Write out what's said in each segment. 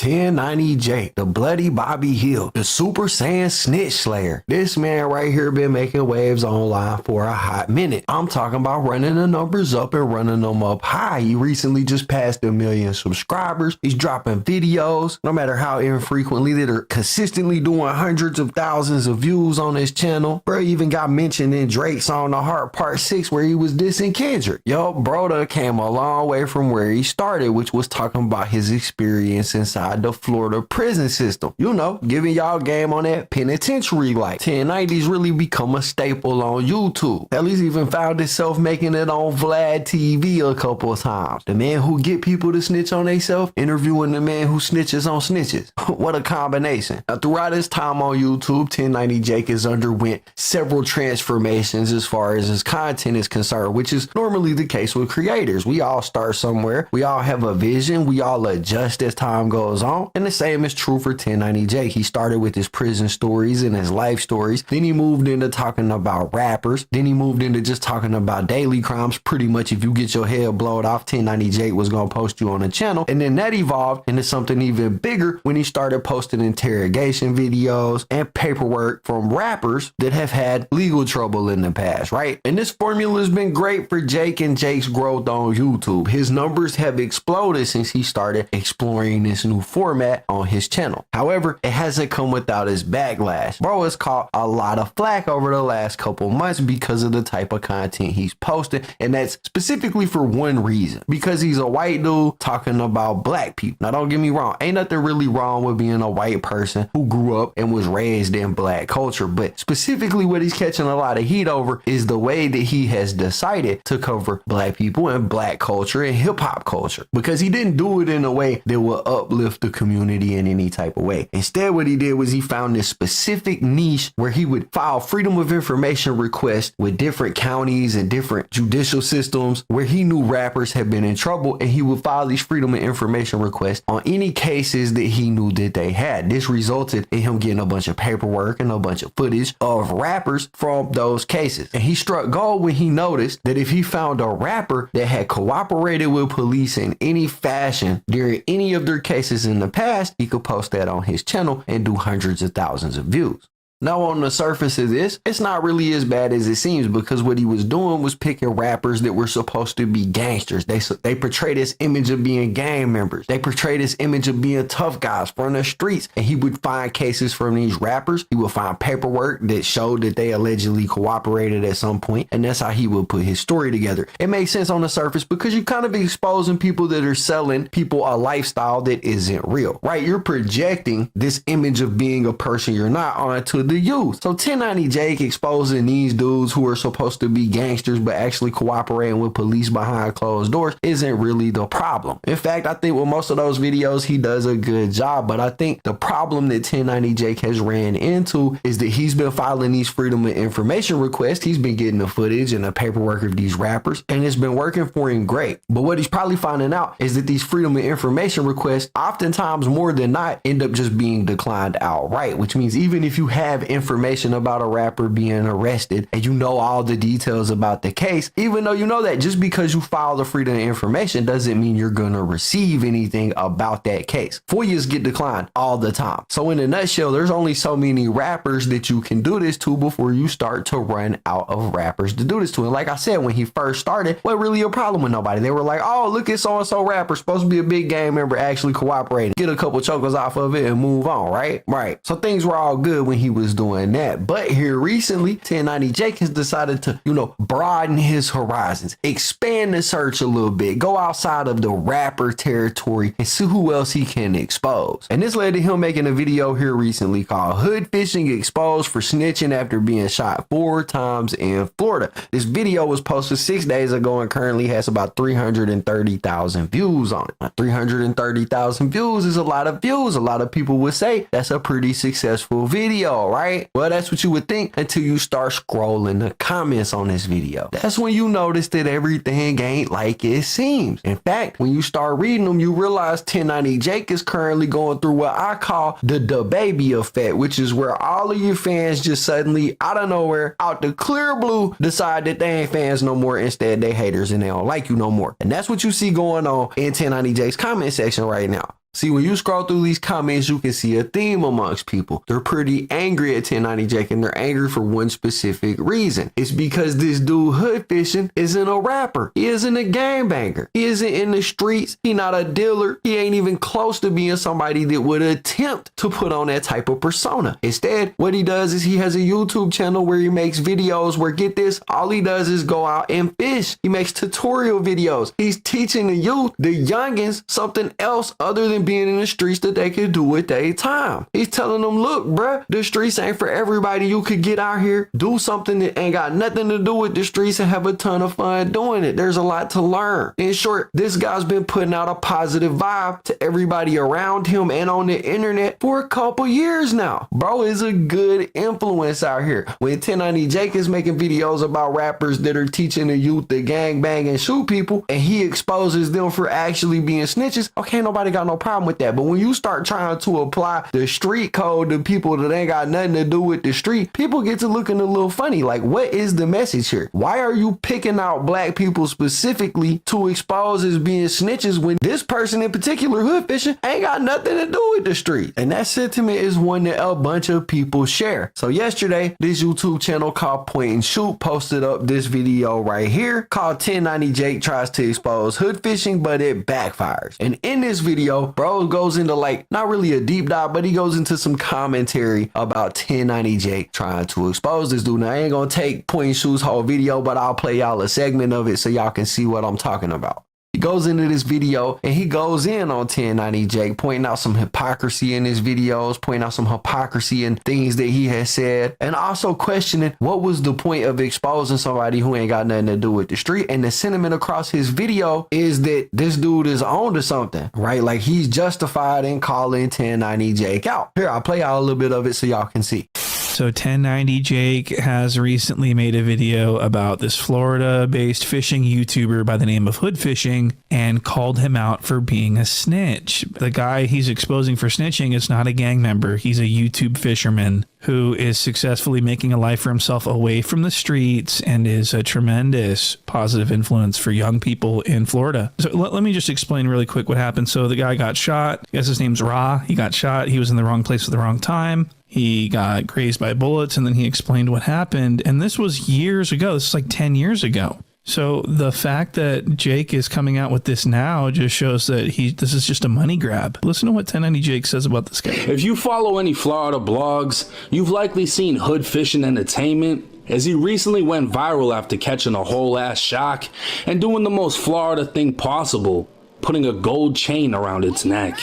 1090 Jake, the bloody Bobby Hill, the Super Saiyan Snitch Slayer. This man right here been making waves online for a hot minute. I'm talking about running the numbers up and running them up high. He recently just passed 1 million subscribers. He's dropping videos, no matter how infrequently, that are consistently doing hundreds of thousands of views on his channel. Bro even got mentioned in Drake's Song The Heart Part 6 where he was dissing Kendrick. Yo, bro done came a long way from where he started, which was talking about his experience inside the Florida prison system. You know, giving y'all game on that penitentiary life. 1090's really become a staple on YouTube. At least even found itself making it on Vlad TV a couple of times. The man who get people to snitch on themselves, interviewing the man who snitches on snitches. What a combination. Now, throughout his time on YouTube, 1090 Jake has underwent several transformations as far as his content is concerned, which is normally the case with creators. We all start somewhere. We all have a vision. We all adjust as time goes on. And the same is true for 1090 Jake. He started with his prison stories and his life stories. Then he moved into talking about rappers. Then he moved into just talking about daily crimes. Pretty much if you get your head blown off, 1090 Jake was going to post you on the channel. And then that evolved into something even bigger when he started posting interrogation videos and paperwork from rappers that have had legal trouble in the past, right? And this formula has been great for Jake and Jake's growth on YouTube. His numbers have exploded since he started exploring this new format on his channel. However, it hasn't come without its backlash. Bro has caught a lot of flack over the last couple months because of the type of content he's posting, and that's specifically for one reason: because he's a white dude talking about black people. Now, don't get me wrong, ain't nothing really wrong with being a white person who grew up and was raised in black culture, but specifically what he's catching a lot of heat over is the way that he has decided to cover black people and black culture and hip-hop culture, because he didn't do it in a way that will uplift the community in any type of way. Instead, what he did was he found this specific niche where he would file freedom of information requests with different counties and different judicial systems where he knew rappers had been in trouble, and he would file these freedom of information requests on any cases that he knew that they had. This resulted in him getting a bunch of paperwork and a bunch of footage of rappers from those cases. And he struck gold when he noticed that if he found a rapper that had cooperated with police in any fashion during any of their cases in the past, he could post that on his channel and do hundreds of thousands of views. Now, on the surface of this, it's not really as bad as it seems, because what he was doing was picking rappers that were supposed to be gangsters. They portray this image of being gang members. They portray this image of being tough guys from the streets. And he would find cases from these rappers. He would find paperwork that showed that they allegedly cooperated at some point. And that's how he would put his story together. It makes sense on the surface because you're kind of exposing people that are selling people a lifestyle that isn't real, right? You're projecting this image of being a person you're not onto the youth. So 1090 Jake exposing these dudes who are supposed to be gangsters but actually cooperating with police behind closed doors isn't really the problem. In fact, I think with most of those videos he does a good job, but I think the problem that 1090 Jake has ran into is that he's been filing these freedom of information requests. He's been getting the footage and the paperwork of these rappers, and it's been working for him great. But what he's probably finding out is that these freedom of information requests oftentimes, more than not, end up just being declined outright, which means even if you have information about a rapper being arrested and you know all the details about the case, even though you know that, just because you file the freedom of information doesn't mean you're going to receive anything about that case. FOIAs get declined all the time. So in a nutshell, there's only so many rappers that you can do this to before you start to run out of rappers to do this to. And like I said, when he first started, wasn't really a problem with nobody. They were like, oh, look at so-and-so rapper, supposed to be a big gang member, actually cooperating, get a couple chokers off of it and move on, right? So things were all good when he was doing that. But here recently, 1090 Jake has decided to, broaden his horizons, expand the search a little bit, go outside of the rapper territory and see who else he can expose. And this led to him making a video here recently called Hood Fishing Exposed for Snitching After Being Shot 4 Times in Florida. This video was posted 6 days ago and currently has about 330,000 views on it. Now, 330,000 views is a lot of views. A lot of people would say that's a pretty successful video, right? Well, that's what you would think until you start scrolling the comments on this video. That's when you notice that everything ain't like it seems. In fact, when you start reading them, you realize 1090 Jake is currently going through what I call the baby effect, which is where all of your fans just suddenly, out of nowhere, out the clear blue, decide that they ain't fans no more. Instead, they haters and they don't like you no more. And that's what you see going on in 1090 Jake's comment section right now. See, when you scroll through these comments, you can see a theme amongst people. They're pretty angry at 1090 Jake, and they're angry for one specific reason. It's because this dude hood fishing isn't a rapper. He isn't a gangbanger. He isn't in the streets. He not a dealer. He ain't even close to being somebody that would attempt to put on that type of persona. Instead, what he does is he has a YouTube channel where he makes videos where, get this, all he does is go out and fish. He makes tutorial videos. He's teaching the youth, the youngins, something else other than being in the streets that they can do with their time. He's telling them, look, bruh, the streets ain't for everybody. You could get out here, do something that ain't got nothing to do with the streets and have a ton of fun doing it. There's a lot to learn. In short, this guy's been putting out a positive vibe to everybody around him and on the internet for a couple years now. Bro is a good influence out here. When 1090 Jake is making videos about rappers that are teaching the youth to gang bang and shoot people, and he exposes them for actually being snitches, okay, nobody got no problem with that. But when you start trying to apply the street code to people that ain't got nothing to do with the street, people get to looking a little funny. Like, what is the message here? Why are you picking out black people specifically to expose as being snitches when this person in particular, hood fishing, ain't got nothing to do with the street? And that sentiment is one that a bunch of people share. So yesterday, this YouTube channel called Point and Shoot posted up this video right here called 1090 Jake tries to expose hood fishing, but it backfires. And in this video, bro goes into, like, not really a deep dive, but he goes into some commentary about 1090 Jake trying to expose this dude. Now, I ain't gonna take Point and Shoot's whole video, but I'll play y'all a segment of it so y'all can see what I'm talking about. He goes into this video and he goes in on 1090 Jake, pointing out some hypocrisy in his videos, pointing out some hypocrisy in things that he has said, and also questioning what was the point of exposing somebody who ain't got nothing to do with the street. And the sentiment across his video is that this dude is on to something, right? Like, he's justified in calling 1090 Jake out. Here, I'll play out a little bit of it so y'all can see. So 1090 Jake has recently made a video about this Florida-based fishing YouTuber by the name of Hood Fishing and called him out for being a snitch. The guy he's exposing for snitching is not a gang member. He's a YouTube fisherman who is successfully making a life for himself away from the streets and is a tremendous positive influence for young people in Florida. So let me just explain really quick what happened. So the guy got shot. I guess his name's Ra. He got shot. He was in the wrong place at the wrong time. He got grazed by bullets, and then he explained what happened. And this was years ago. This is like 10 years ago. So the fact that Jake is coming out with this now just shows that this is just a money grab. Listen to what 1090 Jake says about this guy. If you follow any Florida blogs, you've likely seen Hood Fishing Entertainment, as he recently went viral after catching a whole ass shark and doing the most Florida thing possible, putting a gold chain around its neck.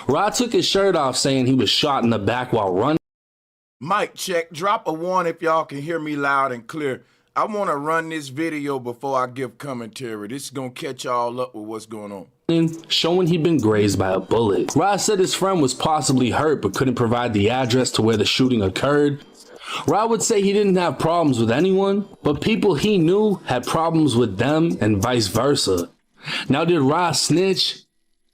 Rod took his shirt off saying he was shot in the back while running. Mic check, drop a one if y'all can hear me loud and clear. I want to run this video before I give commentary. This is going to catch y'all up with what's going on. Showing he'd been grazed by a bullet. Rod said his friend was possibly hurt but couldn't provide the address to where the shooting occurred. Rod would say he didn't have problems with anyone, but people he knew had problems with them and vice versa. Now, did Rod snitch?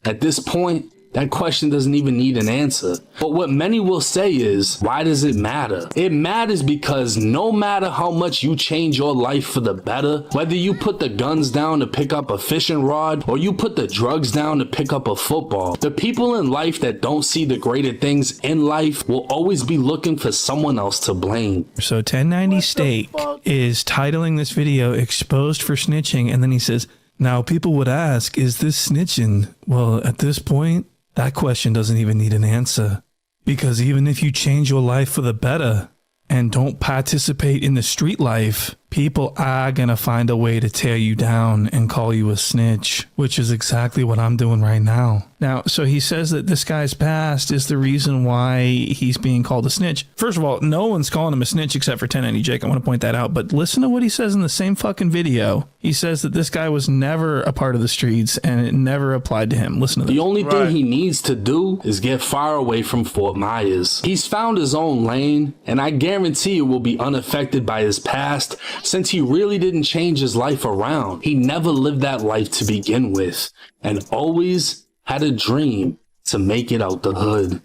At this point, that question doesn't even need an answer. But what many will say is, why does it matter? It matters because no matter how much you change your life for the better, whether you put the guns down to pick up a fishing rod or you put the drugs down to pick up a football, the people in life that don't see the greater things in life will always be looking for someone else to blame. So 1090 Steak is titling this video Exposed for Snitching, and then he says, now people would ask, is this snitching? Well, at this point, that question doesn't even need an answer, because even if you change your life for the better and don't participate in the street life, people are going to find a way to tear you down and call you a snitch, which is exactly what I'm doing right now. Now, so he says that this guy's past is the reason why he's being called a snitch. First of all, no one's calling him a snitch except for 1090 Jake. I want to point that out. But listen to what he says in the same fucking video. He says that this guy was never a part of the streets and it never applied to him. Listen to this. The only thing he needs to do is get far away from Fort Myers. He's found his own lane, and I guarantee it will be unaffected by his past, since he really didn't change his life around. He never lived that life to begin with, and always had a dream to make it out the hood.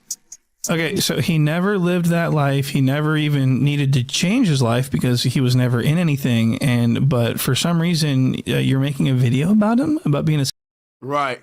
Okay, so he never lived that life. He never even needed to change his life because he was never in anything. But for some reason, you're making a video about him, about being a... Right.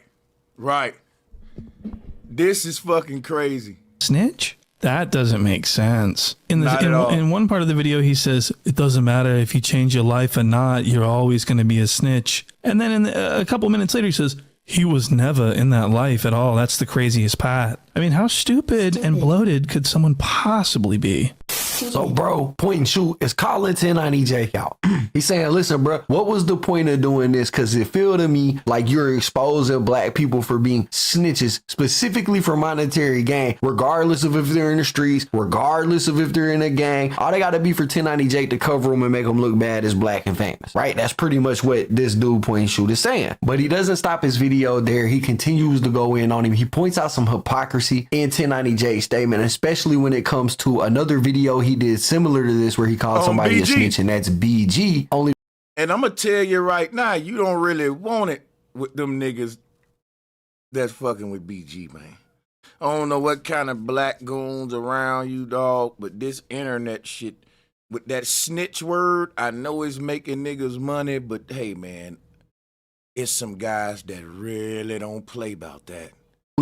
This is fucking crazy. Snitch? That doesn't make sense. Not at all. In one part of the video, he says, it doesn't matter if you change your life or not, you're always going to be a snitch. And then a couple minutes later, he says, he was never in that life at all. That's the craziest part. I mean, how stupid and bloated could someone possibly be? So, bro, point and shoot is calling 1090 Jake out. He's saying, listen, bro, what was the point of doing this? Because it feel to me like you're exposing black people for being snitches, specifically for monetary gain, regardless of if they're in the streets, regardless of if they're in a gang. All they got to be for 1090 Jake to cover them and make them look bad is black and famous, right? That's pretty much what this dude point and shoot is saying. But he doesn't stop his video there. He continues to go in on him. He points out some hypocrisy in 1090 Jake's statement, especially when it comes to another video he did similar to this where he called somebody BG. a snitch, and that's BG. Only, And I'm going to tell you right now, you don't really want it with them niggas that's fucking with BG, man. I don't know what kind of black goons around you, dog, but this internet shit with that snitch word, I know it's making niggas money, but hey, man, it's some guys that really don't play about that.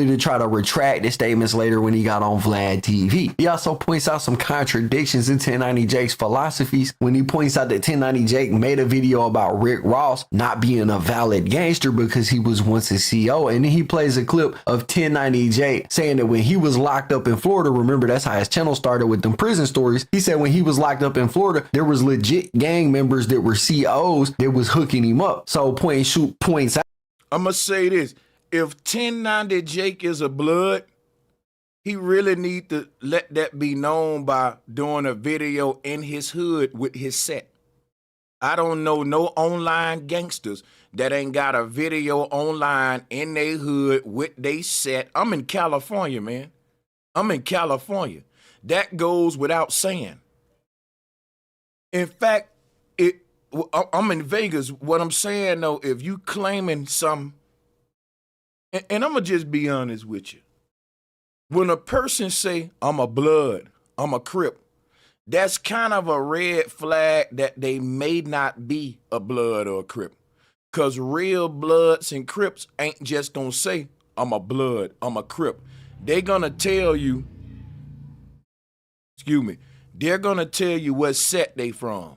to try to retract his statements later when he got on Vlad TV. He also points out some contradictions in 1090 Jake's philosophies when he points out that 1090 Jake made a video about Rick Ross not being a valid gangster because he was once a CO, and then he plays a clip of 1090 Jake saying that when he was locked up in Florida, remember that's how his channel started with them prison stories, he said when he was locked up in Florida, there was legit gang members that were COs that was hooking him up. So point and shoot points out. I'm going to say this. If 1090 Jake is a blood, he really need to let that be known by doing a video in his hood with his set. I don't know no online gangsters that ain't got a video online in their hood with they set. I'm in California, man. I'm in California. That goes without saying. In fact, I'm in Vegas. What I'm saying, though, if you claiming some, and I'm going to just be honest with you. When a person say, I'm a blood, I'm a Crip, that's kind of a red flag that they may not be a blood or a Crip. Because real Bloods and Crips ain't just going to say, I'm a blood, I'm a Crip. They're going to tell you, they're going to tell you what set they from.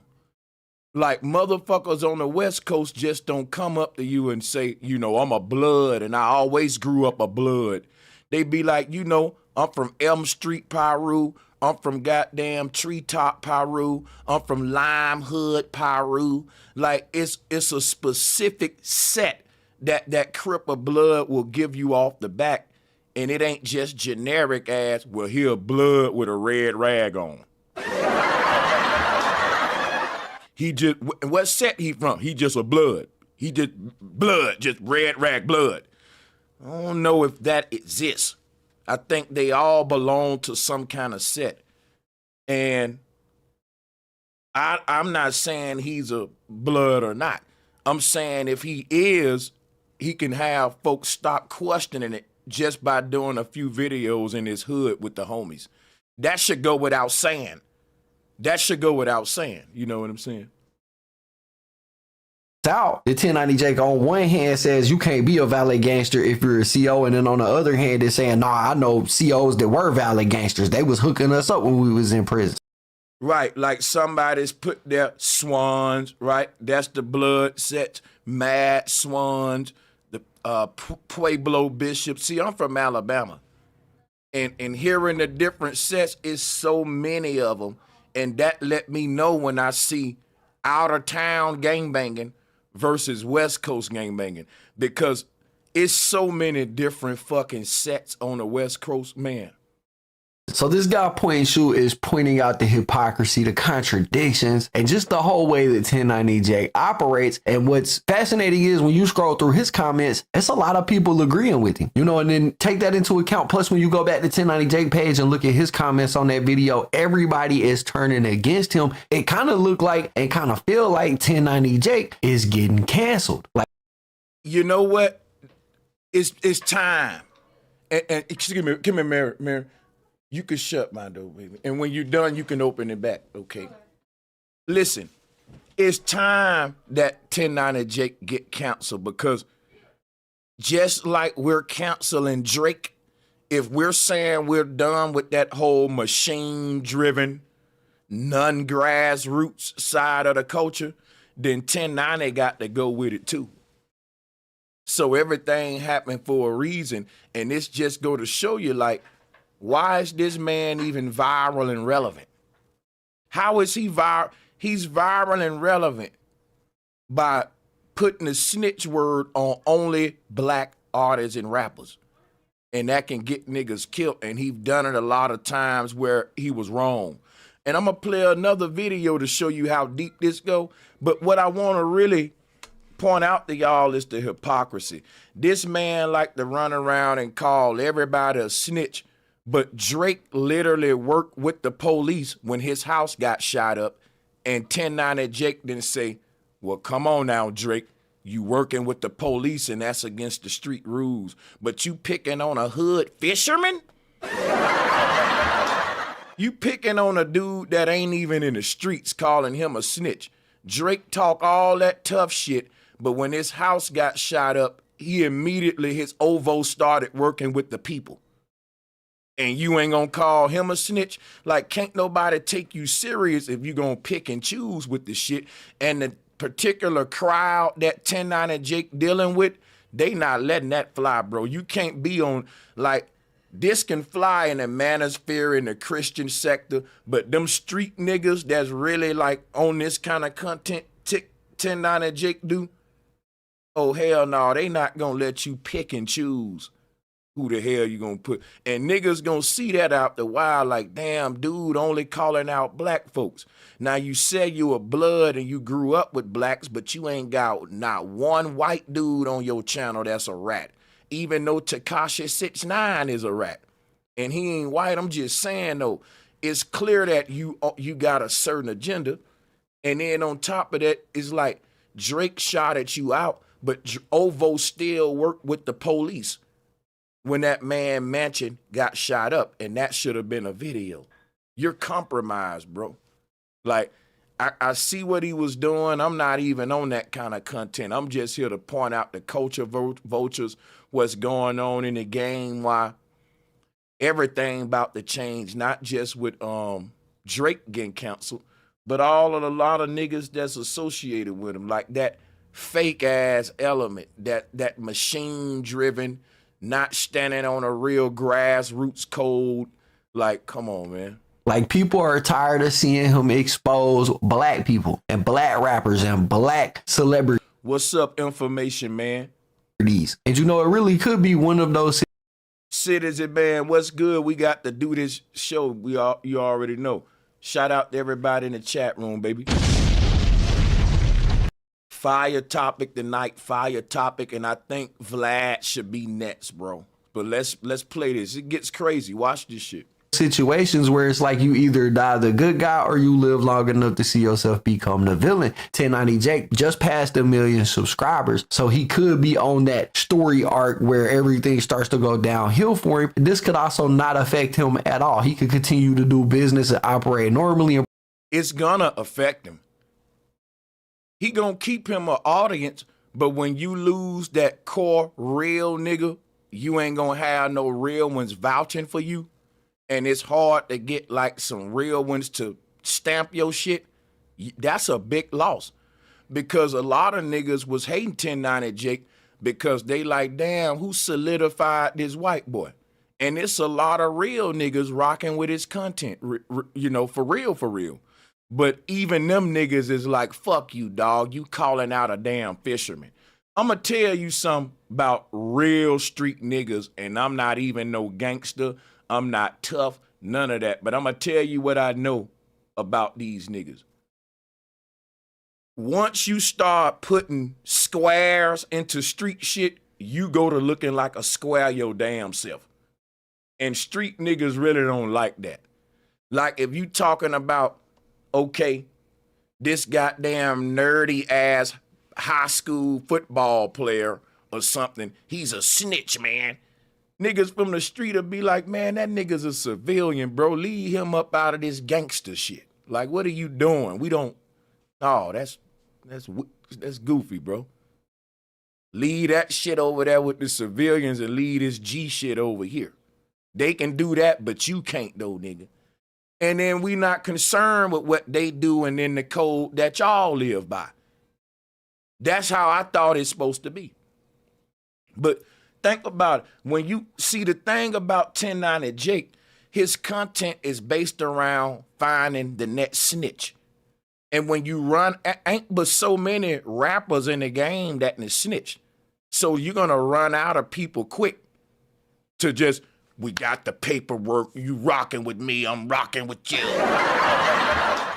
Like motherfuckers on the West Coast just don't come up to you and say, you know, I'm a blood and I always grew up a blood. They be like, you know, I'm from Elm Street, Peru. I'm from goddamn Treetop, Peru. I'm from Lime Hood, Peru. Like it's a specific set that Crip or blood will give you off the back. And it ain't just generic ass, well, here blood with a red rag on. He just, what set he from? He just a blood. He just blood, just red rag blood. I don't know if that exists. I think they all belong to some kind of set. And I'm not saying he's a blood or not. I'm saying if he is, he can have folks stop questioning it just by doing a few videos in his hood with the homies. That should go without saying. That should go without saying. You know what I'm saying? Out. The 1090 Jake on one hand says you can't be a valid gangster if you're a CO, and then on the other hand is saying, nah, I know COs that were valid gangsters. They was hooking us up when we was in prison. Right, like somebody's put their swans, right? That's the blood sets, Mad Swans, the Pueblo Bishop. See, I'm from Alabama. And hearing the different sets is so many of them. And that let me know when I see out of town gangbanging versus West Coast gangbanging, because it's so many different fucking sets on the West Coast, man. So this guy point and shoot is pointing out the hypocrisy, the contradictions, and just the whole way that 1090 Jake operates. And what's fascinating is when you scroll through his comments, it's a lot of people agreeing with him, you know, and then take that into account. Plus, when you go back to 1090 Jake page and look at his comments on that video, everybody is turning against him. It kind of look like and kind of feel like 1090 Jake is getting canceled. Like, you know what? It's time. And excuse me, come here, Mary. You can shut my door, baby. And when you're done, you can open it back, okay? Listen, it's time that 1090 Jake get canceled, because just like we're canceling Drake if we're saying we're done with that whole machine-driven, non-grassroots side of the culture, then 1090 got to go with it too. So everything happened for a reason, and this just go to show you, like, why is this man even viral and relevant? How is he viral? He's viral and relevant by putting the snitch word on only black artists and rappers. And that can get niggas killed, and he's done it a lot of times where he was wrong. And I'm gonna play another video to show you how deep this go. But what I wanna really point out to y'all is the hypocrisy. This man like to run around and call everybody a snitch, but Drake literally worked with the police when his house got shot up, and 1090 Jake didn't say, well, come on now, Drake. You working with the police and that's against the street rules, but you picking on a hood fisherman? You picking on a dude that ain't even in the streets, calling him a snitch. Drake talk all that tough shit, but when his house got shot up, he immediately, his OVO started working with the people. And you ain't gonna call him a snitch? Like, can't nobody take you serious if you gonna pick and choose with the shit. And the particular crowd that 1090 Jake dealing with, they not letting that fly, bro. You can't be on, like, this can fly in the manosphere, in the Christian sector, but them street niggas that's really like on this kind of content 1090 Jake do, oh hell no, they not gonna let you pick and choose who the hell you gonna put. And niggas gonna see that out the wild, like, damn, dude only calling out black folks. Now you say you a blood and you grew up with blacks, but you ain't got not one white dude on your channel that's a rat. Even though Tekashi 6ix9ine is a rat. And he ain't white. I'm just saying though, it's clear that you got a certain agenda. And then on top of that, it's like Drake shot at you out, but OVO still worked with the police when that man mansion got shot up, and that should have been a video. You're compromised, bro. Like, I see what he was doing. I'm not even on that kind of content. I'm just here to point out the culture vultures, what's going on in the game, why everything about to change, not just with Drake getting canceled, but all of a lot of niggas that's associated with him, like that fake ass element, that machine driven, not standing on a real grassroots code. Like, come on, man. Like, people are tired of seeing him expose black people and black rappers and black celebrities. What's up, information, man? And you know, it really could be one of those Citizen, man, what's good? We got to do this show. You already know. Shout out to everybody in the chat room, baby. Fire topic tonight, fire topic, and I think Vlad should be next, bro. But let's play this. It gets crazy. Watch this shit. situations where it's like you either die the good guy or you live long enough to see yourself become the villain. 1090 Jake just passed 1 million subscribers, so he could be on that story arc where everything starts to go downhill for him. This could also not affect him at all. He could continue to do business and operate normally. It's gonna affect him. He gonna keep him an audience, but when you lose that core real nigga, you ain't gonna have no real ones vouching for you. And it's hard to get like some real ones to stamp your shit. That's a big loss, because a lot of niggas was hating 1090 Jake because they like, damn, who solidified this white boy? And it's a lot of real niggas rocking with his content, you know, for real. But even them niggas is like, fuck you, dog. You calling out a damn fisherman. I'm going to tell you something about real street niggas, and I'm not even no gangster. I'm not tough, none of that. But I'm going to tell you what I know about these niggas. Once you start putting squares into street shit, you go to looking like a square your damn self. And street niggas really don't like that. Like if you talking about, okay, this goddamn nerdy ass high school football player or something, he's a snitch, man. Niggas from the street will be like, man, that nigga's a civilian, bro. Leave him up out of this gangster shit. Like, what are you doing? We don't, oh, that's goofy, bro. Leave that shit over there with the civilians and leave this G shit over here. They can do that, but you can't though, nigga. And then we not concerned with what they do and in the code that y'all live by. That's how I thought it's supposed to be. But think about it. When you see the thing about 1090 Jake, his content is based around finding the next snitch. And when you run, ain't but so many rappers in the game that can snitch. So you're going to run out of people quick to just, we got the paperwork, you rocking with me, I'm rocking with you.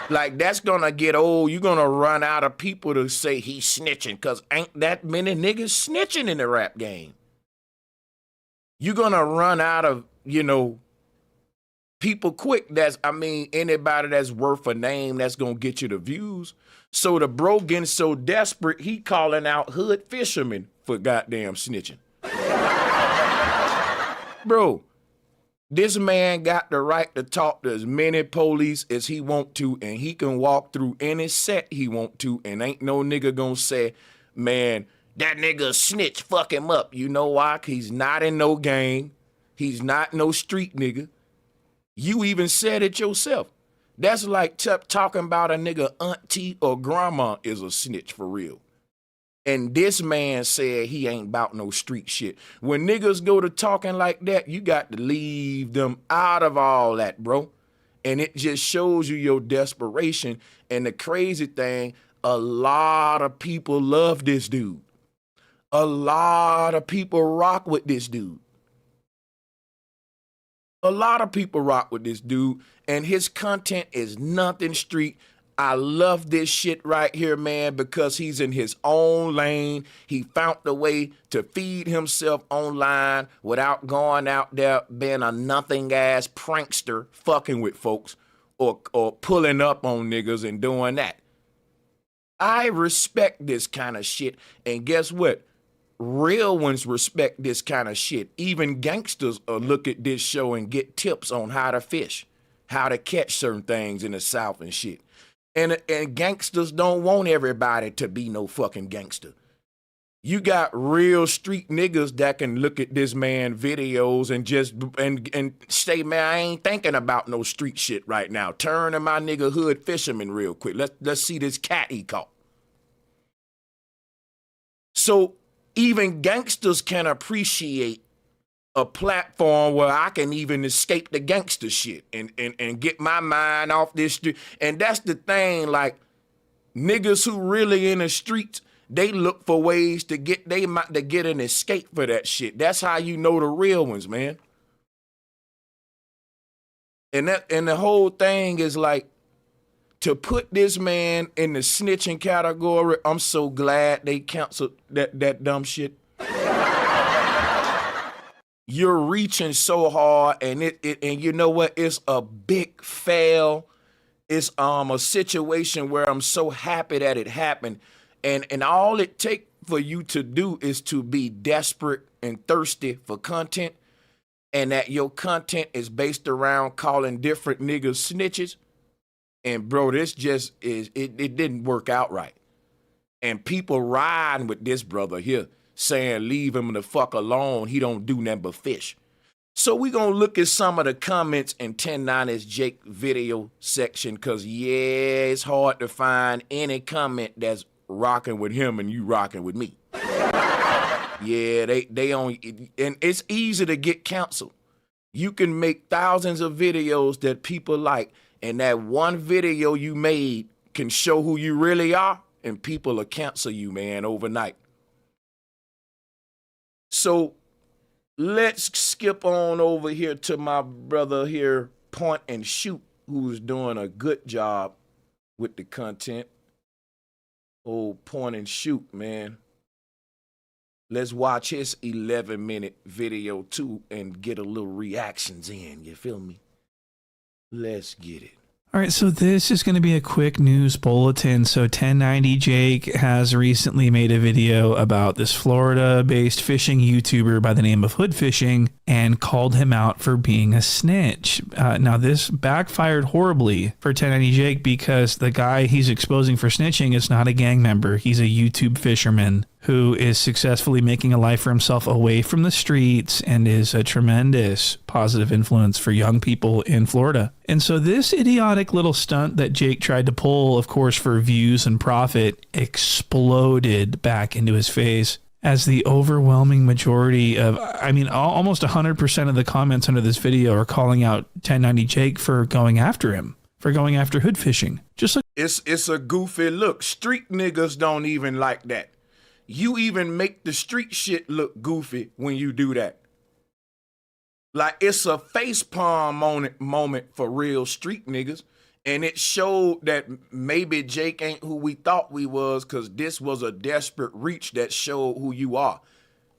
Like, that's going to get old. You're going to run out of people to say he's snitching because ain't that many niggas snitching in the rap game. You're going to run out of, people quick. Anybody that's worth a name that's going to get you the views. So the bro getting so desperate, he calling out hood fishermen for goddamn snitching. Bro, this man got the right to talk to as many police as he want to, and he can walk through any set he want to, and ain't no nigga gonna say, man, that nigga a snitch, fuck him up. You know why? 'Cause he's not in no gang. He's not no street nigga. You even said it yourself. That's like talking about a nigga auntie or grandma is a snitch for real. And this man said he ain't about no street shit. When niggas go to talking like that, you got to leave them out of all that, bro. And it just shows you your desperation. And the crazy thing, a lot of people love this dude. A lot of people rock with this dude. A lot of people rock with this dude, and his content is nothing street. I love this shit right here, man, because he's in his own lane. He found the way to feed himself online without going out there being a nothing-ass prankster fucking with folks or pulling up on niggas and doing that. I respect this kind of shit, and guess what? Real ones respect this kind of shit. Even gangsters look at this show and get tips on how to fish, how to catch certain things in the South and shit. And gangsters don't want everybody to be no fucking gangster. You got real street niggas that can look at this man videos and just and say, man, I ain't thinking about no street shit right now. Turn to my nigga hood fisherman real quick. Let's see this cat he caught. So even gangsters can appreciate a platform where I can even escape the gangster shit and get my mind off this street. And that's the thing, like, niggas who really in the streets, they look for ways to get an escape for that shit. That's how you know the real ones, man. And the whole thing is like, to put this man in the snitching category, I'm so glad they canceled that dumb shit. You're reaching so hard, and and you know what? It's a big fail. It's a situation where I'm so happy that it happened, and all it takes for you to do is to be desperate and thirsty for content, and that your content is based around calling different niggas snitches. And bro, this just is, it didn't work out right. And people riding with this brother here saying, leave him the fuck alone. He don't do nothing but fish. So we gonna look at some of the comments in 1090's Jake video section, cause yeah, it's hard to find any comment that's rocking with him and you rocking with me. Yeah, they only, and it's easy to get canceled. You can make thousands of videos that people like, and that one video you made can show who you really are, and people will cancel you, man, overnight. So let's skip on over here to my brother here, Point and Shoot, who's doing a good job with the content. Old Point and Shoot, man. Let's watch his 11-minute video, too, and get a little reactions in. You feel me? Let's get it. All right, so this is going to be a quick news bulletin. So 1090 Jake has recently made a video about this Florida-based fishing YouTuber by the name of Hood Fishing and called him out for being a snitch. Now, this backfired horribly for 1090 Jake because the guy he's exposing for snitching is not a gang member. He's a YouTube fisherman who is successfully making a life for himself away from the streets and is a tremendous positive influence for young people in Florida. And so this idiotic little stunt that Jake tried to pull, of course, for views and profit, exploded back into his face as the overwhelming majority of, I mean, almost 100% of the comments under this video are calling out 1090 Jake for going after him, for going after hood fishing. Just like It's a goofy look. Street niggas don't even like that. You even make the street shit look goofy when you do that. Like, it's a facepalm moment for real street niggas. And it showed that maybe Jake ain't who we thought we was, because this was a desperate reach that showed who you are.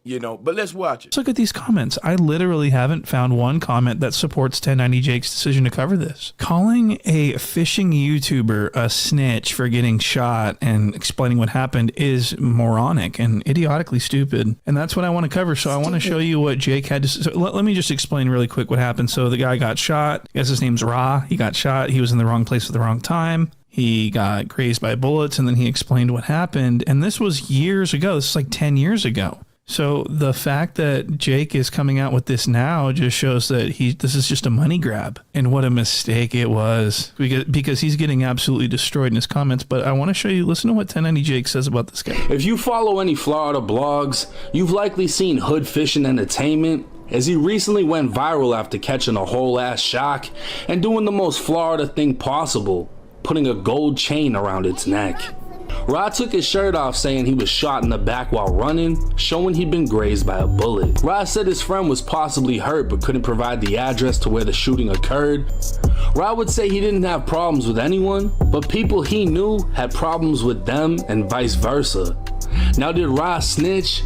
You know, but let's watch it. Let's look at these comments. I literally haven't found one comment that supports 1090 Jake's decision to cover this. Calling a fishing YouTuber a snitch for getting shot and explaining what happened is moronic and idiotically stupid. And that's what I want to cover. So I want to show you what Jake had to say. So let me just explain really quick what happened. So the guy got shot. I guess his name's Ra. He got shot. He was in the wrong place at the wrong time. He got grazed by bullets, and then he explained what happened. And this was years ago. This is like 10 years ago. So the fact that Jake is coming out with this now just shows that this is just a money grab, and what a mistake it was, because he's getting absolutely destroyed in his comments. But I want to show you, listen to what 1090 Jake says about this guy. If you follow any Florida blogs, you've likely seen Hood Fishing Entertainment, as he recently went viral after catching a whole ass shark and doing the most Florida thing possible, putting a gold chain around its neck. Rod took his shirt off, saying he was shot in the back while running, showing he'd been grazed by a bullet. Rod said his friend was possibly hurt but couldn't provide the address to where the shooting occurred. Rod would say he didn't have problems with anyone, but people he knew had problems with them and vice versa. Now, did Rod snitch?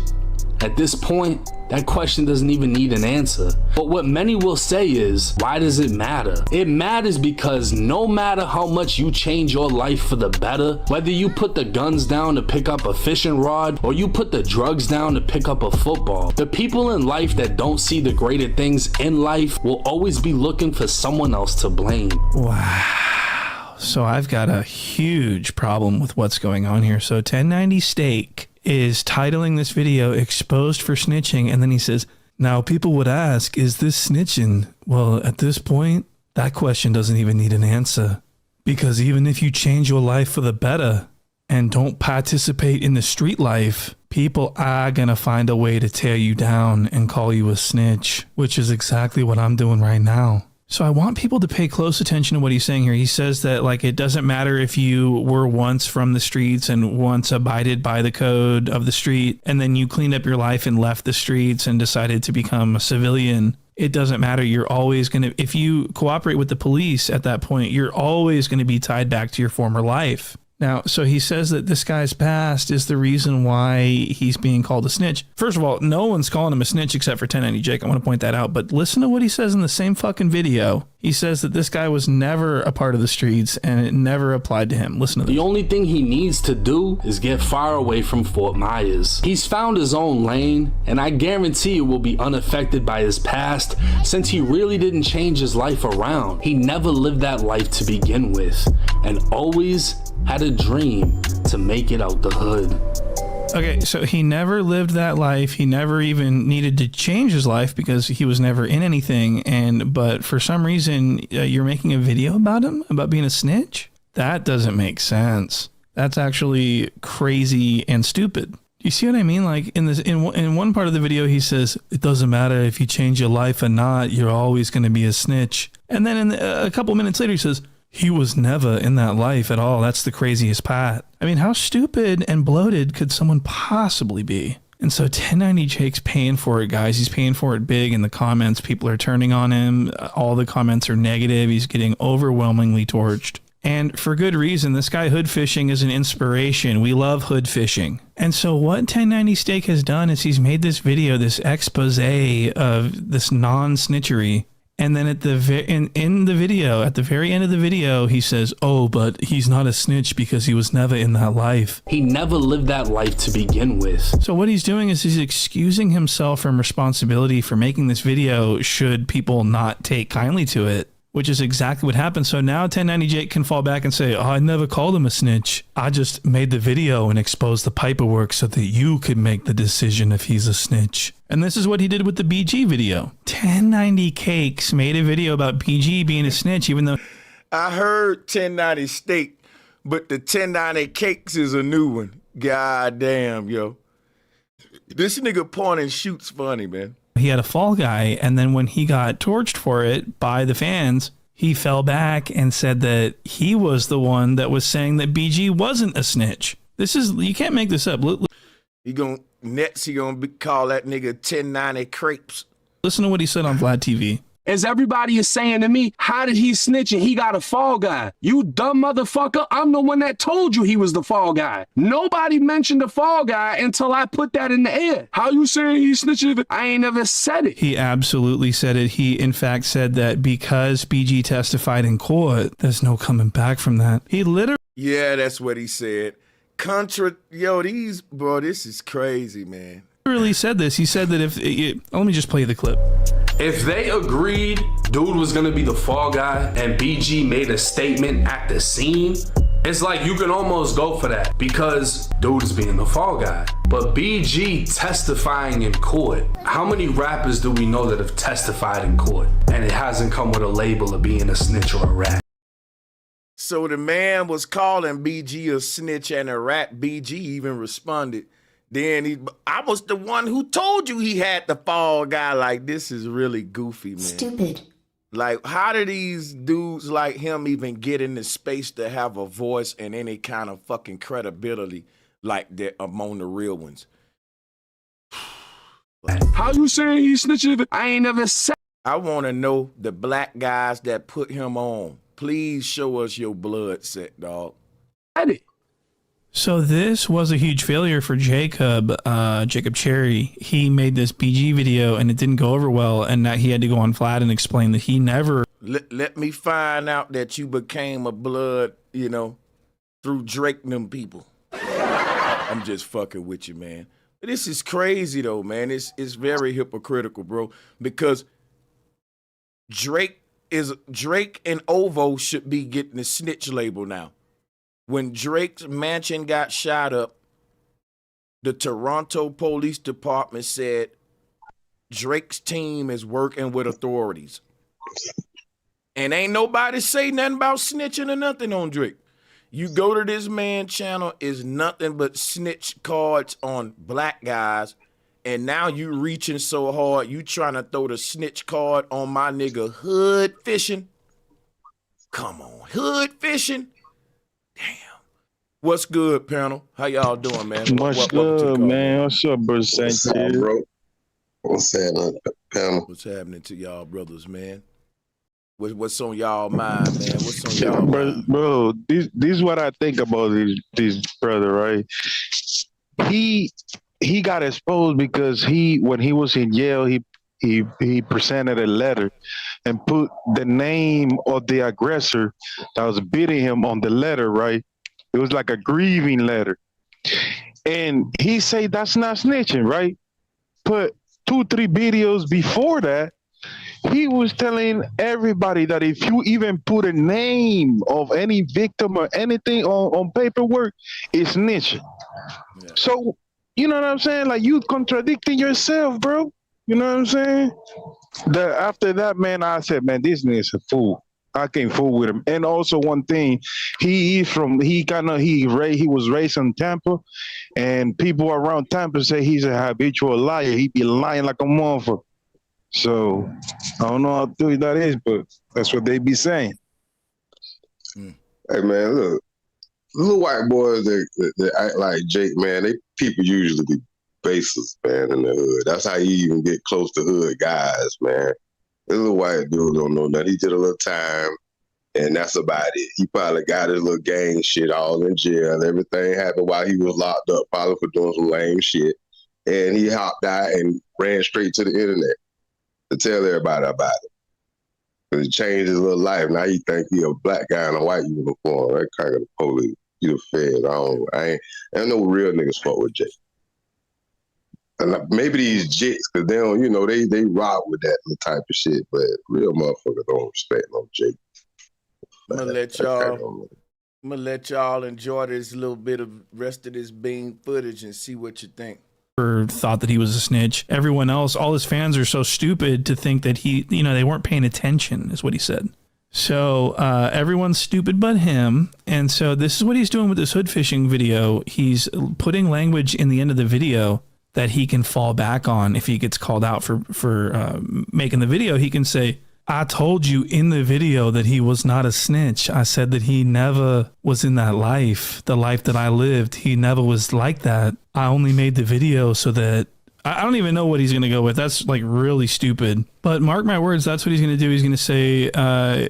At this point, that question doesn't even need an answer. But what many will say is, why does it matter? It matters because no matter how much you change your life for the better, whether you put the guns down to pick up a fishing rod or you put the drugs down to pick up a football, the people in life that don't see the greater things in life will always be looking for someone else to blame. Wow. So I've got a huge problem with what's going on here. So 1090 Steak is titling this video "Exposed for Snitching," and then he says, now people would ask, is this snitching? Well, at this point, that question doesn't even need an answer, because even if you change your life for the better and don't participate in the street life, people are gonna find a way to tear you down and call you a snitch, which is exactly what I'm doing right now. So I want people to pay close attention to what he's saying here. He says that, like, it doesn't matter if you were once from the streets and once abided by the code of the street, and then you cleaned up your life and left the streets and decided to become a civilian. It doesn't matter. You're always going to, if you cooperate with the police at that point, you're always going to be tied back to your former life. Now, so he says that this guy's past is the reason why he's being called a snitch. First of all, no one's calling him a snitch except for 1090 Jake. I want to point that out. But listen to what he says in the same fucking video. He says that this guy was never a part of the streets and it never applied to him. Listen to this. The only thing he needs to do is get far away from Fort Myers. He's found his own lane, and I guarantee it will be unaffected by his past, since he really didn't change his life around. He never lived that life to begin with, and always had a dream to make it out the hood. Okay, so he never lived that life. He never even needed to change his life because he was never in anything. But for some reason, you're making a video about him, about being a snitch? That doesn't make sense. That's actually crazy and stupid. You see what I mean? Like in one part of the video, he says, it doesn't matter if you change your life or not, you're always going to be a snitch. And then a couple minutes later, he says, he was never in that life at all. That's the craziest part. I mean, how stupid and bloated could someone possibly be? And so 1090 Jake's paying for it, guys. He's paying for it big in the comments. People are turning on him. All the comments are negative. He's getting overwhelmingly torched. And for good reason. This guy hood fishing is an inspiration. We love hood fishing. And so what 1090 Steak has done is he's made this video, this expose of this non-snitchery. And then at the in the video, at the very end of the video, he says, oh, but he's not a snitch because he was never in that life. He never lived that life to begin with. So what he's doing is he's excusing himself from responsibility for making this video should people not take kindly to it. which is exactly what happened. So now 1090 Jake can fall back and say, oh, I never called him a snitch. I just made the video and exposed the paperwork so that you could make the decision if he's a snitch. And this is what he did with the BG video. 1090 Cakes made a video about BG being a snitch, even though... I heard 1090 Steak, but the 1090 Cakes is a new one. God damn, yo. This nigga point and shoots funny, man. He had a fall guy, and then when he got torched for it by the fans, he fell back and said that he was the one that was saying that BG wasn't a snitch. This is, you can't make this up. He gonna call that nigga 1090 Crepes. Listen to what he said on Vlad TV. As everybody is saying to me, how did he snitch and he got a fall guy? You dumb motherfucker, I'm the one that told you he was the fall guy. Nobody mentioned the fall guy until I put that in the air. How you saying he snitched? I ain't never said it. He absolutely said it. He, in fact, said that because BG testified in court, there's no coming back from that. He literally... Yeah, that's what he said. Bro, this is crazy, man. Literally said this. He said that let me just play the clip. If they agreed dude was gonna be the fall guy and BG made a statement at the scene, it's like you can almost go for that because dude is being the fall guy. But BG testifying in court, how many rappers do we know that have testified in court and it hasn't come with a label of being a snitch or a rat? So the man was calling BG a snitch and a rat. BG even responded. Then I was the one who told you he had the fall guy. Like, this is really goofy, man. Stupid. Like, how do these dudes like him even get in the space to have a voice and any kind of fucking credibility like that among the real ones? How you saying he snitching? I ain't never said. I want to know the black guys that put him on. Please show us your blood set, dog. It. So this was a huge failure for Jacob Cherry. He made this BG video and it didn't go over well, and that he had to go on Vlad and explain that he never... Let me find out that you became a blood, through Drake and them people. I'm just fucking with you, man. But this is crazy, though, man. It's very hypocritical, bro, because Drake and Ovo should be getting the snitch label now. When Drake's mansion got shot up, the Toronto Police Department said Drake's team is working with authorities. And ain't nobody say nothing about snitching or nothing on Drake. You go to this man's channel, is nothing but snitch cards on black guys. And now you reaching so hard, you trying to throw the snitch card on my nigga Hood Fishing. Come on, Hood Fishing? Damn. What's good, panel? How y'all doing, man? What's good, man? What's up, bro? What's up, bro? What's happening, panel? What's happening to y'all brothers, man? What's on y'all mind, man? What's on y'all mind? Bro, this is what I think about this brother, right? He got exposed because when he was in jail, he presented a letter and put the name of the aggressor that was beating him on the letter, right? It was like a grieving letter. And he said that's not snitching, right? But 2-3 videos before that, he was telling everybody that if you even put a name of any victim or anything on paperwork, it's snitching. Yeah. So, you know what I'm saying? Like, you contradicting yourself, bro. You know what I'm saying? After that, man, I said, man, this nigga's a fool. I can't fool with him. And also one thing, he was raised in Tampa, and people around Tampa say he's a habitual liar. He be lying like a motherfucker. So I don't know how true that is, but that's what they be saying. Hey man, look, little white boys that act like Jake, man, they people usually be baseless, man, in the hood. That's how you even get close to hood guys, man. This little white dude don't know nothing. He did a little time, and that's about it. He probably got his little gang shit all in jail. Everything happened while he was locked up, probably for doing some lame shit. And he hopped out and ran straight to the internet to tell everybody about it. But he changed his little life. Now he think he a black guy in a white uniform. That kind of the police, you the feds. I ain't no real niggas fuck with Jake. And maybe these jits, because they don't, you know, they rock with that type of shit. But real motherfuckers don't respect no Jake. I'm gonna let y'all enjoy this little bit of rest of this Bean footage and see what you think. Thought that he was a snitch. Everyone else, all his fans are so stupid to think that he, you know, they weren't paying attention, is what he said. So everyone's stupid but him. And so this is what he's doing with this hood fishing video. He's putting language in the end of the video that he can fall back on if he gets called out for making the video. He can say, I told you in the video that he was not a snitch. I said that he never was in that life, the life that I lived. He never was like that. I only made the video so that I don't even know what he's going to go with. That's like really stupid. But mark my words, that's what he's going to do. He's going to say,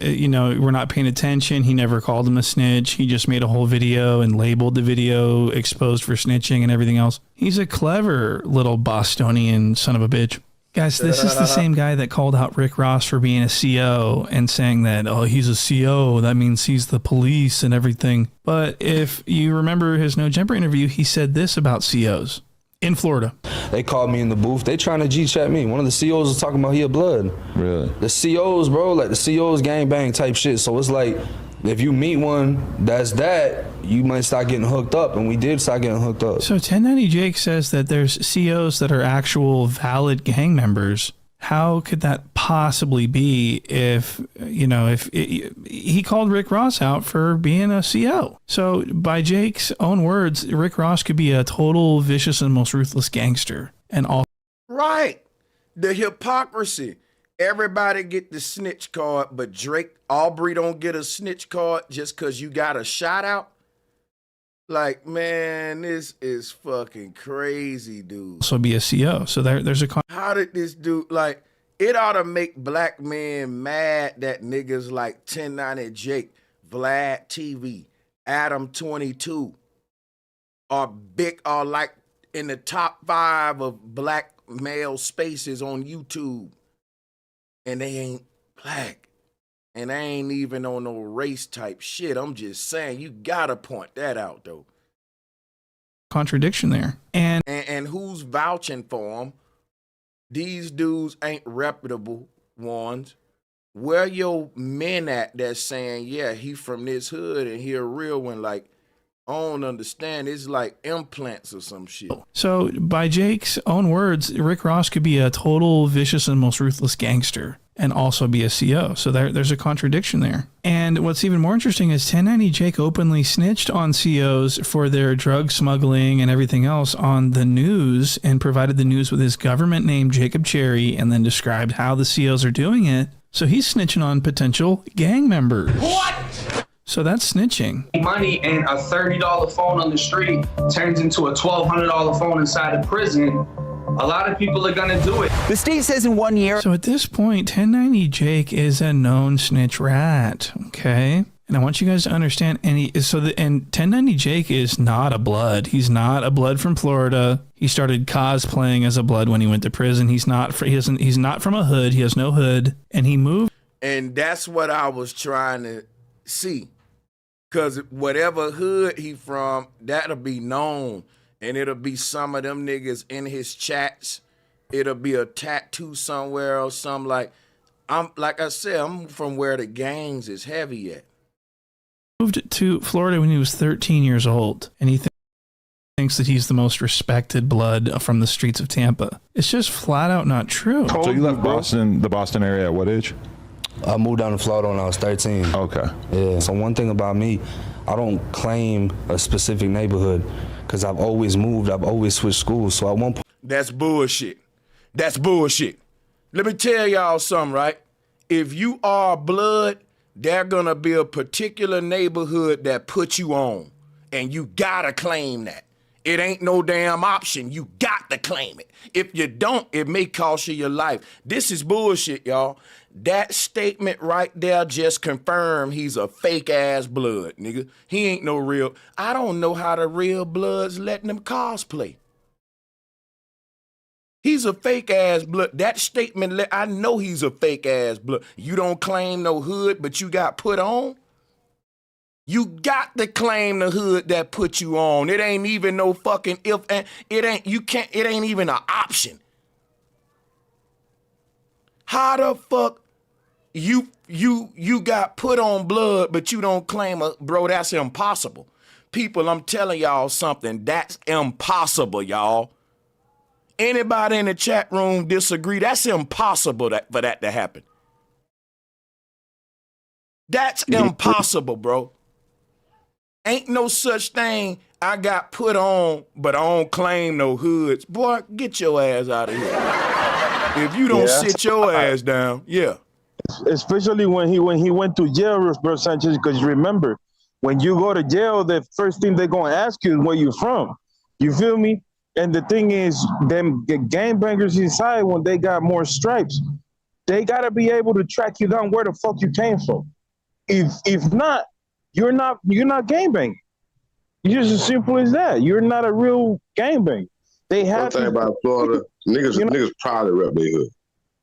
you know, we're not paying attention. He never called him a snitch. He just made a whole video and labeled the video exposed for snitching and everything else. He's a clever little Bostonian son of a bitch. Guys, this is the same guy that called out Rick Ross for being a CO and saying that, oh, he's a CO. That means he's the police and everything. But if you remember his No Jumper interview, he said this about COs in Florida. They called me in the booth. They trying to G-chat me. One of the COs was talking about he a blood. Really? The COs, bro, like the COs gangbang type shit. So it's like, if you meet one that's that, you might start getting hooked up, and we did start getting hooked up. So 1090 Jake says that there's COs that are actual valid gang members. How could that possibly be if, you know, he called Rick Ross out for being a CO? So by Jake's own words, Rick Ross could be a total vicious and most ruthless gangster. And all Right. The hypocrisy. Everybody get the snitch card, but Drake Aubrey don't get a snitch card just because you got a shout out. Like, man, this is fucking crazy, dude. also be a CO. So there's a How did this dude, like, it ought to make black men mad that niggas like 1090 Jake, Vlad TV, Adam 22 are like in the top 5 of black male spaces on YouTube. And they ain't black. And they ain't even on no race type shit. I'm just saying, you gotta point that out, though. contradiction there. And who's vouching for them? These dudes ain't reputable ones. Where your men at that's saying, yeah, he from this hood and he a real one? Like, I don't understand. It's like implants or some shit. So by Jake's own words, Rick Ross could be a total vicious and most ruthless gangster and also be a CO. So there's a contradiction there. And what's even more interesting is 1090 Jake openly snitched on COs for their drug smuggling and everything else on the news and provided the news with his government name, Jacob Cherry, and then described how the COs are doing it. So he's snitching on potential gang members. What? So that's snitching. Money and a $30 phone on the street turns into a $1,200 phone inside the prison. A lot of people are gonna do it. The state says in 1 year. So at this point, 1090 Jake is a known snitch rat, okay? And I want you guys to understand, and 1090 Jake is not a blood. He's not a blood from Florida. He started cosplaying as a blood when he went to prison. He's not from a hood. He has no hood, and he moved. And that's what I was trying to see. Because whatever hood he from, that'll be known. And it'll be some of them niggas in his chats. It'll be a tattoo somewhere or something. Like I said, I'm from where the gangs is heavy at. Moved to Florida when he was 13 years old. And he thinks that he's the most respected blood from the streets of Tampa. It's just flat out not true. So you left the Boston area at what age? I moved down to Florida when I was 13. Okay. Yeah. So one thing about me, I don't claim a specific neighborhood because I've always moved. I've always switched schools. So at one point. That's bullshit. That's bullshit. Let me tell y'all something, right? If you are blood, there's gonna be a particular neighborhood that puts you on, and you gotta claim that. It ain't no damn option. You got to claim it. If you don't, it may cost you your life. This is bullshit, y'all. That statement right there just confirmed he's a fake-ass blood, nigga. He ain't no real. I don't know how the real bloods letting him cosplay. He's a fake-ass blood. That statement, I know he's a fake-ass blood. You don't claim no hood, but you got put on? You got to claim the hood that put you on. It ain't even no fucking if, and it ain't even an option. How the fuck you got put on blood, but you don't claim bro, that's impossible. People, I'm telling y'all something, that's impossible, y'all. Anybody in the chat room disagree? That's impossible for that to happen. That's impossible, bro. Ain't no such thing. I got put on, but I don't claim no hoods. Boy, get your ass out of here. If you don't sit your ass down, Especially when he went to jail, bro, Sanchez, because remember, when you go to jail, the first thing they're gonna ask you is where you from. You feel me? And the thing is, them gangbangers inside, when they got more stripes, they gotta be able to track you down where the fuck you came from. If not, you're not gangbanging. It's just as simple as that. You're not a real gangbanger. They have. One thing about Florida, niggas probably rep their hood.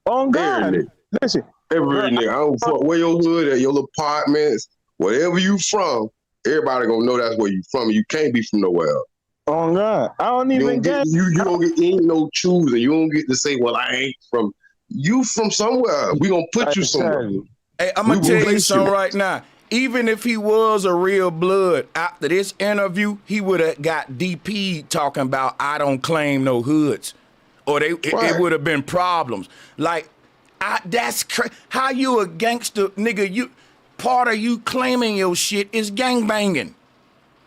Oh God, listen. Every nigga, I don't fuck where your hood at, your apartments, wherever you from, everybody gonna know that's where you from. You can't be from nowhere else. Oh God, I don't even get you don't get ain't no choosing. You don't get to say, well, I ain't from. You from somewhere. We gonna put you somewhere. Hey, I'm gonna tell you something right now. Even if he was a real blood, after this interview, he would have got DP talking about I don't claim no hoods, or it would have been problems. Like, that's how you a gangster, nigga. You part of you claiming your shit is gangbanging.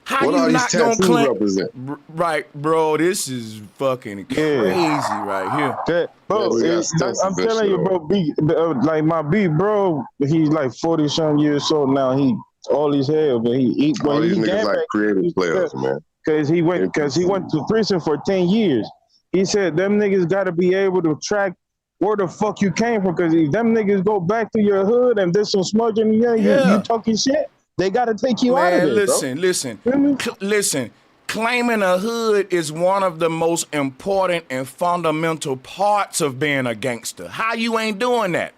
How what you not gonna claim? Represent? Right, bro. This is fucking crazy right here. I'm telling you, bro. Like my B, bro. He's like 40-some years old now. He all his hair, but he all these niggas like creative players, man. Because he went to prison for 10 years. He said them niggas got to be able to track where the fuck you came from. Because if them niggas go back to your hood and there's some smudging, you talking shit. They got to take you out of there, listen. Claiming a hood is one of the most important and fundamental parts of being a gangster. How you ain't doing that?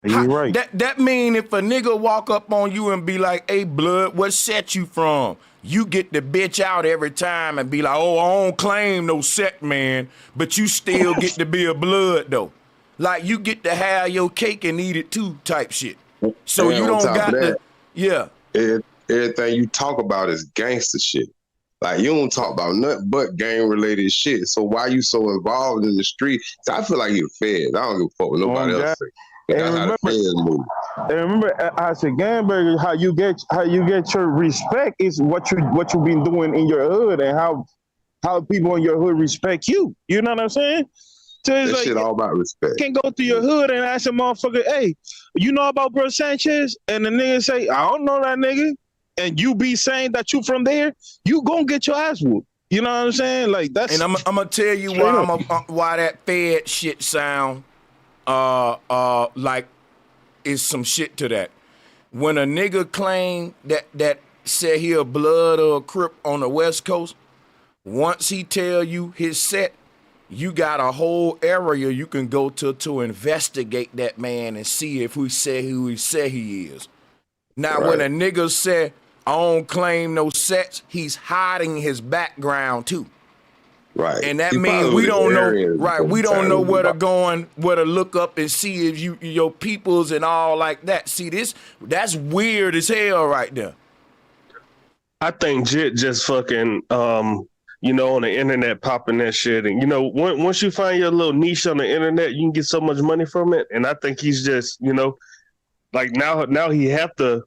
You're right. That mean if a nigga walk up on you and be like, hey, blood, what set you from? You get the bitch out every time and be like, oh, I don't claim no set, man, but you still get to be a blood, though. Like, you get to have your cake and eat it too type shit. So you don't got to, everything you talk about is gangster shit. Like, you don't talk about nothing but gang-related shit. So why you so involved in the street? I feel like you're fed. I don't give a fuck what nobody else thinks. That's how the feds move. And remember, as a gangbanger, how you get your respect is what you've been doing in your hood and how people in your hood respect you. You know what I'm saying? So it's that shit all about respect. You can go through your hood and ask a motherfucker, hey, you know about Bro Sanchez? And the nigga say, I don't know that nigga. And you be saying that you from there, you gonna get your ass whooped. You know what I'm saying? Like that's. And I'm gonna tell you why that Fed shit sound like is some shit to that. When a nigga claim that said he a blood or a Crip on the West Coast, once he tell you his set, you got a whole area you can go to investigate that man and see if who he say he is. Now, when a nigga say, I don't claim no sets, he's hiding his background too. Right. And that means we don't know, we don't know where to look up and see if your peoples and all like that. See that's weird as hell right there. I think Jit just fucking on the internet popping that shit. And, once you find your little niche on the internet, you can get so much money from it. And I think he's just, like now he have to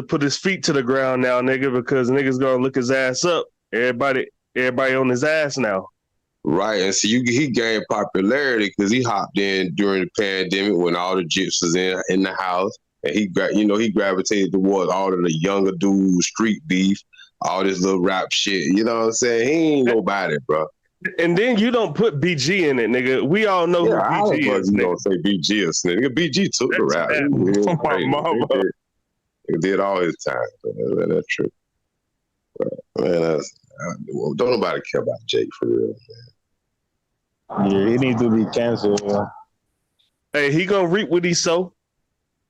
put his feet to the ground now, nigga, because niggas gonna look his ass up. Everybody on his ass now. Right. And so he gained popularity because he hopped in during the pandemic when all the Jits was in the house. And he gravitated towards all of the younger dudes, street beef, all this little rap shit. You know what I'm saying? He ain't nobody, bro. And then you don't put BG in it, nigga. We all know who BG is. You don't say BG is, nigga. BG took the rap. My mama. He did all his time. That's true. Man, don't nobody care about Jake for real, man. Yeah, he needs to be canceled. Man. Hey, he gonna reap what he sow.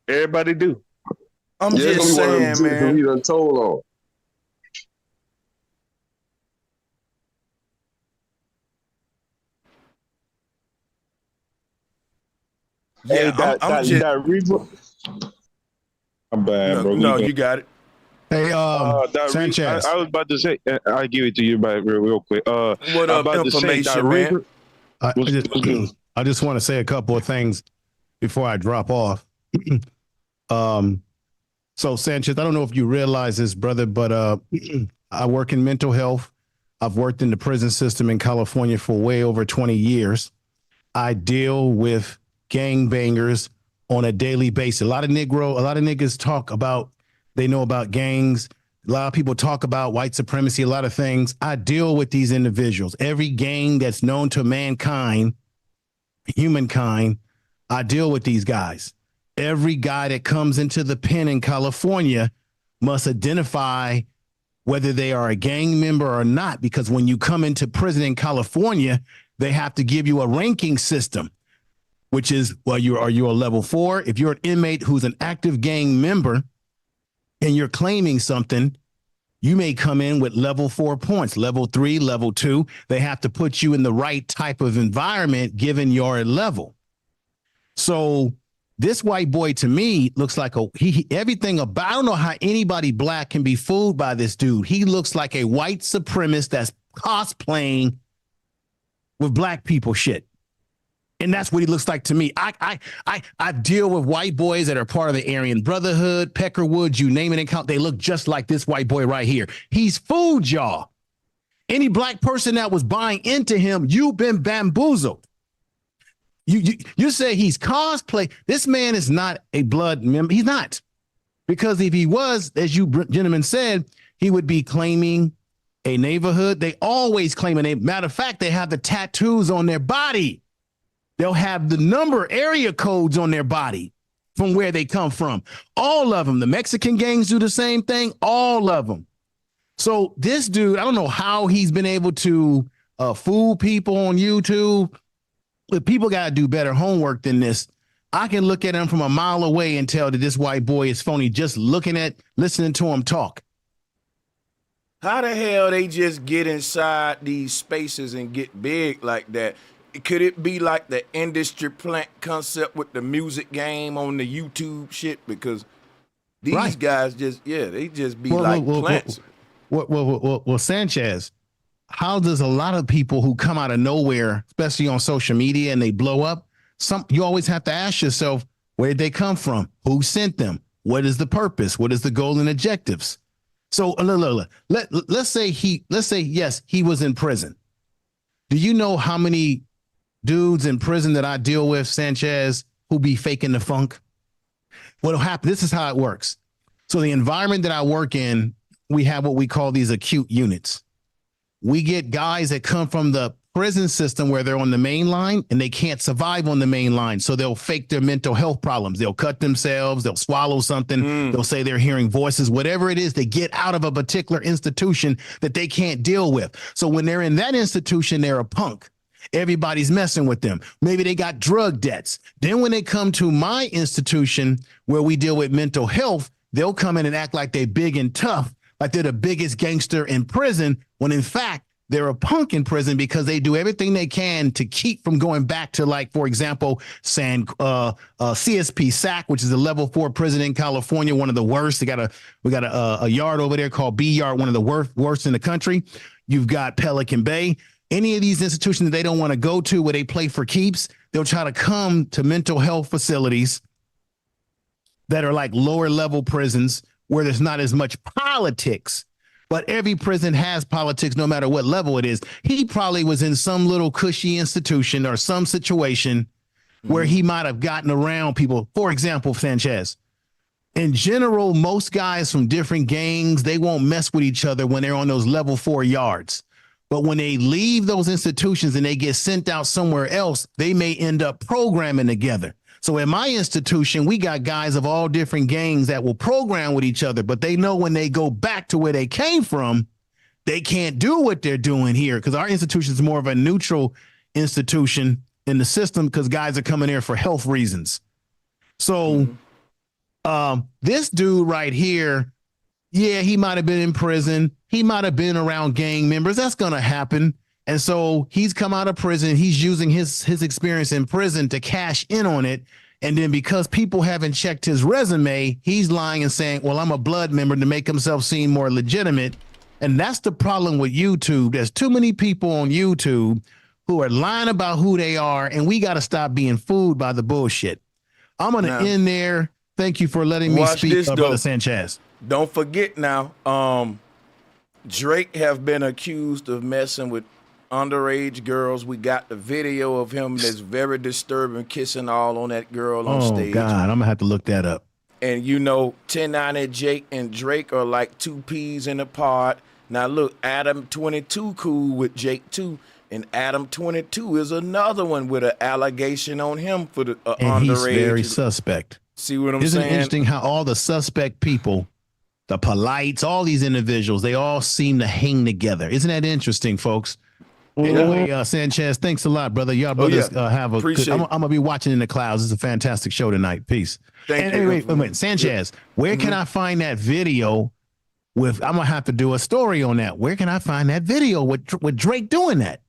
Everybody do. I'm Yeah, it's just gonna be one of them saying, jits that man. we done told on. Hey, Yeah, I'm just that Reaper. I'm bad, bro. no, you got it. Hey, Sanchez. I was about to say, I'll give it to you back real quick. What up, about to say that information, man? Reaper. I just want to say a couple of things before I drop off. So Sanchez, I don't know if you realize this, brother, but I work in mental health. I've worked in the prison system in California for way over 20 years. I deal with gangbangers on a daily basis. A lot of niggas talk about, they know about gangs. A lot of people talk about white supremacy, a lot of things. I deal with these individuals. Every gang that's known to mankind, humankind, I deal with these guys. Every guy that comes into the pen in California must identify whether they are a gang member or not, because when you come into prison in California, they have to give you a ranking system, which is, well, are you a level 4? If you're an inmate who's an active gang member and you're claiming something, you may come in with level 4 points, level 3, level 2. They have to put you in the right type of environment given your level. So this white boy to me looks like everything about, I don't know how anybody black can be fooled by this dude. He looks like a white supremacist that's cosplaying with black people shit. And that's what he looks like to me. I deal with white boys that are part of the Aryan Brotherhood, Peckerwood, you name it and count. They look just like this white boy right here. He's fooled y'all. Any black person that was buying into him, you've been bamboozled. You say he's cosplay. This man is not a blood member. He's not. Because if he was, as you gentlemen said, he would be claiming a neighborhood. They always claim a neighborhood. Matter of fact, they have the tattoos on their body. They'll have the number area codes on their body from where they come from. All of them. The Mexican gangs do the same thing. All of them. So this dude, I don't know how he's been able to fool people on YouTube. But people got to do better homework than this. I can look at him from a mile away and tell that this white boy is phony just listening to him talk. How the hell they just get inside these spaces and get big like that? Could it be like the industry plant concept with the music game on the YouTube shit? Because these guys they just be plants. Well, Sanchez, how does a lot of people who come out of nowhere, especially on social media, and they blow up, you always have to ask yourself, where did they come from? Who sent them? What is the purpose? What is the goal and objectives? So let's say yes, he was in prison. Do you know how many dudes in prison that I deal with, Sanchez, who be faking the funk? What'll happen? This is how it works. So the environment that I work in, we have what we call these acute units. We get guys that come from the prison system where they're on the main line and they can't survive on the main line. So they'll fake their mental health problems. They'll cut themselves. They'll swallow something. They'll say they're hearing voices, whatever it is, they get out of a particular institution that they can't deal with. So when they're in that institution, they're a punk. Everybody's messing with them. Maybe they got drug debts. Then when they come to my institution where we deal with mental health, they'll come in and act like they're big and tough, like they're the biggest gangster in prison, when in fact, they're a punk in prison because they do everything they can to keep from going back to, like, for example, CSP SAC, which is a level 4 prison in California, one of the worst. We got a yard over there called B Yard, one of the worst in the country. You've got Pelican Bay. Any of these institutions that they don't want to go to where they play for keeps, they'll try to come to mental health facilities that are like lower level prisons where there's not as much politics. But every prison has politics no matter what level it is. He probably was in some little cushy institution or some situation where he might have gotten around people. For example, Sanchez, in general, most guys from different gangs, they won't mess with each other when they're on those level 4 yards. But when they leave those institutions and they get sent out somewhere else, they may end up programming together. So in my institution, we got guys of all different gangs that will program with each other, but they know when they go back to where they came from, they can't do what they're doing here, because our institution is more of a neutral institution in the system because guys are coming here for health reasons. So This dude right here, yeah, he might have been in prison. He might have been around gang members. That's going to happen. And so he's come out of prison. He's using his experience in prison to cash in on it. And then because people haven't checked his resume, he's lying and saying, well, I'm a blood member to make himself seem more legitimate. And that's the problem with YouTube. There's too many people on YouTube who are lying about who they are, and we got to stop being fooled by the bullshit. I'm going to end there. Thank you for letting me speak, Brother Sanchez. Don't forget now, Drake have been accused of messing with underage girls. We got the video of him that's very disturbing, kissing all on that girl on stage. Oh, God, I'm going to have to look that up. And, 1090 Jake and Drake are like two peas in a pod. Now, look, Adam 22 cool with Jake too. And Adam 22 is another one with an allegation on him for the and underage. He's very suspect. See what I'm Isn't saying? it interesting how all the suspect people, the polites, all these individuals, they all seem to hang together. Isn't that interesting, folks? Anyway, Sanchez, thanks a lot, brother. Y'all brothers have a good. I'm gonna be watching in the clouds. It's a fantastic show tonight. Peace. Thank you. Wait, Sanchez, where can I find that video? I'm gonna have to do a story on that. Where can I find that video with Drake doing that?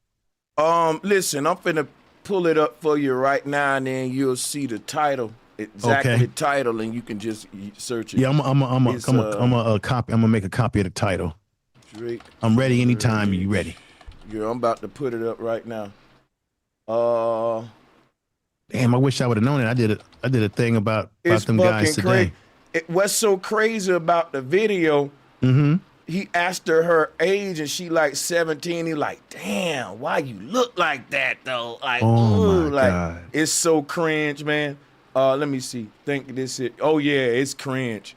Listen, I'm finna pull it up for you right now, and then you'll see the title, the title, and you can just search it. Yeah, I'm gonna make a copy of the title. Drake. I'm ready anytime you ready. Yeah, I'm about to put it up right now. Damn, I wish I would have known it. I did a thing about them guys today. What's so crazy about the video? Mm-hmm. He asked her age, and she like 17. He like, damn, why you look like that though? Like, God. It's so cringe, man. Let me see. Think this is. Oh yeah, it's cringe.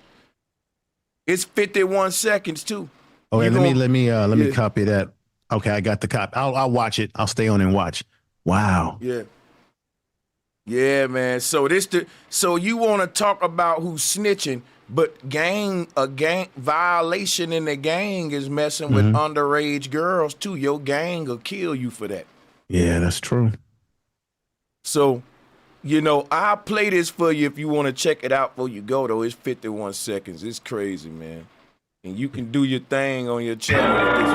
It's 51 seconds too. Okay, let me copy that. Okay, I got the copy. I'll watch it. I'll stay on and watch. Wow. Yeah. Yeah, man. So you want to talk about who's snitching, but a gang violation in the gang is messing with underage girls too. Your gang will kill you for that. Yeah, that's true. So, I'll play this for you if you want to check it out before you go, though. It's 51 seconds. It's crazy, man. And you can do your thing on your channel.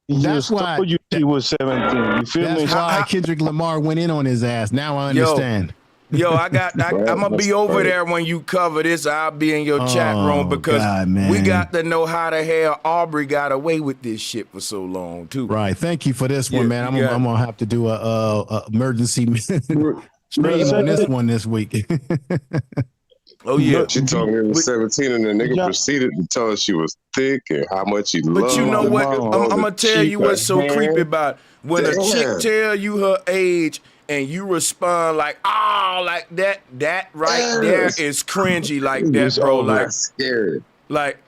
That's why he was 17. You feel me? That's why Kendrick Lamar went in on his ass. Now I understand. I'm gonna be over there when you cover this. I'll be in your chat room because we got to know how the hell Aubrey got away with this shit for so long too. Right. Thank you for this one, man. I'm gonna have to do a emergency stream on this one this week. Oh yeah, she told me he was 17, and the nigga proceeded to tell her she was thick and how much he loved. But you know what? I'm gonna tell you what's so creepy about it. When a chick tell you her age and you respond like that right there is cringy like that, bro. Like scary. Like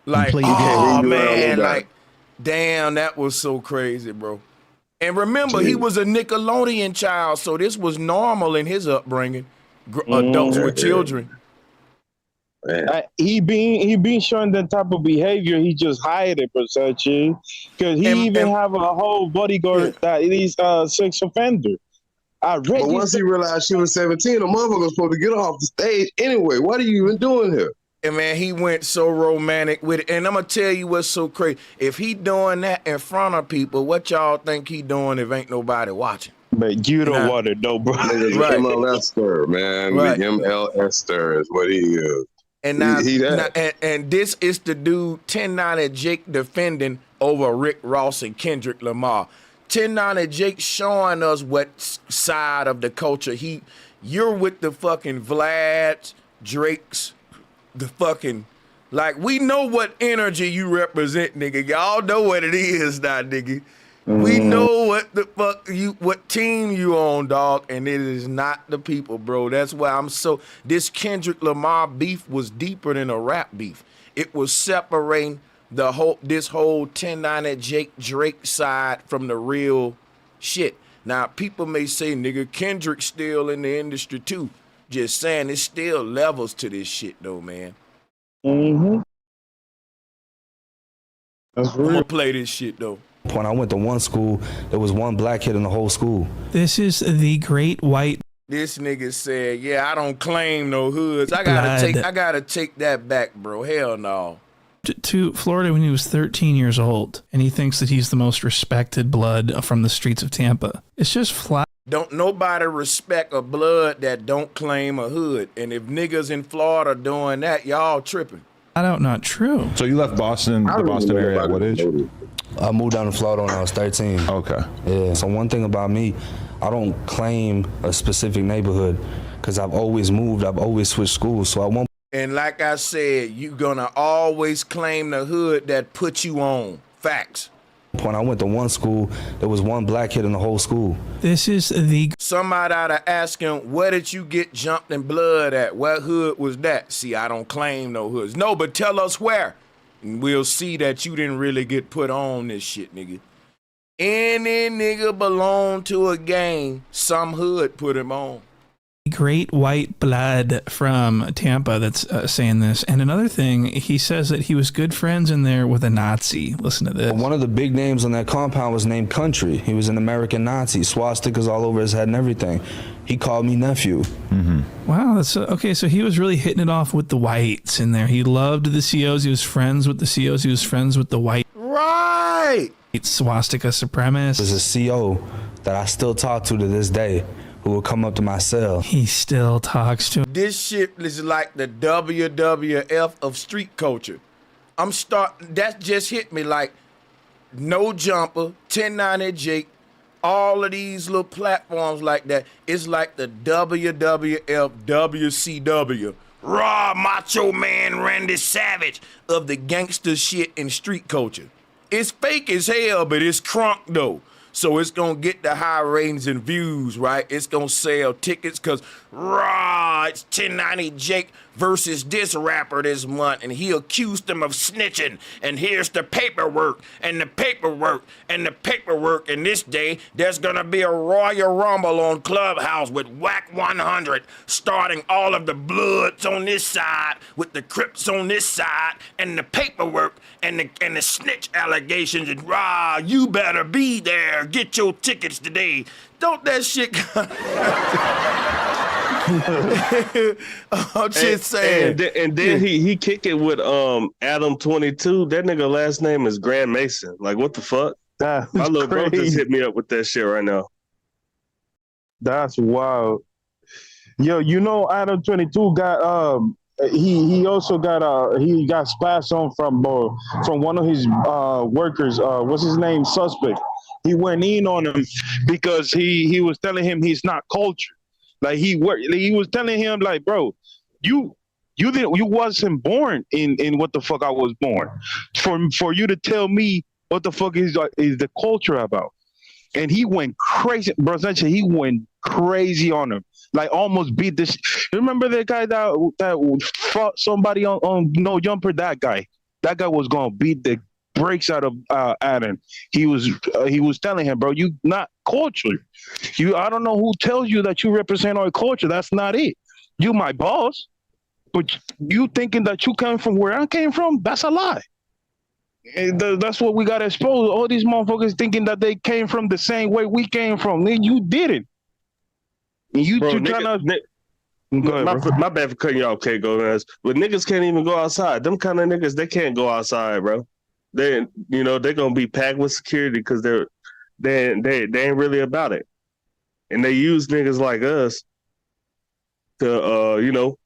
oh man, like damn, that was so crazy, bro. And remember, he was a Nickelodeon child, so this was normal in his upbringing. Adults with children. He been showing that type of behavior. He just hide it, because he even have a whole bodyguard that is sex offender. But once he realized she was 17, the motherfucker was supposed to get off the stage anyway. What are you even doing here? And man, he went so romantic with it. And I'm gonna tell you what's so crazy. If he doing that in front of people, what y'all think he doing if ain't nobody watching? But you don't want it, though, bro. Right. MLS man. Right. MLS is what he is. And now, and this is the dude 1090 Jake defending over Rick Ross and Kendrick Lamar. 1090 Jake showing us what side of the culture you're with the fucking Vlads, Drakes, the fucking, like, we know what energy you represent, nigga. Y'all know what it is now, nigga. We know what the fuck what team you on, dog, and it is not the people, bro. That's why this Kendrick Lamar beef was deeper than a rap beef. It was separating this whole 1090 Jake Drake side from the real shit. Now, people may say, nigga, Kendrick's still in the industry too. Just saying, it's still levels to this shit though, man. That's I'm gonna play this shit though. When I went to one school, there was one black kid in the whole school. This is the great white. This nigga said, yeah, I don't claim no hoods. I gotta take that back, bro. Hell no. To Florida when he was 13 years old, and he thinks that he's the most respected blood from the streets of Tampa. It's just flat. Don't nobody respect a blood that don't claim a hood. And if niggas in Florida doing that, y'all tripping. I don't, not true. So you left Boston, the Boston area at what age? I moved down to Florida when I was 13. Okay. Yeah. So one thing about me, I don't claim a specific neighborhood because I've always moved. I've always switched schools. So I won't. And like I said, you gonna always claim the hood that put you on. Facts. When I went to one school, there was one black kid in the whole school. This is the... Somebody ought to ask him, where did you get jumped in blood at? What hood was that? See, I don't claim no hoods. No, but tell us where. And we'll see that you didn't really get put on this shit, nigga. Any nigga belong to a gang, some hood put him on. Great white blood from Tampa that's saying this. And another thing, he says that he was good friends in there with a Nazi. Listen to this. One of the big names on that compound was named Country. He was an American Nazi, swastikas all over his head and everything. He called me nephew. Wow, that's okay. So he was really hitting it off with the whites in there. He loved the COs. He was friends with the COs. He was friends with the white. Right. Swastika supremacists. There's a CO that I still talk to this day, who will come up to my cell. He still talks to him. This shit is like the WWF of street culture. That just hit me like No Jumper, 1090 Jake, all of these little platforms like that. It's like the WWF, WCW, Raw Macho Man Randy Savage of the gangster shit in street culture. It's fake as hell, but it's crunk though. So it's going to get the high ratings and views, right? It's going to sell tickets because, raw, it's 1090 Jake versus this rapper this month, and he accused him of snitching, and here's the paperwork, and the paperwork, and the paperwork, and this day, there's going to be a Royal Rumble on Clubhouse with Whack 100, starting all of the Bloods on this side, with the Crips on this side, and the paperwork, and the snitch allegations, and raw, you better be there. Get your tickets today. Don't that shit... I'm just saying. And then he kick it with Adam 22. That nigga last name is Grand Mason. Like, what the fuck? That's My little bro crazy. just hit me up with that shit right now. That's wild. Yo, you know Adam 22 got he also got he got spazzed on from one of his workers. What's his name? Suspect. He went in on him because he was telling him he's not cultured. Like he was telling him like, bro, you wasn't born in what the fuck I was born. For you to tell me what the fuck is the culture about. And he went crazy, bro. Essentially, he went crazy on him. Like almost beat this. Remember that guy that fought somebody on No Jumper? That guy was gonna beat the brakes out of Adam. He was telling him, bro, you not cultured. I don't know who tells you that you represent our culture. That's not it. You my boss, but you thinking that you came from where I came from, that's a lie. And that's what we got to expose. All these motherfuckers thinking that they came from the same way we came from. You didn't. And you Bro, trying to... Go ahead, my bad for cutting you off, K-Go. But niggas can't even go outside. Them kind of niggas, they can't go outside, bro. They're gonna be packed with security because they ain't really about it. And they use niggas like us to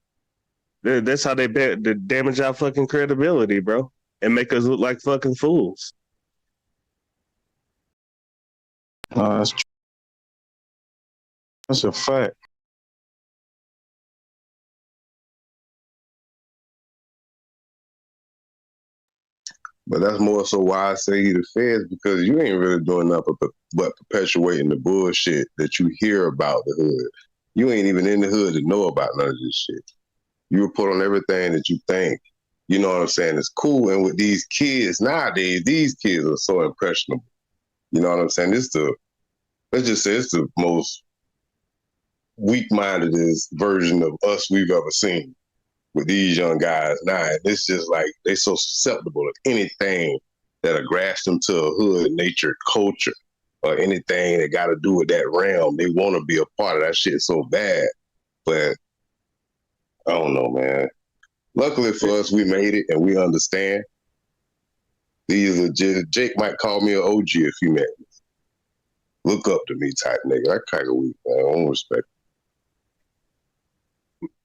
that's how they damage our fucking credibility, bro, and make us look like fucking fools. That's true. That's a fact. But that's more so why I say he the feds, because you ain't really doing nothing but perpetuating the bullshit that you hear about the hood. You ain't even in the hood to know about none of this shit. You report on everything that you think, you know what I'm saying, it's cool. And with these kids nowadays, these kids are so impressionable. You know what I'm saying? Let's just say it's the most weak-mindedest version of us we've ever seen with these young guys now. And it's just like they so susceptible to anything that'll grasp them to a hood nature culture or anything that got to do with that realm. They want to be a part of that shit so bad. But I don't know, man. Luckily for us, we made it and we understand. These legit. Jake might call me an OG if he met me. Look up to me type nigga. That kind of weak, man. I don't respect.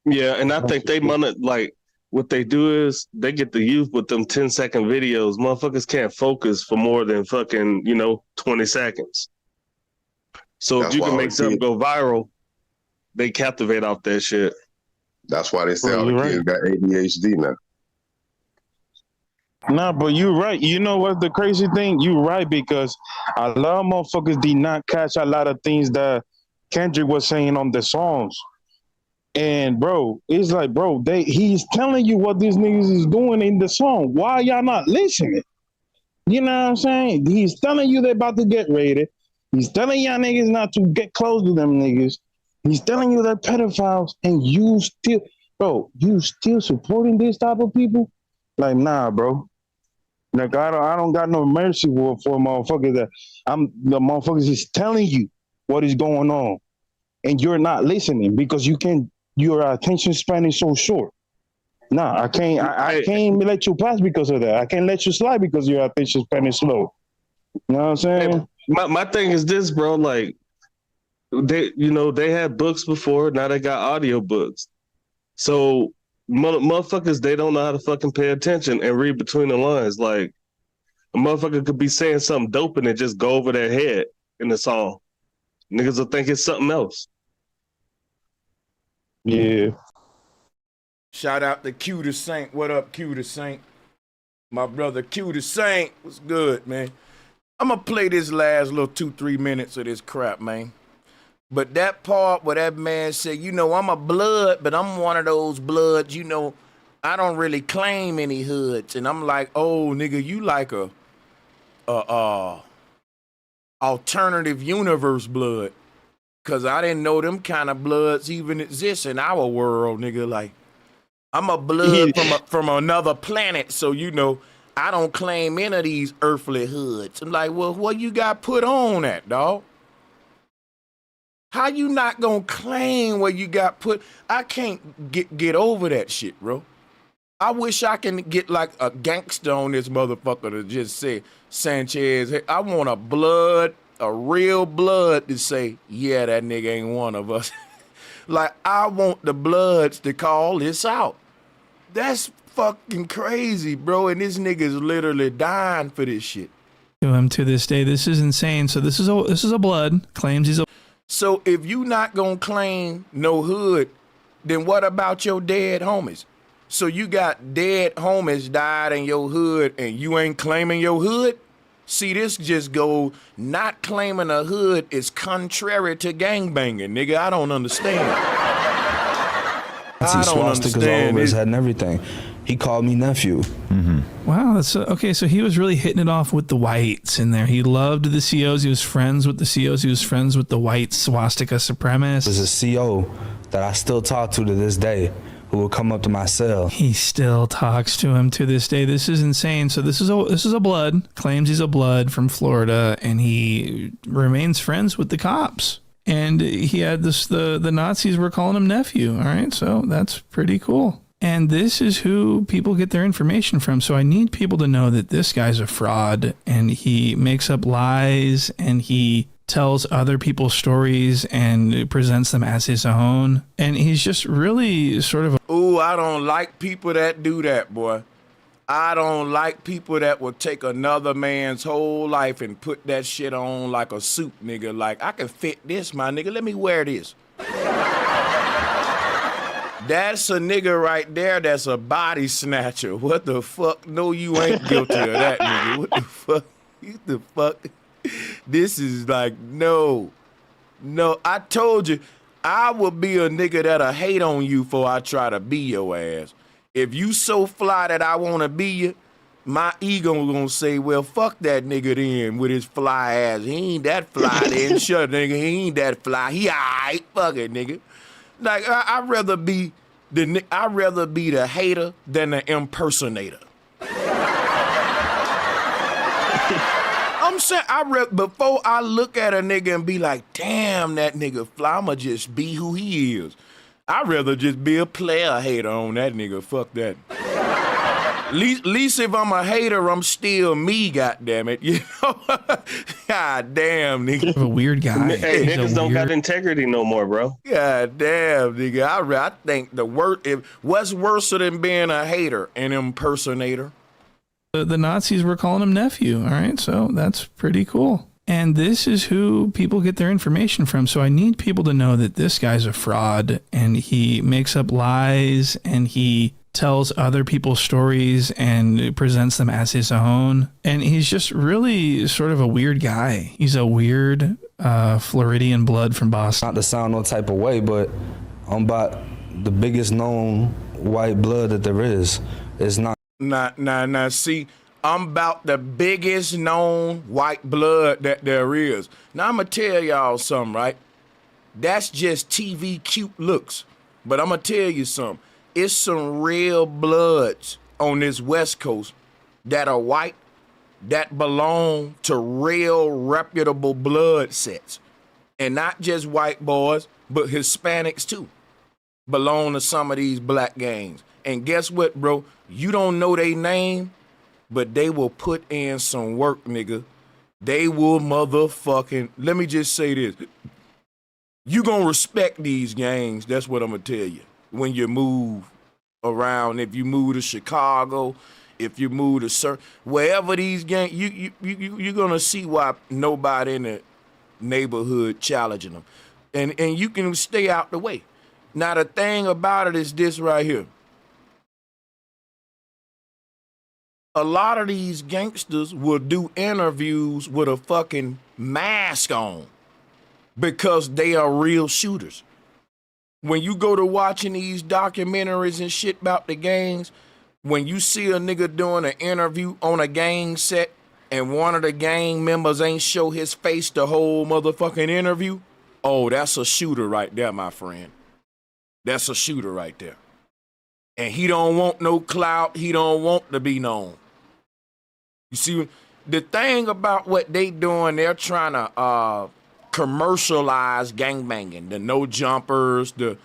Yeah, and I think they like what they do is they get the youth with them 10-second videos. Motherfuckers can't focus for more than fucking 20 seconds. So if you can make something go viral, they captivate off that shit. That's why they say all the kids got ADHD now. Nah, but you're right. You know what's the crazy thing? You're right, because a lot of motherfuckers did not catch a lot of things that Kendrick was saying on the songs. And bro, it's like, bro, he's telling you what these niggas is doing in the song. Why y'all not listening? You know what I'm saying? He's telling you they're about to get raided. He's telling y'all niggas not to get close to them niggas. He's telling you they're pedophiles, and you still supporting this type of people? Like, nah, bro. Like, I don't got no mercy for motherfuckers that the motherfuckers is telling you what is going on, and you're not listening because your attention span is so short. Nah, I can't let you pass because of that. I can't let you slide because your attention span is slow. You know what I'm saying? My thing is this, bro. Like, they had books before. Now they got audio books. So motherfuckers, they don't know how to fucking pay attention and read between the lines. Like, a motherfucker could be saying something dope and it just go over their head in the song. Niggas will think it's something else. Yeah. Shout out to Q the Saint. What up, Q the Saint? My brother Q the Saint. What's good, man? I'm going to play this last little 2-3 minutes of this crap, man. But that part where that man said, I'm a blood, but I'm one of those bloods, I don't really claim any hoods. And I'm like, oh, nigga, you like a alternative universe blood. Because I didn't know them kind of bloods even exist in our world, nigga. Like, I'm a blood from another planet, so I don't claim any of these earthly hoods. I'm like, well, what you got put on that, dog? How you not gonna claim what you got put? I can't get over that shit, bro. I wish I can get like a gangster on this motherfucker to just say, Sanchez, hey, I want a real blood to say, yeah, that nigga ain't one of us. Like, I want the bloods to call this out. That's fucking crazy, bro. And this nigga's literally dying for this shit. To him to this day, this is insane. So this is a blood, claims he's a. So if you not gonna claim no hood, then what about your dead homies? So you got dead homies died in your hood and you ain't claiming your hood? See, this just go, not claiming a hood is contrary to gangbanging, nigga. I don't understand. I don't understand. All over his head and everything. He called me nephew. Mm-hmm. Wow, that's okay. So he was really hitting it off with the whites in there. He loved the COs. He was friends with the COs. He was friends with the white swastika supremacists. There's a CO that I still talk to this day, who will come up to my cell. He still talks to him to this day. This is insane. So this is a blood, claims he's a blood from Florida, and he remains friends with the cops. And he had the Nazis were calling him nephew. All right, so that's pretty cool. And this is who people get their information from. So I need people to know that this guy's a fraud, and he makes up lies, and he tells other people's stories and presents them as his own. And he's just really sort of... Ooh, I don't like people that do that, boy. I don't like people that will take another man's whole life and put that shit on like a suit, nigga. Like, I can fit this, my nigga. Let me wear this. That's a nigga right there that's a body snatcher. What the fuck? No, you ain't guilty of that, nigga. What the fuck? What the fuck? This is like, no. I told you, I will be a nigga that'll hate on you before I try to be your ass. If you so fly that I want to be you, my ego gonna say, well, fuck that nigga then with his fly ass. He ain't that fly then. Shut nigga, he ain't that fly. He alright, fuck it, nigga. Like, I'd rather be the hater than the impersonator. I'm saying, before I look at a nigga and be like, damn, that nigga fly, I'ma just be who he is. I'd rather just be a player hater on that nigga. Fuck that. Least if I'm a hater, I'm still me, goddammit. You know? God damn, nigga. A weird guy. Hey, niggas don't got integrity no more, bro. God damn, nigga. I think what's worse than being a hater, an impersonator? The Nazis were calling him nephew. All right, so that's pretty cool. And this is who people get their information from. So I need people to know that this guy's a fraud and he makes up lies and he tells other people's stories and presents them as his own. And he's just really sort of a weird guy. He's a weird Floridian blood from Boston. Not to sound no type of way, but I'm about the biggest known white blood that there is. It's not. Nah, see, I'm about the biggest known white blood that there is. Now, I'm going to tell y'all something, right? That's just TV cute looks. But I'm going to tell you something. It's some real bloods on this West Coast that are white that belong to real reputable blood sets. And not just white boys, but Hispanics too belong to some of these black gangs. And guess what, bro? You don't know their name, but they will put in some work, nigga. They will motherfucking, let me just say this. You gonna respect these gangs, that's what I'm gonna tell you. When you move around, if you move to Chicago, if you move to wherever these gangs, you're gonna see why nobody in the neighborhood challenging them. And you can stay out the way. Now, the thing about it is this right here. A lot of these gangsters will do interviews with a fucking mask on because they are real shooters. When you go to watching these documentaries and shit about the gangs, when you see a nigga doing an interview on a gang set and one of the gang members ain't show his face the whole motherfucking interview, oh, that's a shooter right there, my friend. That's a shooter right there. And he don't want no clout. He don't want to be known. You see, the thing about what they doing, they're trying to commercialize gangbanging, the no jumpers, the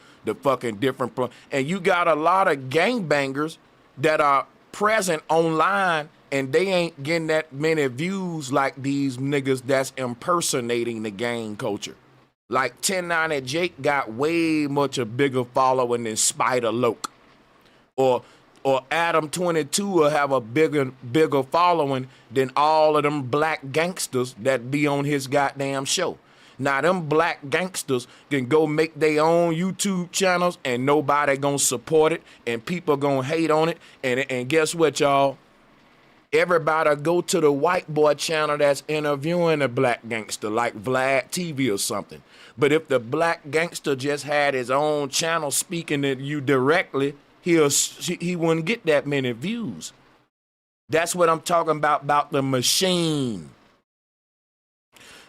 fucking different, and you got a lot of gangbangers that are present online and they ain't getting that many views like these niggas that's impersonating the gang culture. Like 1090 Jake got way much a bigger following than Spider Loke. Or Adam 22 will have a bigger following than all of them black gangsters that be on his goddamn show. Now, them black gangsters can go make their own YouTube channels and nobody gonna support it and people gonna hate on it. And guess what, y'all? Everybody go to the white boy channel that's interviewing a black gangster like Vlad TV or something. But if the black gangster just had his own channel speaking to you directly, he wouldn't get that many views. That's what I'm talking about the machine.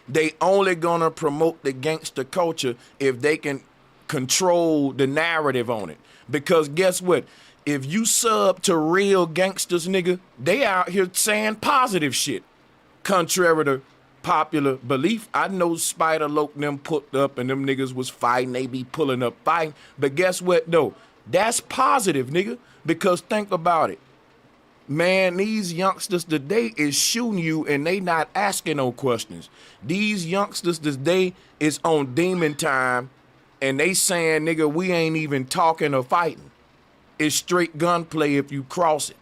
They only gonna promote the gangster culture if they can control the narrative on it. Because guess what? If you sub to real gangsters, nigga, they out here saying positive shit. Contrary to popular belief, I know Spider Loke them put up and them niggas was fighting, they be pulling up fighting. But guess what though? That's positive, nigga, because think about it. Man, these youngsters today is shooting you and they not asking no questions. These youngsters today is on demon time and they saying, nigga, we ain't even talking or fighting. It's straight gunplay if you cross it.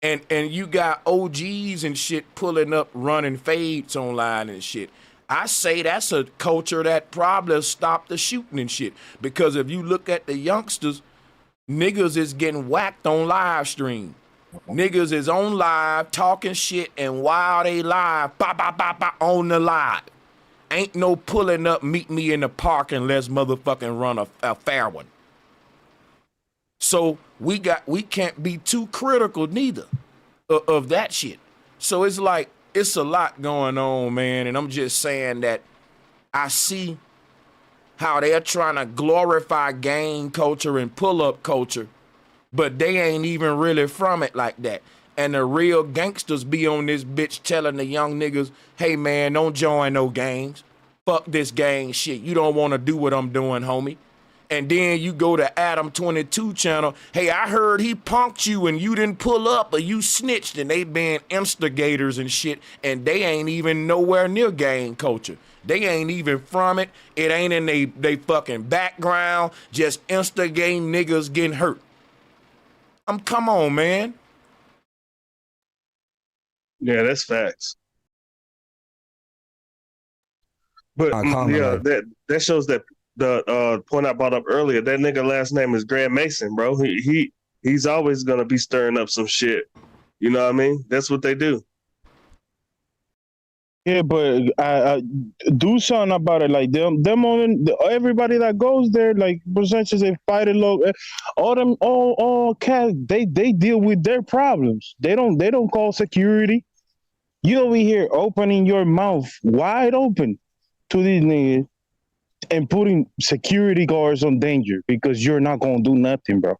And you got OGs and shit pulling up running fades online and shit. I say that's a culture that probably stopped the shooting and shit. Because if you look at the youngsters, niggas is getting whacked on live stream. Niggas is on live talking shit, and while they live, on the live. Ain't no pulling up, meet me in the park and let's motherfucking run a fair one. So we can't be too critical neither of that shit. So it's like, it's a lot going on, man. And I'm just saying that I see how they're trying to glorify gang culture and pull-up culture, but they ain't even really from it like that. And the real gangsters be on this bitch telling the young niggas, hey, man, don't join no gangs. Fuck this gang shit. You don't want to do what I'm doing, homie. And then you go to Adam 22 channel. Hey, I heard he punked you and you didn't pull up or you snitched, and they been instigators and shit, and they ain't even nowhere near gang culture. They ain't even from it. It ain't in they fucking background, just instigating niggas getting hurt. Come on, man. Yeah, that's facts. But yeah, that shows that the point I brought up earlier, that nigga last name is Grand Mason, bro. He's always gonna be stirring up some shit. You know what I mean? That's what they do. Yeah, but do something about it. Like them everybody that goes there, like Brosanchez, they fight it low. All cats, they deal with their problems. They don't call security. You over here opening your mouth wide open to these niggas and putting security guards on danger because you're not gonna do nothing, bro.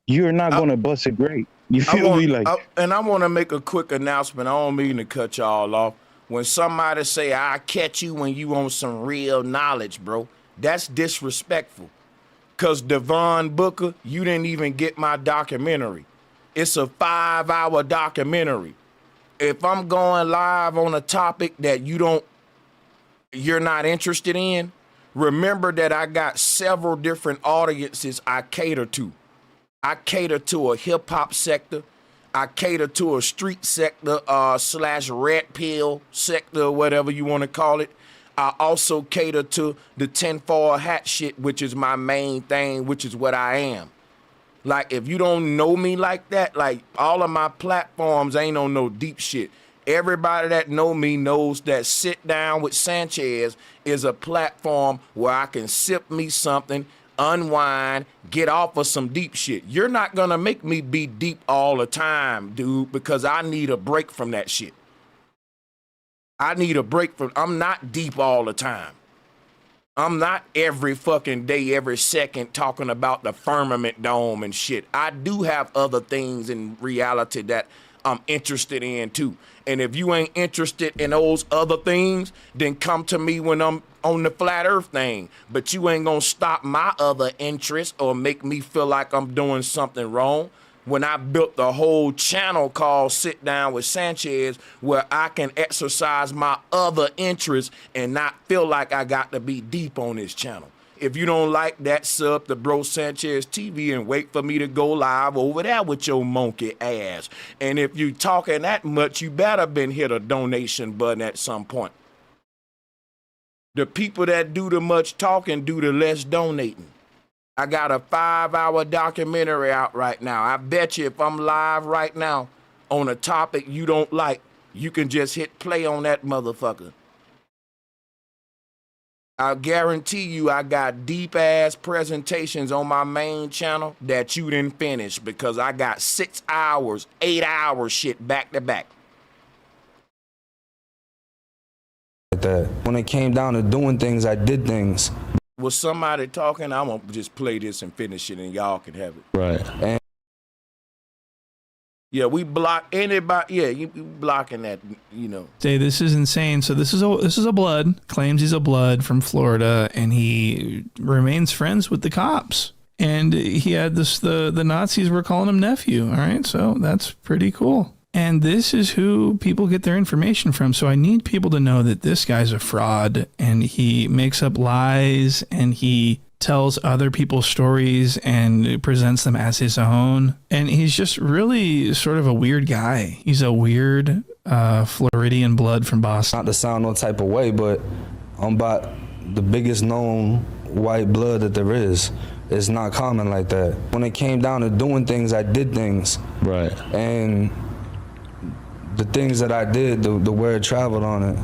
You're not gonna bust it great. You feel me? And I want to make a quick announcement. I don't mean to cut y'all off. When somebody say, I catch you when you on some real knowledge, bro, that's disrespectful. Because Devon Booker, you didn't even get my documentary. It's a 5-hour documentary. If I'm going live on a topic that you're not interested in, remember that I got several different audiences I cater to. I cater to a hip hop sector. I cater to a street sector / red pill sector, whatever you want to call it. I also cater to the tinfoil hat shit, which is my main thing, which is what I am. Like, if you don't know me like that, like, all of my platforms ain't on no deep shit. Everybody that know me knows that Sit Down with Sanchez is a platform where I can sip me something, unwind, get off of some deep shit. You're not gonna make me be deep all the time, dude, because I need a break from that shit. I'm not deep all the time. I'm not every fucking day, every second talking about the firmament dome and shit. I do have other things in reality that I'm interested in too. And if you ain't interested in those other things, then come to me when I'm on the flat earth thing. But you ain't gonna stop my other interests or make me feel like I'm doing something wrong. When I built the whole channel called Sit Down with Sanchez, where I can exercise my other interests and not feel like I got to be deep on this channel. If you don't like that, sub to Bro Sanchez TV and wait for me to go live over there with your monkey ass. And if you talking that much, you better been hit a donation button at some point. The people that do the much talking do the less donating. I got a 5-hour documentary out right now. I bet you if I'm live right now on a topic you don't like, you can just hit play on that motherfucker. I guarantee you I got deep-ass presentations on my main channel that you didn't finish because I got 6 hours, 8 hours shit back to back. When it came down to doing things, I did things. Was somebody talking? I'm going to just play this and finish it and y'all can have it. Right. And yeah, we block anybody. Yeah, you blocking that, you know. Say, this is insane. So this is a blood, claims he's a blood from Florida, and he remains friends with the cops. And he had this, the Nazis were calling him nephew. All right, so that's pretty cool. And this is who people get their information from. So I need people to know that this guy's a fraud and he makes up lies and he tells other people's stories and presents them as his own. And he's just really sort of a weird guy. He's a weird Floridian blood from Boston. Not to sound no type of way, but I'm about the biggest known white blood that there is. It's not common like that. When it came down to doing things, I did things. Right. And the things that I did, the word traveled on it.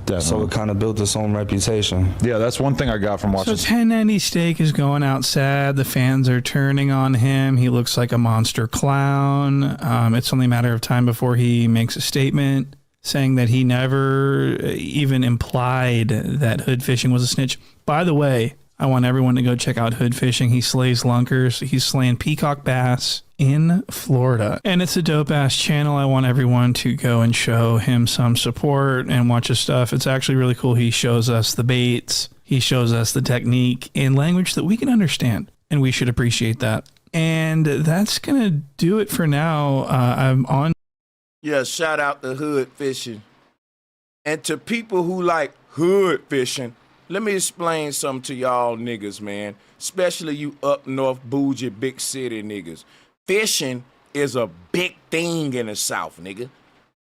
Definitely. So it kind of built its own reputation. Yeah, that's one thing I got from watching. So 1090 Steak is going out sad. The fans are turning on him. He looks like a monster clown. It's only a matter of time before he makes a statement saying that he never even implied that Hood Fishing was a snitch. By the way, I want everyone to go check out Hood Fishing. He slays lunkers. He's slaying peacock bass in Florida. And it's a dope-ass channel. I want everyone to go and show him some support and watch his stuff. It's actually really cool. He shows us the baits. He shows us the technique in language that we can understand, and we should appreciate that. And that's going to do it for now. I'm on. Yeah, shout out to Hood Fishing. And to people who like hood fishing, let me explain something to y'all niggas, man. Especially you up north bougie big city niggas. Fishing is a big thing in the South, nigga.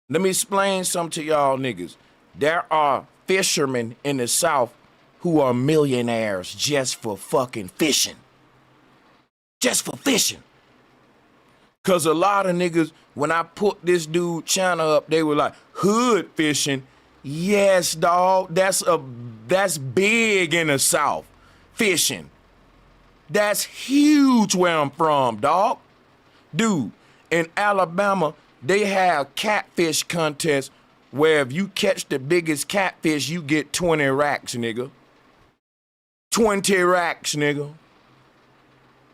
Let me explain something to y'all niggas. There are fishermen in the South who are millionaires just for fucking fishing. Just for fishing. Cause a lot of niggas, when I put this dude channel up, they were like, hood fishing. Yes, dog. That's big in the South. Fishing. That's huge where I'm from, dog. Dude, in Alabama, they have catfish contests where if you catch the biggest catfish, you get 20 racks, nigga. 20 racks, nigga.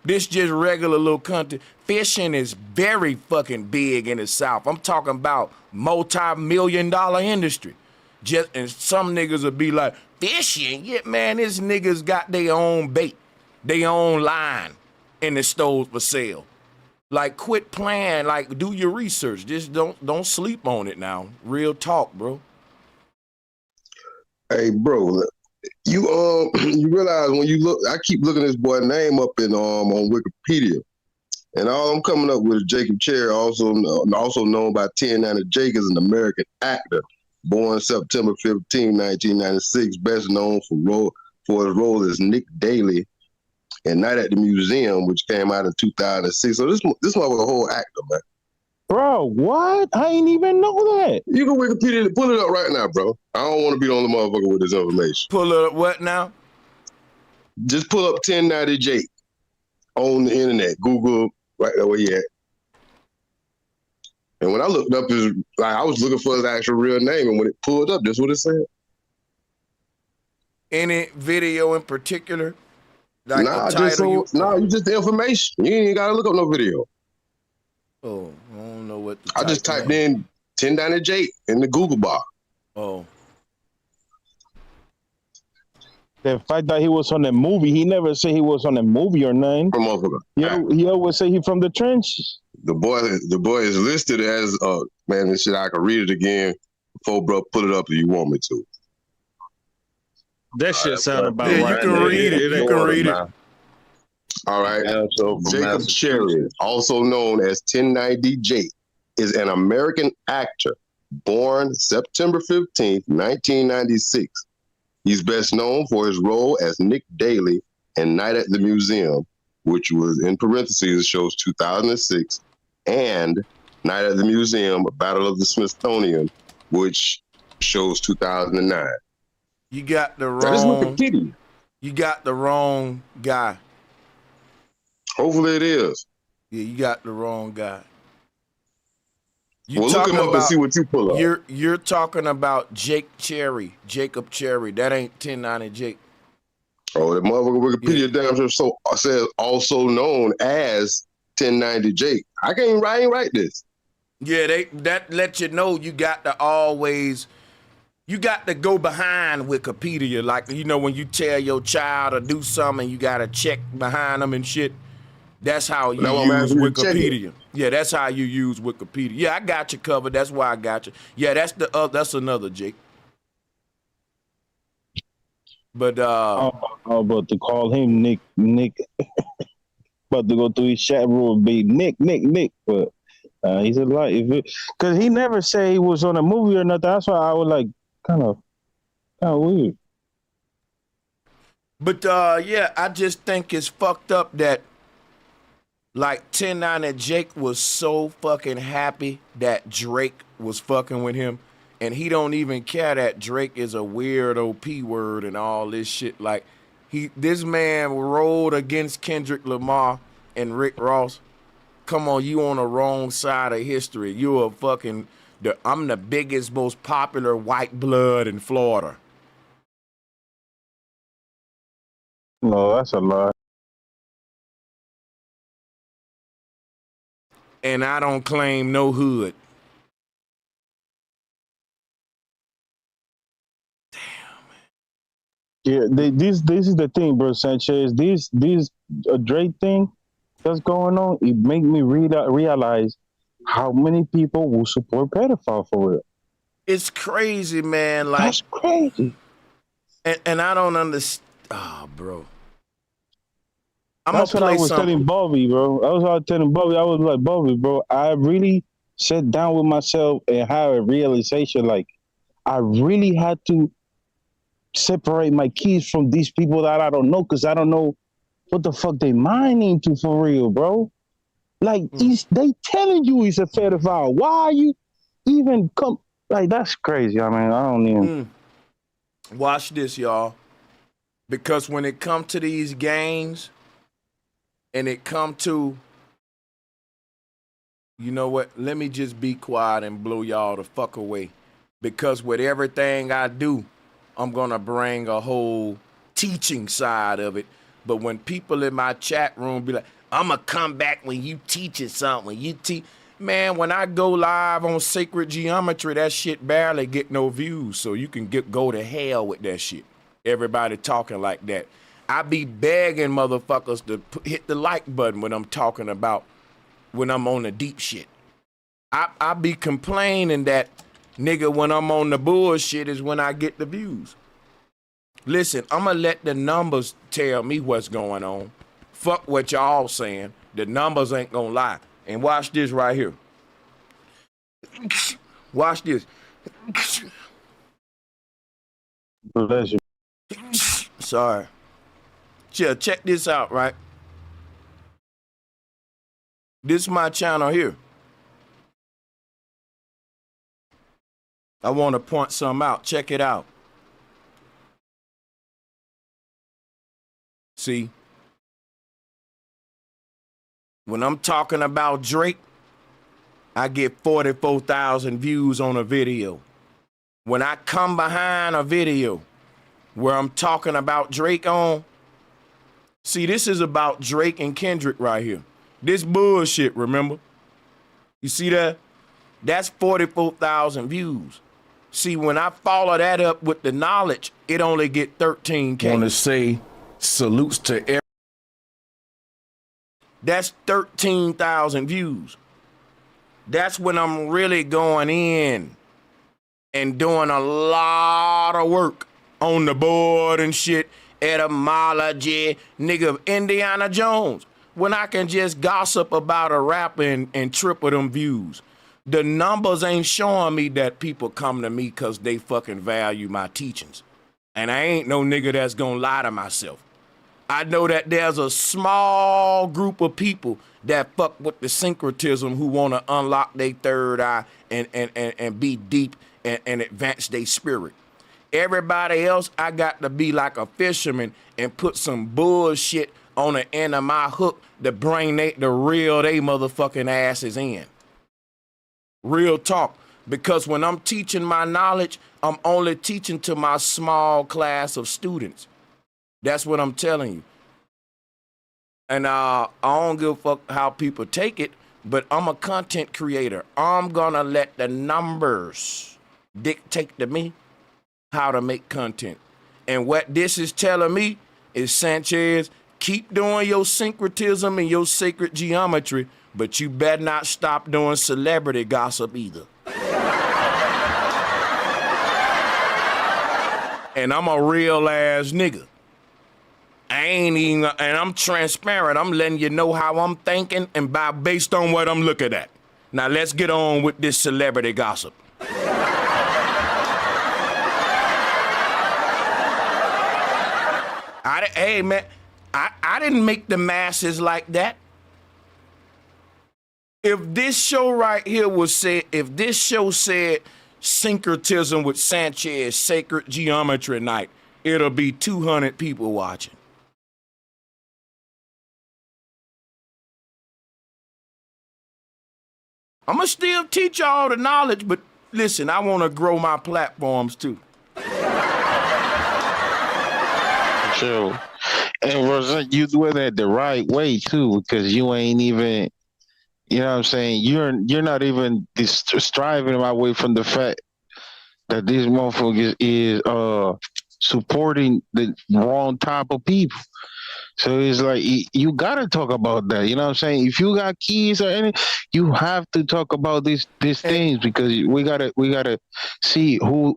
This just regular little country. Fishing is very fucking big in the South. I'm talking about multi-million-dollar industry. And some niggas will be like, fishing? Yeah, man, these niggas got their own bait, their own line in the stores for sale. Like, quit playing, like, do your research. Just don't sleep on it now. Real talk, bro. Hey, bro, you realize when you look, I keep looking this boy name up in on Wikipedia, and all I'm coming up with is Jacob Cherry, also known by 1090 Jake, is an American actor. Born September 15, 1996, best known for his role as Nick Daly in Night at the Museum, which came out in 2006. So this motherfucker a whole actor, man. Bro, what? I ain't even know that. You can Wikipedia, pull it up right now, bro. I don't want to be the only motherfucker with this information. Pull up what now? Just pull up 1090 Jake on the internet. Google right there where he at. And when I looked up his, like, I was looking for his actual real name, and when it pulled up, that's what it said. Any video in particular? Like you just the information. You ain't gotta look up no video. Oh, I don't know what. I just typed in 1090 Jake in the Google bar. Oh. The fact that he was on the movie, he never said he was on a movie or nothing. He always say he from the trenches. The boy is listed as man. This shit I can read it again before, bro. Put it up if you want me to. That shit sound about right. right. You can read it. You can read it. All right. Jacob Cherry, also known as 1090 Jake, is an American actor born September 15th, 1996. He's best known for his role as Nick Daly in Night at the Museum, which was, in parentheses, shows 2006, and Night at the Museum, Battle of the Smithsonian, which shows 2009. You got the wrong. You got the wrong guy. Hopefully it is. Yeah, you got the wrong guy. Well, look him up and see what you pull up. You're talking about Jacob Cherry. That ain't 1090 Jake. Oh, the motherfucker Wikipedia damn sure says also known as 1090 Jake. I ain't write this. Yeah, that lets you know you got to go behind Wikipedia. Like, you know, when you tell your child to do something, you got to check behind them and shit. That's how you use Wikipedia. Yeah, that's how you use Wikipedia. Yeah, I got you covered. That's why I got you. Yeah, that's another Jake. But I'm about to call him Nick. About to go through his chat room, be Nick. But he's a lot. Because he never say he was on a movie or nothing. That's why I was like, kind of weird. But yeah, I just think it's fucked up that like 1090 Jake was so fucking happy that Drake was fucking with him, and he don't even care that Drake is a weirdo P word and all this shit. Like this man rolled against Kendrick Lamar and Rick Ross. Come on, you on the wrong side of history. You a fucking I'm the biggest, most popular white blood in Florida. No, that's a lie. And I don't claim no hood. Yeah, this is the thing, bro, Sanchez. This Drake thing that's going on. It make me realize how many people will support pedophile for real. It's crazy, man. Like that's crazy. And I don't understand. Oh, bro. That's what I was telling Bobby, bro. I was telling Bobby. I was like, Bobby, bro. I really sat down with myself and had a realization. Like, I really had to separate my kids from these people that I don't know, because I don't know what the fuck they mind into for real, bro. Like, they telling you he's a pedophile. Why are you even come? Like, that's crazy. I mean, I don't even. Watch this, y'all. Because when it come to these games, and it come to, you know what? Let me just be quiet and blow y'all the fuck away. Because with everything I do, I'm gonna bring a whole teaching side of it. But when people in my chat room be like, I'ma come back when you teaching something, when you teach. Man, when I go live on sacred geometry, that shit barely get no views. So you can go to hell with that shit. Everybody talking like that. I be begging motherfuckers to hit the like button when I'm talking about, when I'm on the deep shit. I be complaining that, nigga, when I'm on the bullshit is when I get the views. Listen, I'm gonna let the numbers tell me what's going on. Fuck what y'all saying. The numbers ain't gonna lie. And watch this right here. Watch this. Bless you. Sorry. Check this out, right? This is my channel here. I want to point something out. Check it out. See? When I'm talking about Drake, I get 44,000 views on a video. When I come behind a video where I'm talking about Drake on, see, this is about Drake and Kendrick right here. This bullshit, remember? You see that? That's 44,000 views. See, when I follow that up with the knowledge, it only get 13K. I want to say salutes to everyone. That's 13,000 views. That's when I'm really going in and doing a lot of work on the board and shit, etymology, nigga, Indiana Jones. When I can just gossip about a rapper and triple them views. The numbers ain't showing me that people come to me because they fucking value my teachings. And I ain't no nigga that's gonna lie to myself. I know that there's a small group of people that fuck with the syncretism who want to unlock their third eye and be deep and advance their spirit. Everybody else, I got to be like a fisherman and put some bullshit on the end of my hook to bring the real they motherfucking asses in. Real talk. Because when I'm teaching my knowledge, I'm only teaching to my small class of students. That's what I'm telling you. And I don't give a fuck how people take it, but I'm a content creator. I'm gonna let the numbers dictate to me how to make content. And what this is telling me is, Sanchez, keep doing your syncretism and your sacred geometry, but you better not stop doing celebrity gossip either. And I'm a real ass nigga. I ain't even, and I'm transparent. I'm letting you know how I'm thinking and based on what I'm looking at. Now let's get on with this celebrity gossip. Hey man, I didn't make the masses like that. If this show right here if this show said syncretism with Sanchez, sacred geometry night, it'll be 200 people watching. I'm gonna still teach y'all the knowledge, but listen, I want to grow my platforms too. Sure. And Rosanna, you doing that the right way too, because you ain't even, you know what I'm saying? You're not even striving away from the fact that these motherfuckers is supporting the wrong type of people. So it's like you gotta talk about that. You know what I'm saying? If you got kids or anything, you have to talk about these things, because we gotta see who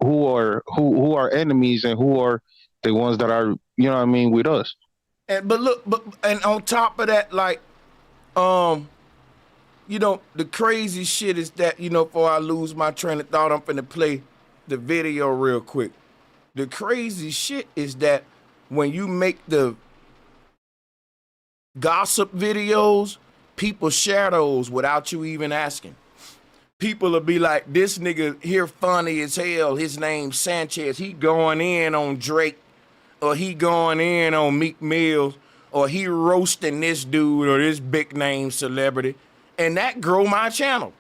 are enemies and who are the ones that are, you know what I mean, with us. And and on top of that, like, you know, the crazy shit is that, you know, before I lose my train of thought, I'm finna play the video real quick. The crazy shit is that when you make the gossip videos, people share those without you even asking. People will be like, this nigga here funny as hell, his name's Sanchez, he going in on Drake, or he going in on Meek Mills, or he roasting this dude or this big name celebrity, and that grow my channel.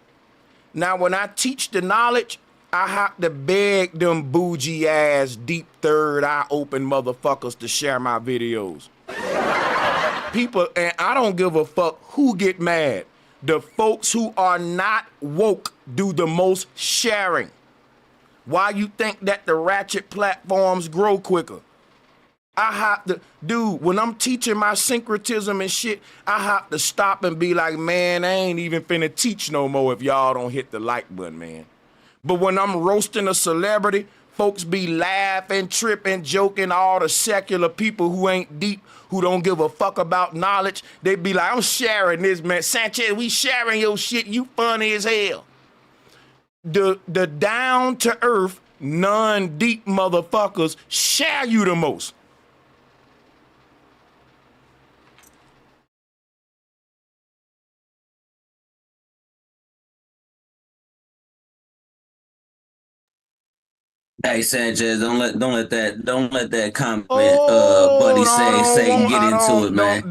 Now, when I teach the knowledge, I have to beg them bougie ass, deep third eye open motherfuckers to share my videos. People, and I don't give a fuck who get mad. The folks who are not woke do the most sharing. Why you think that the ratchet platforms grow quicker? I have to, dude, when I'm teaching my syncretism and shit, I have to stop and be like, man, I ain't even finna teach no more if y'all don't hit the like button, man. But when I'm roasting a celebrity, folks be laughing, tripping, joking, all the secular people who ain't deep, who don't give a fuck about knowledge, they be like, I'm sharing this, man. Sanchez, we sharing your shit, you funny as hell. The down-to-earth, non-deep motherfuckers share you the most. Hey Sanchez, don't let that comment, buddy say get into it, man.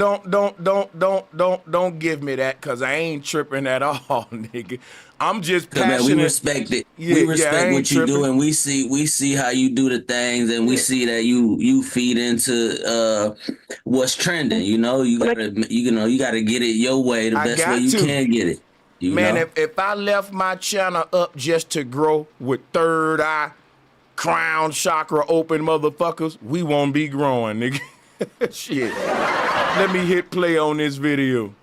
Don't give me that, cause I ain't tripping at all, nigga. I'm just passionate. Man, we respect it. We respect what you do, and we see how you do the things, and we see that you feed into what's trending. You know, you gotta get it your way, the best way you can get it. Man, if I left my channel up just to grow with third eye, crown chakra open motherfuckers, we won't be growing, nigga. Shit. Let me hit play on this video.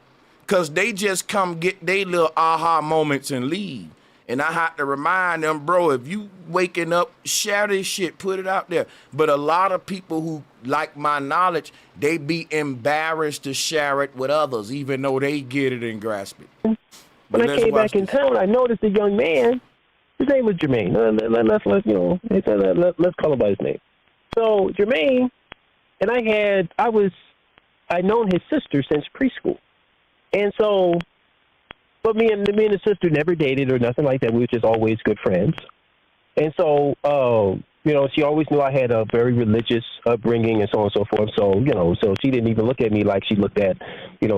Cause they just come get they little aha moments and leave. And I have to remind them, bro, if you waking up, share this shit, put it out there. But a lot of people who like my knowledge, they be embarrassed to share it with others, even though they get it and grasp it. When I came back in town, I noticed a young man. His name was Jermaine. Let's call him by his name. So Jermaine, and I'd known his sister since preschool, and so, but me and the sister never dated or nothing like that. We were just always good friends, and so, she always knew I had a very religious upbringing and so on and so forth. So, so she didn't even look at me like she looked at,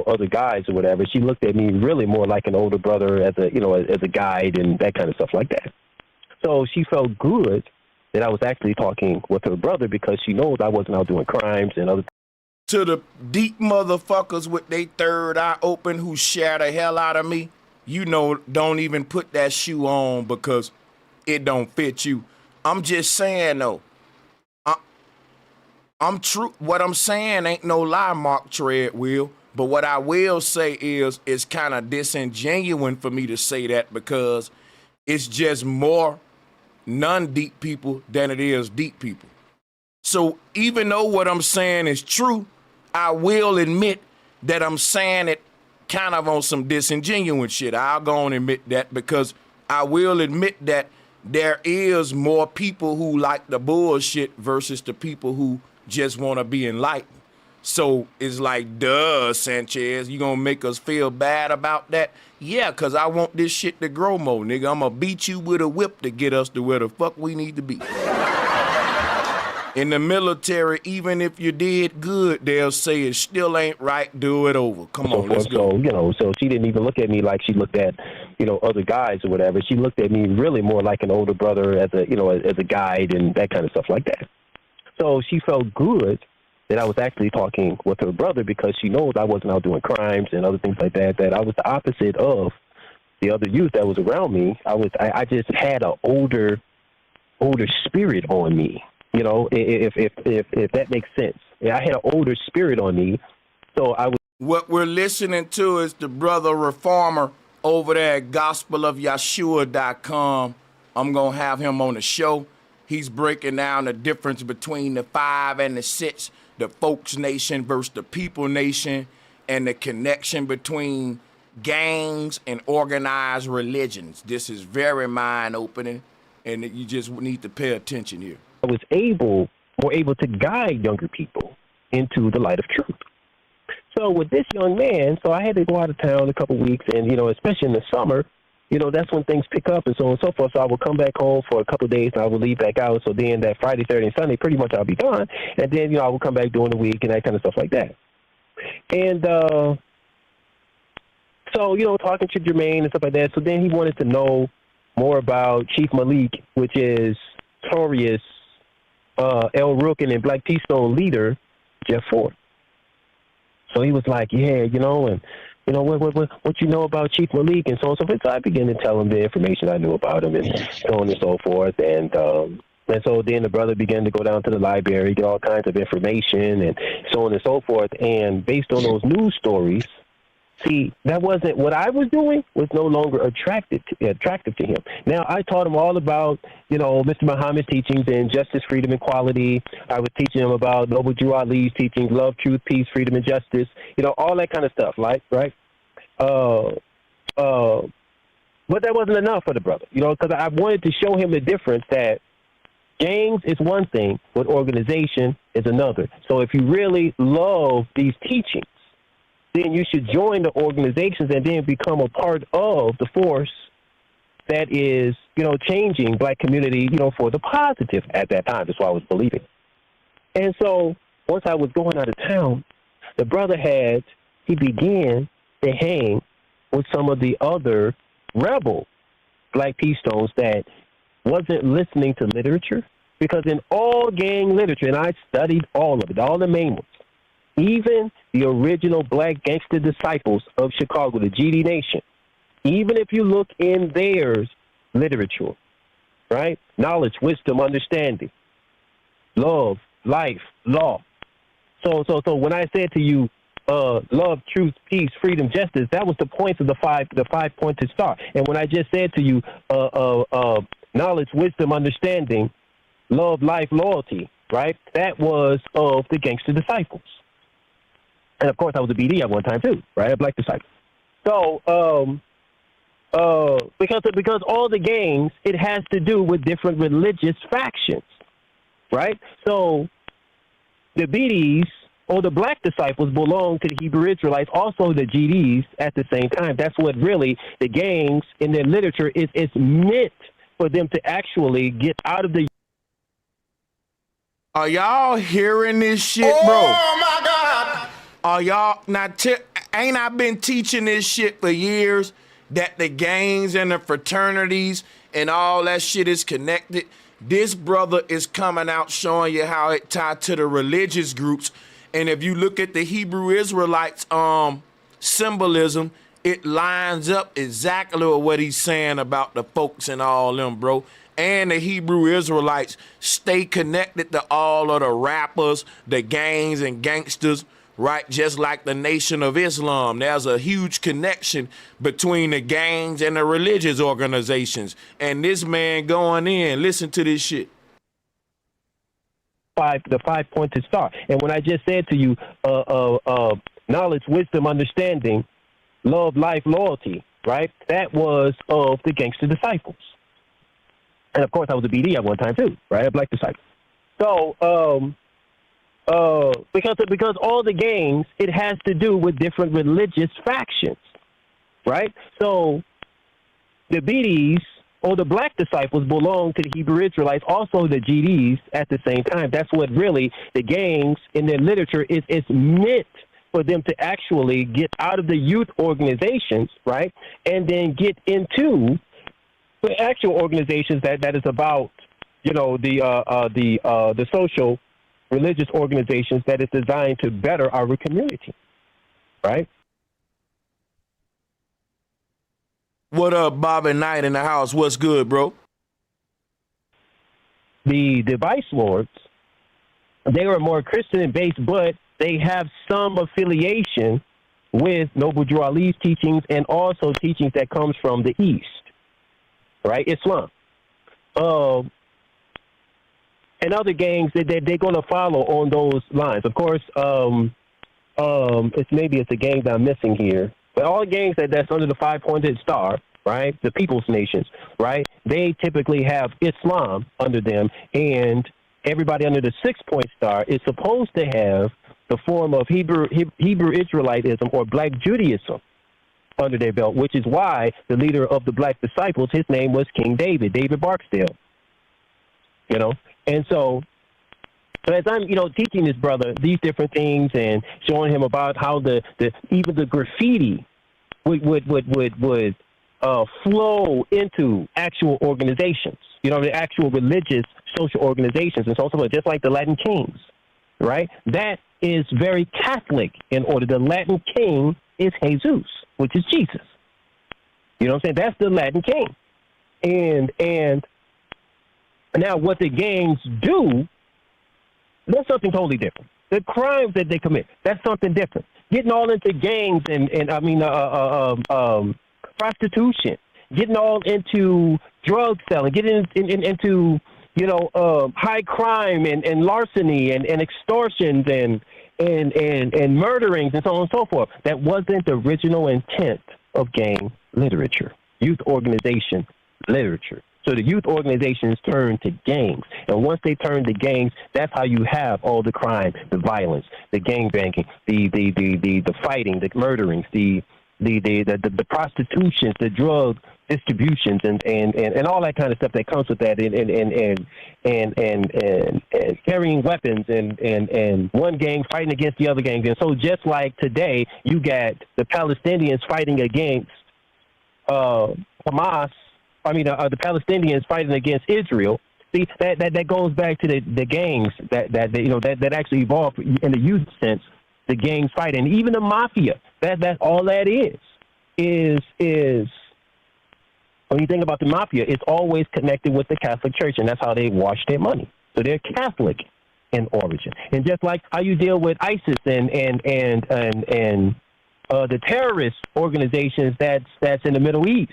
other guys or whatever. She looked at me really more like an older brother as a guide and that kind of stuff like that. So she felt good that I was actually talking with her brother because she knows I wasn't out doing crimes and other. To the deep motherfuckers with their third eye open who share the hell out of me, don't even put that shoe on because it don't fit you. I'm just saying though, I'm true. What I'm saying ain't no lie, Mark Treadwell. But what I will say is it's kind of disingenuous for me to say that because it's just more non-deep people than it is deep people. So even though what I'm saying is true, I will admit that I'm saying it kind of on some disingenuous shit. I'll go and admit that, because I will admit that there is more people who like the bullshit versus the people who just want to be enlightened. So it's like, duh, Sanchez, you gonna make us feel bad about that? Yeah, because I want this shit to grow more, nigga. I'm gonna beat you with a whip to get us to where the fuck we need to be. In the military, even if you did good, they'll say it still ain't right, do it over. Come on, let's go. So, so she didn't even look at me like she looked at, other guys or whatever. She looked at me really more like an older brother, as a guide and that kind of stuff like that. So she felt good that I was actually talking with her brother, because she knows I wasn't out doing crimes and other things like that, that I was the opposite of the other youth that was around me. I just had an older spirit on me, if that makes sense. Yeah, I had an older spirit on me. So I was. What we're listening to is the brother reformer over there at gospelofyeshua.com. I'm going to have him on the show. He's breaking down the difference between the 5 and the 6, the folks nation versus the people nation, and the connection between gangs and organized religions. This is very mind-opening, and you just need to pay attention here. I was able to guide younger people into the light of truth. So with this young man, so I had to go out of town a couple weeks, and, especially in the summer, that's when things pick up and so on and so forth. So I will come back home for a couple of days and I will leave back out. So then that Friday, Saturday, and Sunday, pretty much I'll be gone. And then, I will come back during the week and that kind of stuff like that. And so, talking to Jermaine and stuff like that. So then he wanted to know more about Chief Malik, which is notorious El Rookin and Black P Stone leader, Jeff Ford. So he was like, yeah, and what you know about Chief Malik and so on and so forth. So I began to tell him the information I knew about him and so on and so forth. And so then the brother began to go down to the library, get all kinds of information and so on and so forth. And based on those news stories, see, that wasn't what I was doing, was no longer attractive to him. Now, I taught him all about, Mr. Muhammad's teachings and justice, freedom, and equality. I was teaching him about Noble Drew Ali's teachings, love, truth, peace, freedom, and justice, all that kind of stuff, right? But that wasn't enough for the brother, because I wanted to show him the difference that gangs is one thing, but organization is another. So if you really love these teachings, then you should join the organizations and then become a part of the force that is, changing black community, for the positive at that time. That's what I was believing. And so once I was going out of town, the brother he began to hang with some of the other rebel Black P Stones that wasn't listening to literature, because in all gang literature, and I studied all of it, all the main ones, even the original Black Gangster Disciples of Chicago, the GD Nation, even if you look in theirs literature, right? Knowledge, wisdom, understanding, love, life, law. So when I said to you, love, truth, peace, freedom, justice, that was the points of the 5-pointed star. And when I just said to you, knowledge, wisdom, understanding, love, life, loyalty, right? That was of the Gangster Disciples. And of course, I was a BD at one time too, right? A Black disciple. So, because all the gangs, it has to do with different religious factions, right? So, the BDs or the Black disciples belong to the Hebrew Israelites, also the GDs at the same time. That's what really the gangs in their literature is. It's meant for them to actually get out of the. Are y'all hearing this shit, bro? Oh my God! Are y'all ain't I been teaching this shit for years, that the gangs and the fraternities and all that shit is connected? This brother is coming out showing you how it tied to the religious groups. And if you look at the Hebrew Israelites symbolism, it lines up exactly with what he's saying about the folks and all them, bro. And the Hebrew Israelites stay connected to all of the rappers, the gangs and gangsters, right? Just like the Nation of Islam. There's a huge connection between the gangs and the religious organizations. And this man going in, listen to this shit. 5-pointed star. And when I just said to you, knowledge, wisdom, understanding, love, life, loyalty, right? That was of the gangster disciples. And of course, I was a BD at one time too, right? A black disciple. So, because all the gangs, it has to do with different religious factions, right? So the BDs or the black disciples belong to the Hebrew Israelites, also the GDs at the same time. That's what really the gangs in their literature is. It's meant for them to actually get out of the youth organizations, right, and then get into the actual organizations that is about, you know, the social, religious organizations that is designed to better our community, right? What up, Bobby Knight in the house? What's good, bro? The Vice Lords, they are more Christian-based, but they have some affiliation with Noble Drew Ali's teachings and also teachings that comes from the East, right? Islam. And other gangs that they're going to follow on those lines. Of course, it's a gang that I'm missing here. But all gangs that's under the 5-pointed star, right, the People's Nations, right, they typically have Islam under them, and everybody under the 6-point star is supposed to have the form of Hebrew Israelitism or Black Judaism under their belt, which is why the leader of the black disciples, his name was King David Barksdale, you know. And so as I'm, you know, teaching this brother these different things and showing him about how even the graffiti would flow into actual organizations, you know, the actual religious social organizations and so on, just like the Latin Kings, right? That is very Catholic in order. The Latin King is Jesus, which is Jesus. You know what I'm saying? That's the Latin King. And now what the gangs do, that's something totally different. The crimes that they commit, that's something different. Getting all into gangs and prostitution, getting all into drug selling, getting into, you know, high crime and larceny and extortions and murderings and so on and so forth. That wasn't the original intent of gang literature, youth organization literature. So the youth organizations turn to gangs. And once they turn to gangs, that's how you have all the crime, the violence, the gang banging, the fighting, the murderings, the prostitutions, the drug distributions and all that kind of stuff that comes with that and carrying weapons and one gang fighting against the other gangs. And so just like today, you got the Palestinians fighting against Hamas. The Palestinians fighting against Israel. See, that goes back to the gangs that actually evolved in the youth sense. The gangs fighting, and even the mafia. That's all that is when you think about the mafia, it's always connected with the Catholic Church, and that's how they wash their money. So they're Catholic in origin, and just like how you deal with ISIS and the terrorist organizations that's in the Middle East.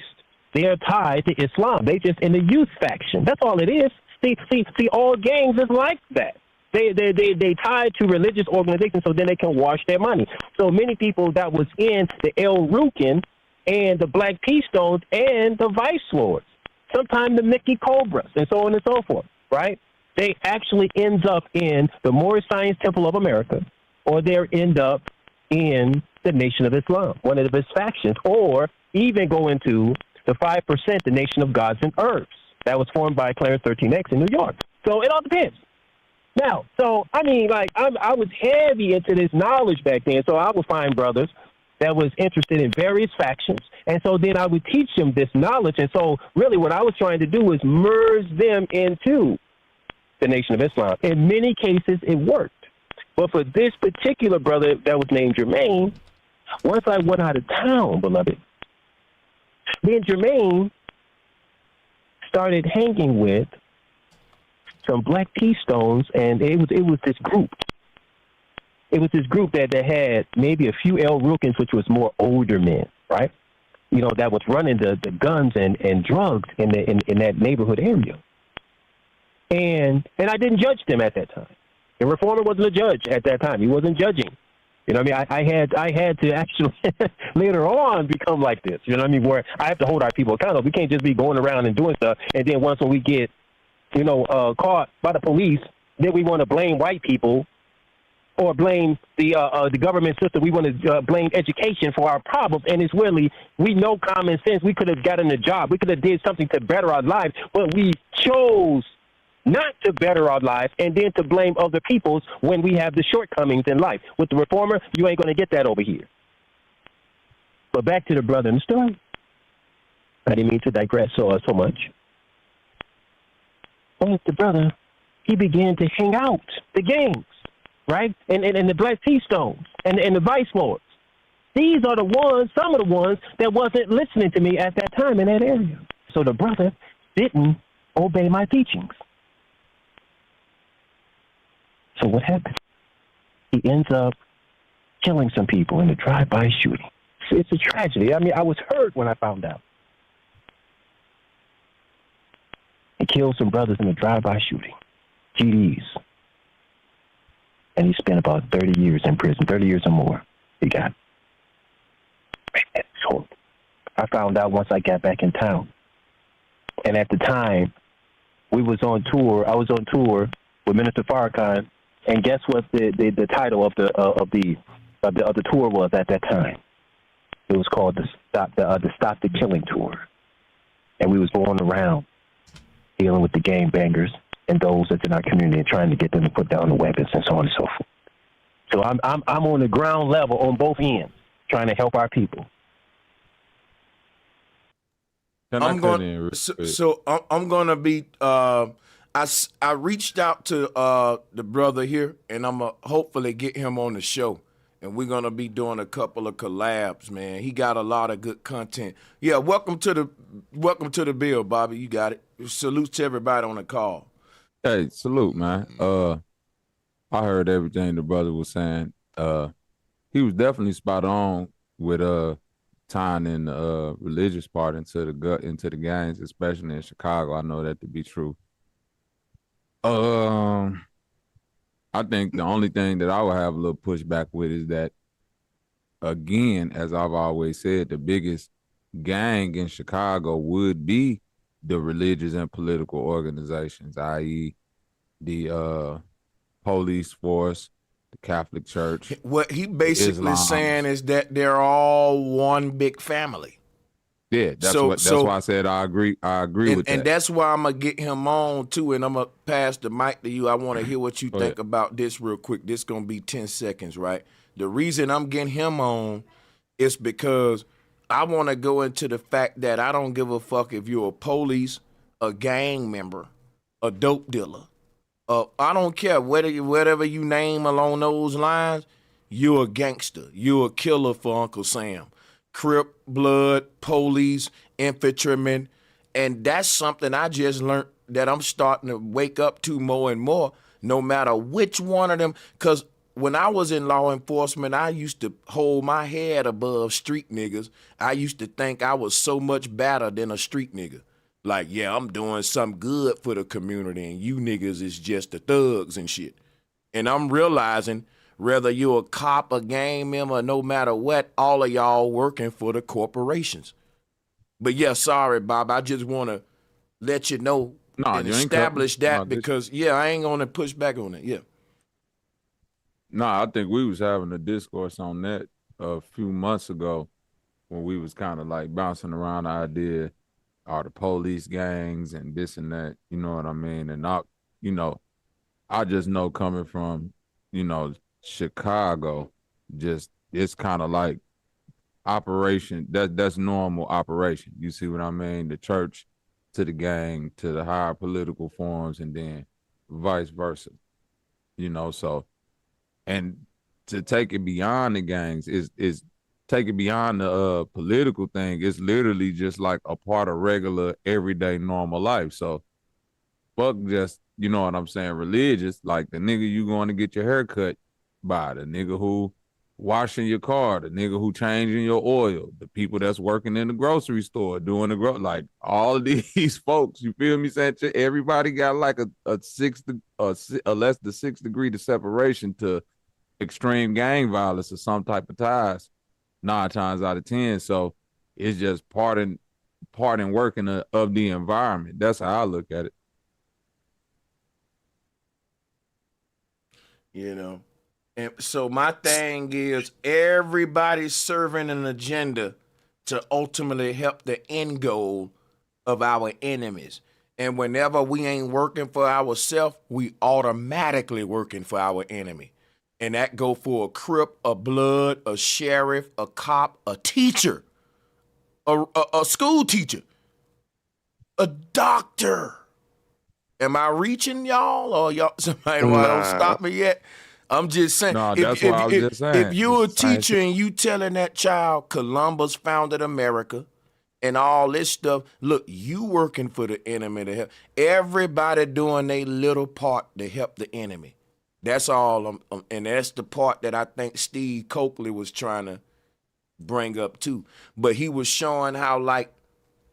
They are tied to Islam. They just in the youth faction. That's all it is. See, all gangs is like that. They tied to religious organizations so then they can wash their money. So many people that was in the El Rukin and the Black P-Stones and the Vice Lords, sometimes the Mickey Cobras and so on and so forth, right? They actually ends up in the Moorish Science Temple of America, or they end up in the Nation of Islam, one of its factions, or even go into the 5%, the Nation of Gods and Herbs, that was formed by Clarence 13X in New York. So it all depends. Now, so, I was heavy into this knowledge back then, so I would find brothers that was interested in various factions, and so then I would teach them this knowledge, and so really what I was trying to do was merge them into the Nation of Islam. In many cases, it worked. But for this particular brother that was named Jermaine, once I went out of town, beloved, then Jermaine started hanging with some Black P-Stones, and it was this group. It was this group that had maybe a few El Rukins, which was more older men, right? You know, that was running the guns and drugs in that neighborhood area. And I didn't judge them at that time. The reformer wasn't a judge at that time. He wasn't judging. You know what I mean? I had to actually later on become like this. You know what I mean? Where I have to hold our people accountable. We can't just be going around and doing stuff, and then once when we get, caught by the police, then we want to blame white people or blame the government system. We want to blame education for our problems, and it's really, we know common sense. We could have gotten a job. We could have did something to better our lives, but we chose not to better our lives and then to blame other people's when we have the shortcomings in life. With the reformer, you ain't going to get that over here. But back to the brother in the story. I didn't mean to digress so much. Well, the brother, he began to hang out the gangs, right? And the Black T-Stones and the Vice Lords. These are the ones, some of the ones that wasn't listening to me at that time in that area. So the brother didn't obey my teachings. So what happened? He ends up killing some people in a drive-by shooting. It's a tragedy. I mean, I was hurt when I found out. He killed some brothers in a drive-by shooting, GDs. And he spent about 30 years in prison, 30 years or more. He got. So I found out once I got back in town. And at the time, we was on tour. I was on tour with Minister Farrakhan. And guess what the title of the tour was at that time? It was called the Stop the Killing Tour. And we was going around dealing with the gangbangers and those that's in our community and trying to get them to put down the weapons and so on and so forth. So I'm on the ground level on both ends trying to help our people. I'm going to be I reached out to the brother here, and I'm going to hopefully get him on the show. And we're going to be doing a couple of collabs, man. He got a lot of good content. Yeah, welcome to the bill, Bobby. You got it. Salute to everybody on the call. Hey, salute, man. I heard everything the brother was saying. He was definitely spot on with tying in the religious part into the gangs, especially in Chicago. I know that to be true. I think the only thing that I would have a little pushback with is that, again, as I've always said, the biggest gang in Chicago would be the religious and political organizations, i.e. the police force, the Catholic Church. What he basically Islam. saying is that they're all one big family. Yeah, that's why I said I agree with that. And that's why I'm going to get him on, too, and I'm going to pass the mic to you. I want to hear what you think about this real quick. This going to be 10 seconds, right? The reason I'm getting him on is because I want to go into the fact that I don't give a fuck if you're a police, a gang member, a dope dealer. I don't care whatever you name along those lines, you're a gangster. You're a killer for Uncle Sam. Crip, blood, police, infantrymen. And that's something I just learned that I'm starting to wake up to more and more, no matter which one of them. Because when I was in law enforcement, I used to hold my head above street niggas. I used to think I was so much better than a street nigga. Like, yeah, I'm doing something good for the community, and you niggas is just the thugs and shit. And I'm realizing whether you're a cop, a gang member, no matter what, all of y'all working for the corporations. But yeah, sorry, Bob. I just want to let you know and establish that because, I ain't going to push back on it. Yeah. I think we was having a discourse on that a few months ago when we was kind of like bouncing around the idea, are the police gangs and this and that, you know what I mean? And I just know coming from, Chicago, just it's kind of like operation, that's normal operation. You see what I mean? The church to the gang to the higher political forms and then vice versa. So and to take it beyond the gangs is take it beyond the political thing. It's literally just like a part of regular everyday normal life. So fuck just, you know what I'm saying, religious, like the nigga you going to get your hair cut by, the nigga who washing your car, the nigga who changing your oil, the people that's working in the grocery store, doing the like all of these folks, you feel me, Sanchez? Everybody got like a less than 6 degree to separation to extreme gang violence or some type of ties 9 times out of 10. So it's just part and working of the environment. That's how I look at it. You know, and so my thing is everybody's serving an agenda to ultimately help the end goal of our enemies. And whenever we ain't working for ourselves, we automatically working for our enemy. And that go for a Crip, a Blood, a sheriff, a cop, a teacher, a school teacher, a doctor. Am I reaching y'all, or y'all somebody don't stop me yet? I'm just saying. No, that's what I was just saying. If you're a teacher and you telling that child Columbus founded America and all this stuff, look, you working for the enemy to help. Everybody doing their little part to help the enemy. That's all. And that's the part that I think Steve Coakley was trying to bring up too. But he was showing how like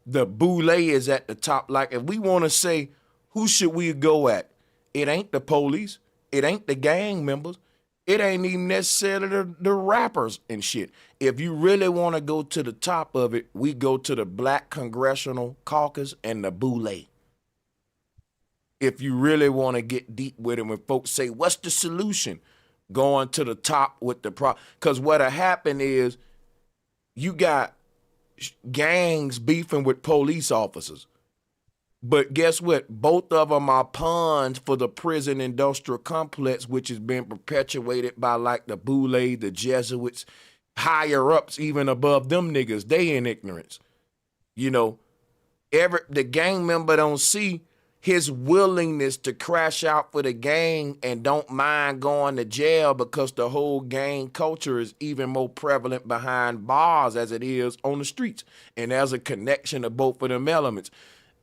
the boule is at the top. Like if we want to say, who should we go at? It ain't the police. It ain't the gang members. It ain't even necessarily the rappers and shit. If you really want to go to the top of it, we go to the Black Congressional Caucus and the boule. If you really want to get deep with it, when folks say, what's the solution? Going to the top with the problem. Because what'll happen is you got gangs beefing with police officers. But guess what? Both of them are pawns for the prison industrial complex, which has been perpetuated by like the Boule, the Jesuits, higher ups, even above them niggas. They in ignorance. You know, the gang member don't see his willingness to crash out for the gang and don't mind going to jail because the whole gang culture is even more prevalent behind bars as it is on the streets. And there's a connection of both of them elements.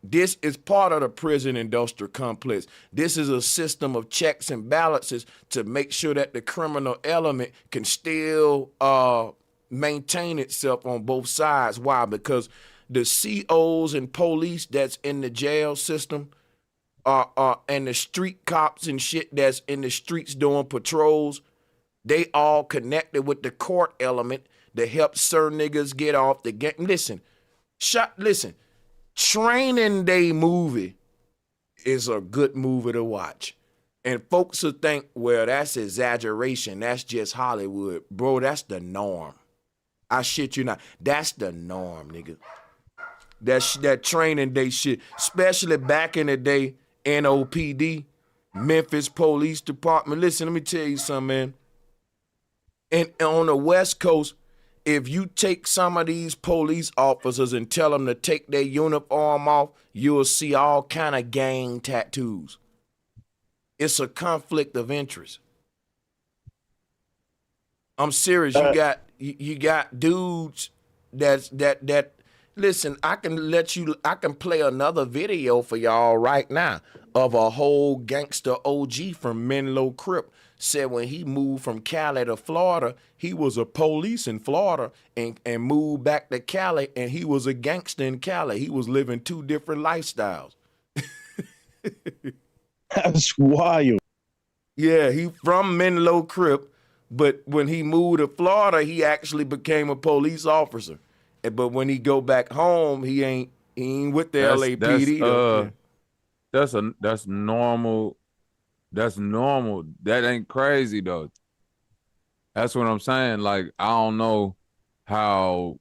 This is part of the prison industrial complex. This is a system of checks and balances to make sure that the criminal element can still maintain itself on both sides. Why? Because the COs and police that's in the jail system and the street cops and shit that's in the streets doing patrols, they all connected with the court element to help certain niggas get off the game. Listen. Training Day movie is a good movie to watch. And folks will think, well, that's exaggeration. That's just Hollywood. Bro, that's the norm. I shit you not. That's the norm, nigga. That Training Day shit, especially back in the day, NOPD, Memphis Police Department. Listen, let me tell you something, man. And on the West Coast, if you take some of these police officers and tell them to take their uniform off, you'll see all kind of gang tattoos. It's a conflict of interest. I'm serious. You got dudes that listen, I can play another video for y'all right now of a whole gangster OG from Menlo Crip. Said when he moved from Cali to Florida, he was a police in Florida and moved back to Cali, and he was a gangster in Cali. He was living 2 different lifestyles. That's wild. Yeah, he from Menlo Crip, but when he moved to Florida, he actually became a police officer. But when he go back home, he ain't with the LAPD. That's normal. That's normal. That ain't crazy though. That's what I'm saying. Like, I don't know how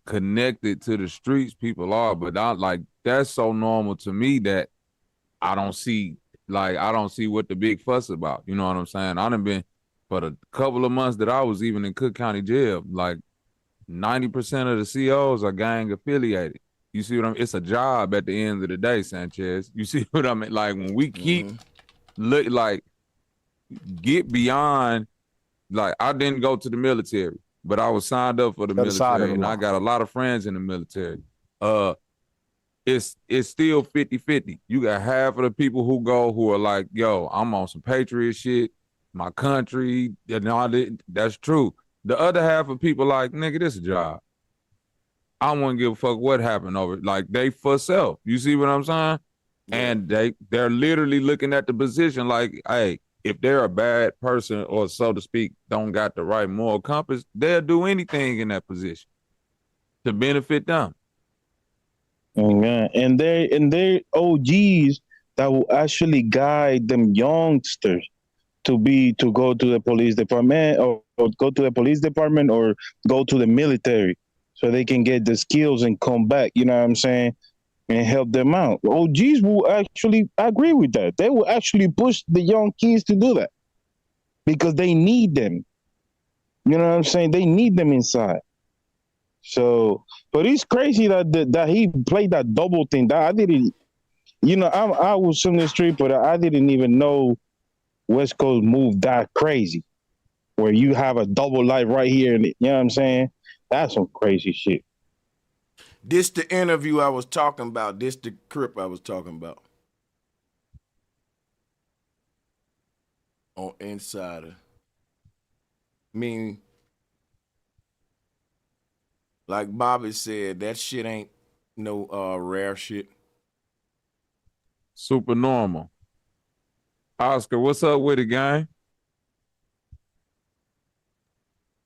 connected to the streets people are, but that's so normal to me that I don't see what the big fuss about. You know what I'm saying? I done been for the couple of months that I was even in Cook County Jail, like 90% of the COs are gang affiliated. You see what I mean? It's a job at the end of the day, Sanchez. You see what I mean? Like when we keep get beyond, like I didn't go to the military, but I was signed up for the military and I got a lot of friends in the military. It's still 50-50. You got half of the people who go who are like, yo, I'm on some patriot shit. my country, and all that. That's true. The other half of people like, nigga, this is a job. I don't want to give a fuck what happened over it. Like, they for self. You see what I'm saying? Yeah. And they're literally looking at the position like, hey, if they're a bad person or, so to speak, don't got the right moral compass, they'll do anything in that position to benefit them. Yeah. And they OGs that will actually guide them youngsters to go to the police department or go to the police department or go to the military so they can get the skills and come back, you know what I'm saying, and help them out. OGs will actually agree with that. They will actually push the young kids to do that because they need them. You know what I'm saying? They need them inside. So, but it's crazy that he played that double thing. That I didn't, you know, I was on the street, but I didn't even know West Coast moved that crazy, where you have a double life right here. You know what I'm saying? That's some crazy shit. This the interview I was talking about. This the Crip I was talking about. On Insider. Mean, like Bobby said, that shit ain't no rare shit. Super normal. Oscar, what's up with it, gang?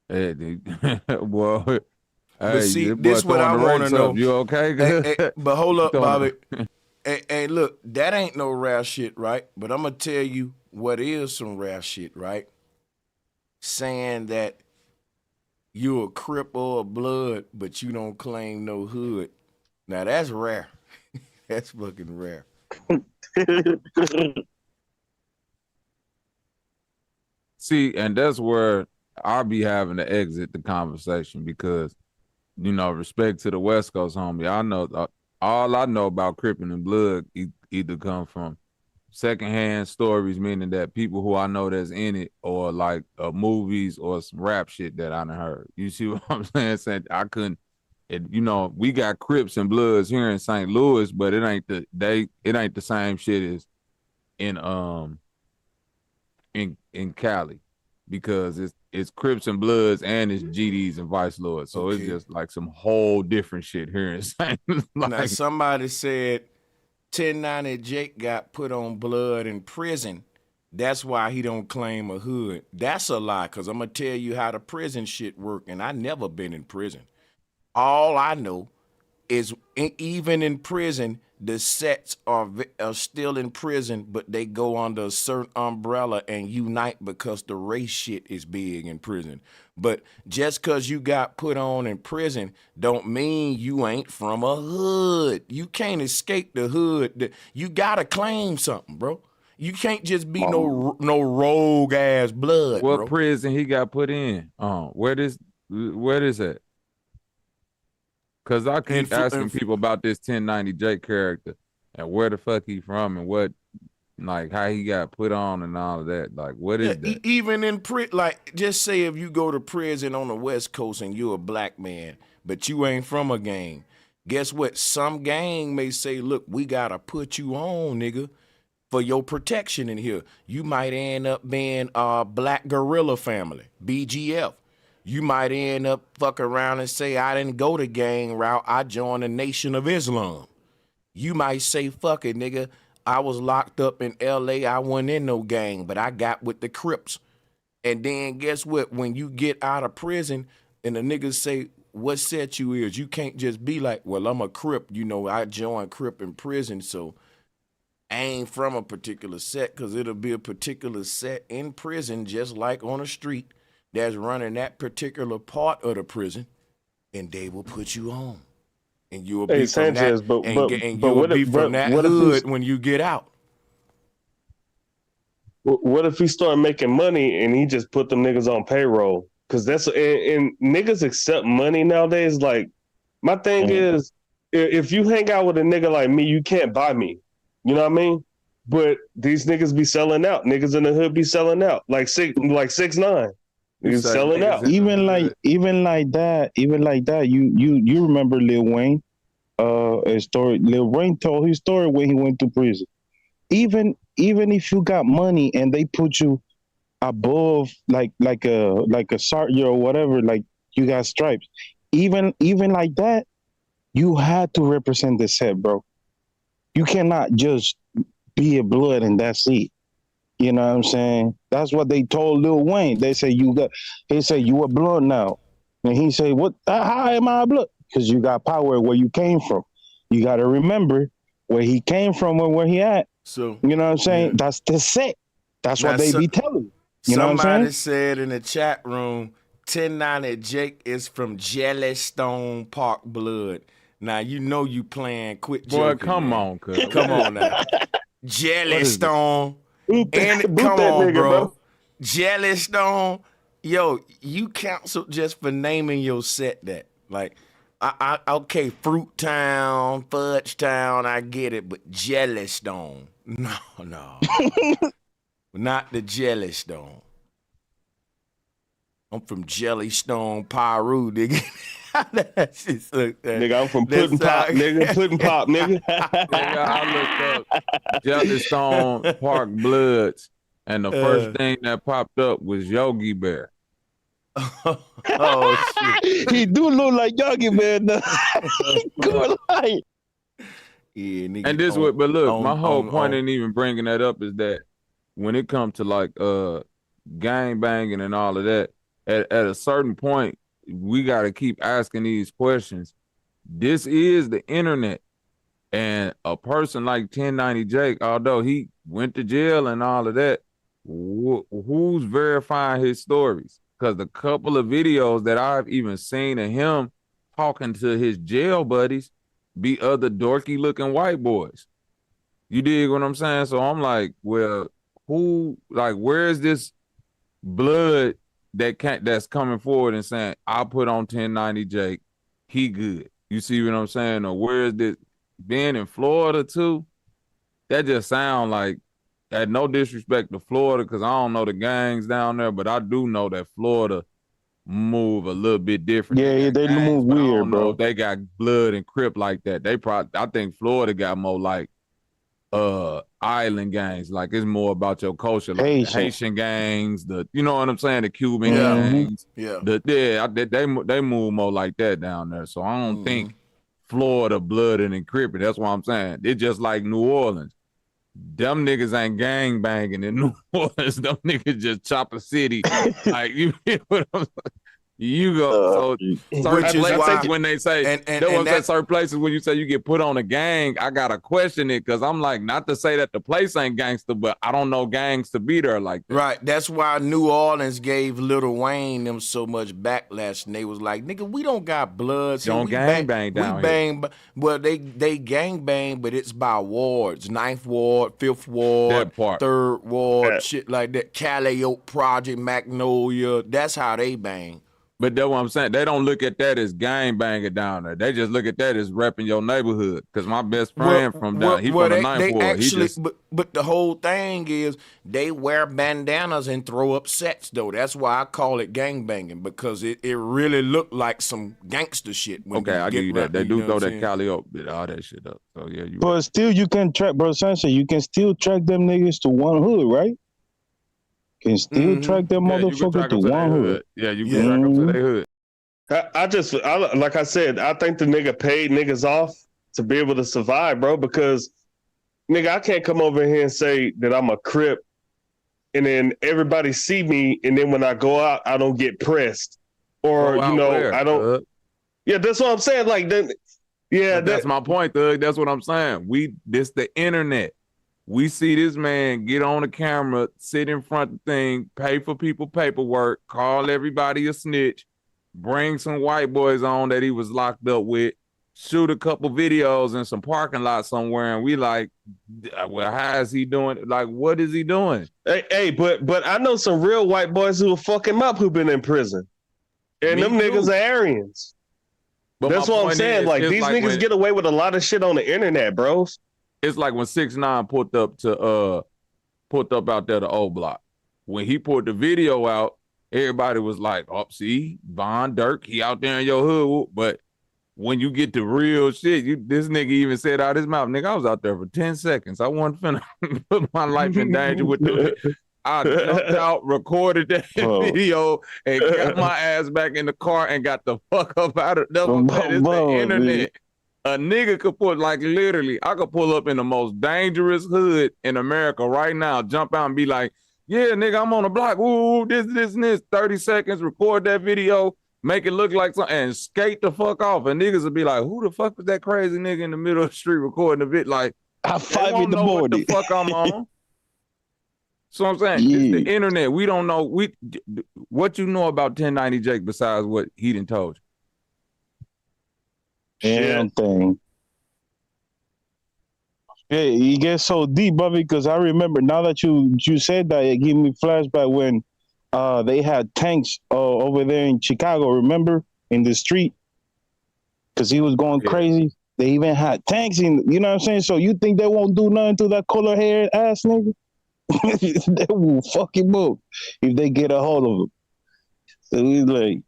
Hey, dude. Well, hey, but see, this what I want to know. You okay? But hold up, Bobby. Hey, look, that ain't no rare shit, right? But I'm going to tell you what is some rare shit, right? Saying that you a Crip or a Blood, but you don't claim no hood. Now, that's rare. That's fucking rare. See, and that's where I'll be having to exit the conversation because, you know, respect to the West Coast, homie. I know all I know about Crippin' and Blood either come from secondhand stories, meaning that people who I know that's in it, or like movies or some rap shit that I done heard. You see what I'm saying? Saying I couldn't. You know, we got Crips and Bloods here in St. Louis, but it ain't the same shit as in Cali, because it's Crips and Bloods and it's GDs and Vice Lords. So okay. It's just like some whole different shit here in St. Louis. Now somebody said 1090 Jake got put on blood in prison. That's why he don't claim a hood. That's a lie, because I'm going to tell you how the prison shit work, and I never been in prison. All I know is even in prison, the sets are still in prison, but they go under a certain umbrella and unite because the race shit is big in prison. But just because you got put on in prison don't mean you ain't from a hood. You can't escape the hood. You got to claim something, bro. You can't just be no rogue ass blood, what bro. Prison he got put in? Where is that? Because I keep asking people about this 1090 Jake character and where the fuck he from and what, like, how he got put on and all of that. Like, what is that? Even in prison, like, just say if you go to prison on the West Coast and you're a black man, but you ain't from a gang, guess what? Some gang may say, look, we got to put you on, nigga, for your protection in here. You might end up being a Black Gorilla Family, BGF. You might end up fuck around and say, I didn't go the gang route. I joined the Nation of Islam. You might say, fuck it, nigga. I was locked up in LA. I wasn't in no gang, but I got with the Crips. And then guess what? When you get out of prison and the niggas say, what set you is, you can't just be like, well, I'm a Crip. You know, I joined Crip in prison, so I ain't from a particular set, because it'll be a particular set in prison, just like on the street, that's running that particular part of the prison, and they will put you on, and you will be from that, and you will be from that hood when you get out. What if he start making money and he just put them niggas on payroll? Because that's and niggas accept money nowadays. Like, my thing is, if you hang out with a nigga like me, you can't buy me. You know what I mean? But these niggas be selling out. Niggas in the hood be selling out. Like 6ix9ine. He's selling out. Even like that. You remember Lil Wayne? A story. Lil Wayne told his story when he went to prison. Even if you got money and they put you above like a sergeant or whatever, like you got stripes. Even like that, you had to represent the set, bro. You cannot just be a blood and that's it. You know what I'm saying? That's what they told Lil Wayne. They say you a blood now. And he say, what? How am I a blood? Because you got power where you came from. You got to remember where he came from and where he at. So you know what I'm saying? Yeah. That's the set. That's what they be telling you. You know what I'm somebody saying? said in the chat room, 1090 Jake is from Jellystone Park blood. Now you know you playing. Quit joking. Boy, come on, cuz. Come on now. Jellystone. Boot Come that on, nigga, bro. Jellystone. Yo, you canceled just for naming your set that. Like, I okay, Fruit Town, Fudge Town, I get it, but Jellystone. No. Not the Jellystone. I'm from Jellystone, Peru, nigga. Nigga, I'm from Puddin' Pop, nigga. Puddin' Pop, nigga. Nigga, I looked up Jellystone Park Bloods, and the first thing that popped up was Yogi Bear. Oh shit. He do look like Yogi Bear. Good light. Yeah, nigga. And this would, but look, my whole point in even bringing that up is that when it comes to like gang banging and all of that, at a certain point, we got to keep asking these questions. This is the internet, and a person like 1090 Jake, although he went to jail and all of that, who's verifying his stories? Because the couple of videos that I've even seen of him talking to his jail buddies be other dorky looking white boys. You dig what I'm saying? So I'm like, well, where is this blood that's coming forward and saying, I'll put on 1090 Jake, he good. You see what I'm saying? Or where is this being in Florida too? That just sound like, at no disrespect to Florida, because I don't know the gangs down there, but I do know that Florida move a little bit different. Yeah, they move weird, I don't know bro. if they got blood and Crip like that. I think Florida got more like island gangs. Like it's more about your culture, like the Haitian gangs, you know what I'm saying, the Cuban gangs. Yeah. They move more like that down there. So I don't think Florida blood and encrypted. That's what I'm saying. It's just like New Orleans. Them niggas ain't gang banging in New Orleans. Them niggas just chop a city. Like you know what I'm saying? You go certain places when they say certain places when you say you get put on a gang, I gotta question it because I'm like, not to say that the place ain't gangster, but I don't know gangs to be there like that. Right. That's why New Orleans gave Lil Wayne them so much backlash, and they was like, nigga, we don't got blood. So don't gang bang down here. Bang, well, they gang bang, but it's by wards. 9th Ward, 5th Ward, 3rd Ward, shit like that. Cali Oak Project, Magnolia. That's how they bang. But that's what I'm saying. They don't look at that as gang banging down there. They just look at that as repping your neighborhood. Because my best friend from down, he from the 9th Ward. Actually, but the whole thing is they wear bandanas and throw up sets, though. That's why I call it gang banging, because it really looked like some gangster shit. Okay, I give you that. They do throw that Cali up, all that shit up. So yeah, but still, you can track, bro. Sunset, you can still track them niggas to one hood, right? Can still track that motherfucker to one hood. Yeah, you can track them to their hood. Like I said, I think the nigga paid niggas off to be able to survive, bro, because nigga, I can't come over here and say that I'm a Crip and then everybody see me and then when I go out, I don't get pressed. Or, I don't. Yeah, that's what I'm saying. Like, that's my point, Thug. That's what I'm saying. This the internet. We see this man get on the camera, sit in front of the thing, pay for people paperwork, call everybody a snitch, bring some white boys on that he was locked up with, shoot a couple videos in some parking lot somewhere, and we like, well, how is he doing? Like, what is he doing? Hey, but I know some real white boys who will fuck him up who've been in prison. And them niggas are Aryans. But that's what I'm saying. Like, these niggas get away with a lot of shit on the internet, bro. It's like when 6ix9ine pulled up out there to O Block. When he put the video out, everybody was like, "Oh, see, Von Dirk, he out there in your hood." But when you get to real shit, this nigga even said out his mouth, "Nigga, I was out there for 10 seconds. I wasn't finna put my life in danger with I jumped out, recorded that video, and got my ass back in the car and got the fuck up out of there. It's the internet. A nigga could put, like, literally, I could pull up in the most dangerous hood in America right now, jump out and be like, yeah, nigga, I'm on the block. Ooh, this, and this. 30 seconds, record that video, make it look like something, and skate the fuck off. And niggas would be like, who the fuck was that crazy nigga in the middle of the street recording a bit? Like, I 5 in the morning. What the fuck I'm on. So I'm saying, it's the internet. We don't know. What you know about 1090 Jake besides what he done told you? Damn thing. Yeah, it gets so deep, Bobby, because I remember now that you said that, it gave me flashback when they had tanks over there in Chicago, remember? In the street. Because he was going crazy. They even had tanks in, you know what I'm saying? So you think they won't do nothing to that color haired ass nigga? They will fuck him up if they get a hold of him. So he's like,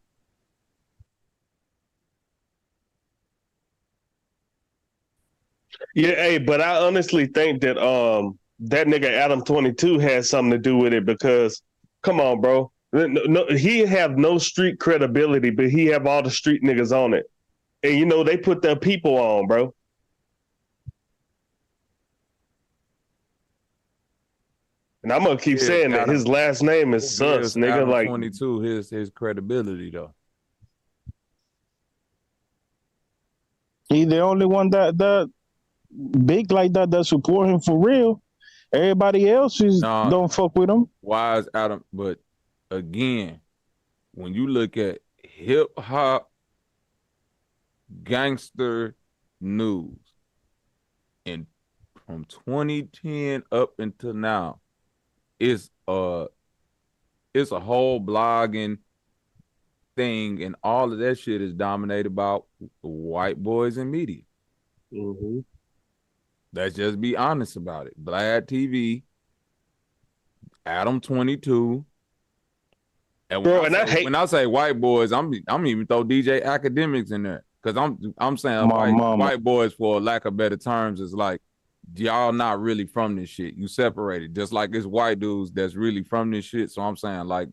yeah, hey, but I honestly think that that nigga Adam 22 has something to do with it because, come on, bro, no, he have no street credibility, but he have all the street niggas on it, and you know they put their people on, bro. And I'm gonna keep saying that his last name is Sus, nigga. Adam like 22, his credibility though. he the only one that big like that support him for real. Everybody else don't fuck with him. Why is Adam? But again, when you look at hip hop, gangster news, and from 2010 up until now, it's a whole blogging thing, and all of that shit is dominated by white boys and media. Mm-hmm. Let's just be honest about it. Vlad TV, Adam 22, and when I say white boys, I'm even throw DJ Academics in there because I'm saying white boys, for lack of better terms, is like y'all not really from this shit. You separated, just like it's white dudes that's really from this shit. So I'm saying like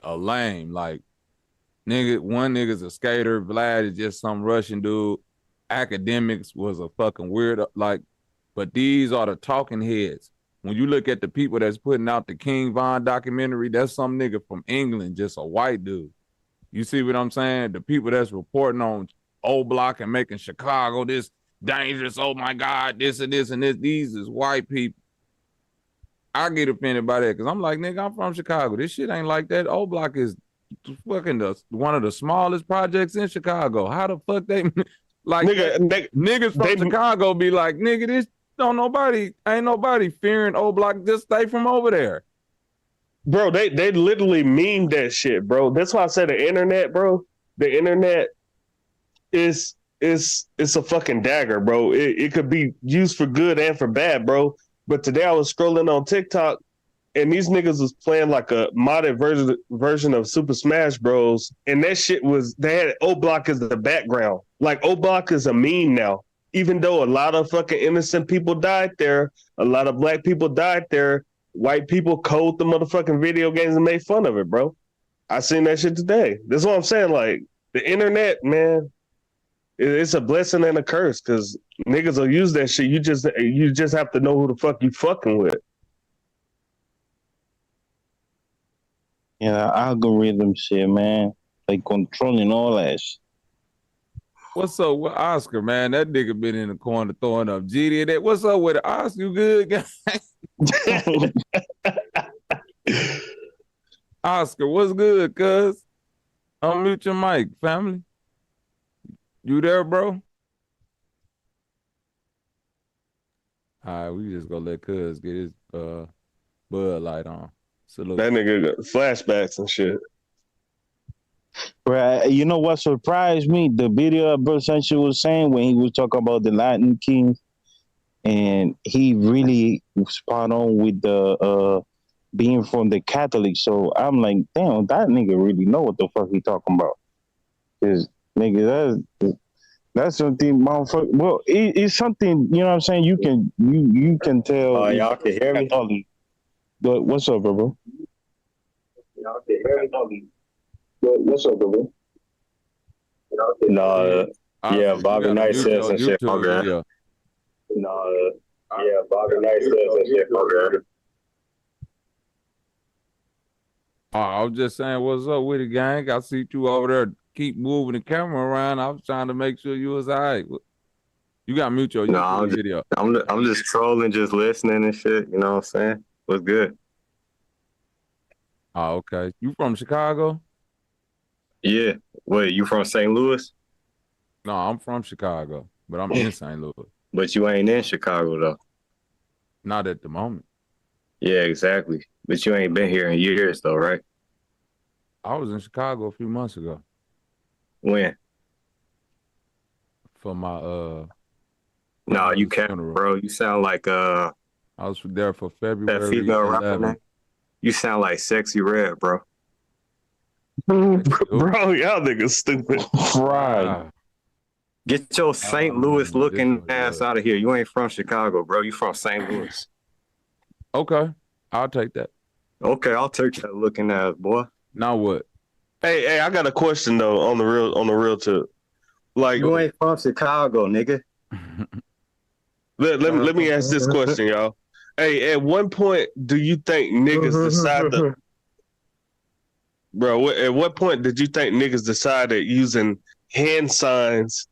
a lame, like one nigga's a skater, Vlad is just some Russian dude. Academics was a fucking weird, like, but these are the talking heads. When you look at the people that's putting out the King Von documentary, that's some nigga from England, just a white dude. You see what I'm saying? The people that's reporting on old block and making Chicago this dangerous, oh my God, this and this and this, these is white people. I get offended by that because I'm like, nigga, I'm from Chicago. This shit ain't like that. Old block is fucking one of the smallest projects in Chicago. How the fuck they like niggas from Chicago be like, nigga, this ain't nobody fearing old block. Just stay from over there. Bro, they literally mean that shit, bro. That's why I said the internet, bro. The internet is a fucking dagger, bro. It could be used for good and for bad, bro. But today I was scrolling on TikTok and these niggas was playing like a modded version of Super Smash Bros. And that shit they had O Block as the background. Like O Block is a meme now. Even though a lot of fucking innocent people died there, a lot of black people died there, white people code the motherfucking video games and made fun of it, bro. I seen that shit today. That's what I'm saying. Like the internet, man, it's a blessing and a curse because niggas will use that shit. You just have to know who the fuck you fucking with. Yeah, algorithm shit, man. Like controlling all that shit. What's up with Oscar, man? That nigga been in the corner throwing up GD and that. What's up with Oscar? You good, guy? Oscar, what's good, cuz? Unmute your mic, family. You there, bro? All right, we just gonna let cuz get his Bud Light on. Salute. That nigga got flashbacks and shit. Right, you know what surprised me? The video Bro Sancho was saying when he was talking about the Latin Kings, and he really spot on with the being from the Catholic. So I'm like, damn, that nigga really know what the fuck he talking about. Cause nigga, that's something, motherfucker. Well, it's something, you know what I'm saying. You can tell. Y'all can hear me. But what's up, bro? What's up, bro? No, yeah, You Bobby gotta Knight mute said your some shit, my YouTube bad. video. No, yeah, Bobby Knight said some shit, my bad. Oh, I was just saying, what's up with it, gang? I see you over there keep moving the camera around. I was trying to make sure you was all right. You got to mute your No, YouTube video. I'm just trolling, just listening and shit. You know what I'm saying? What's good? Oh, okay. You from Chicago? Yeah. Wait, you from St. Louis? No, I'm from Chicago, but I'm in St. Louis. But you ain't in Chicago though. Not at the moment. Yeah, exactly. But you ain't been here in years though, right? I was in Chicago a few months ago. When? For my No, you can't, bro. You sound like I was there for February that female rapper 11th. name. You sound like Sexy Red, bro. Bro, y'all niggas stupid. Right. Get your St. Louis looking ass out of here. You ain't from Chicago, bro. You from St. Louis. Okay. I'll take that. Okay, I'll take that looking ass, boy. Now what? Hey, I got a question though on the real tip. Like, you ain't from Chicago, nigga. let me ask this question, y'all. Hey, at one point, do you think niggas decide to, bro? At what point did you think niggas decided using hand signs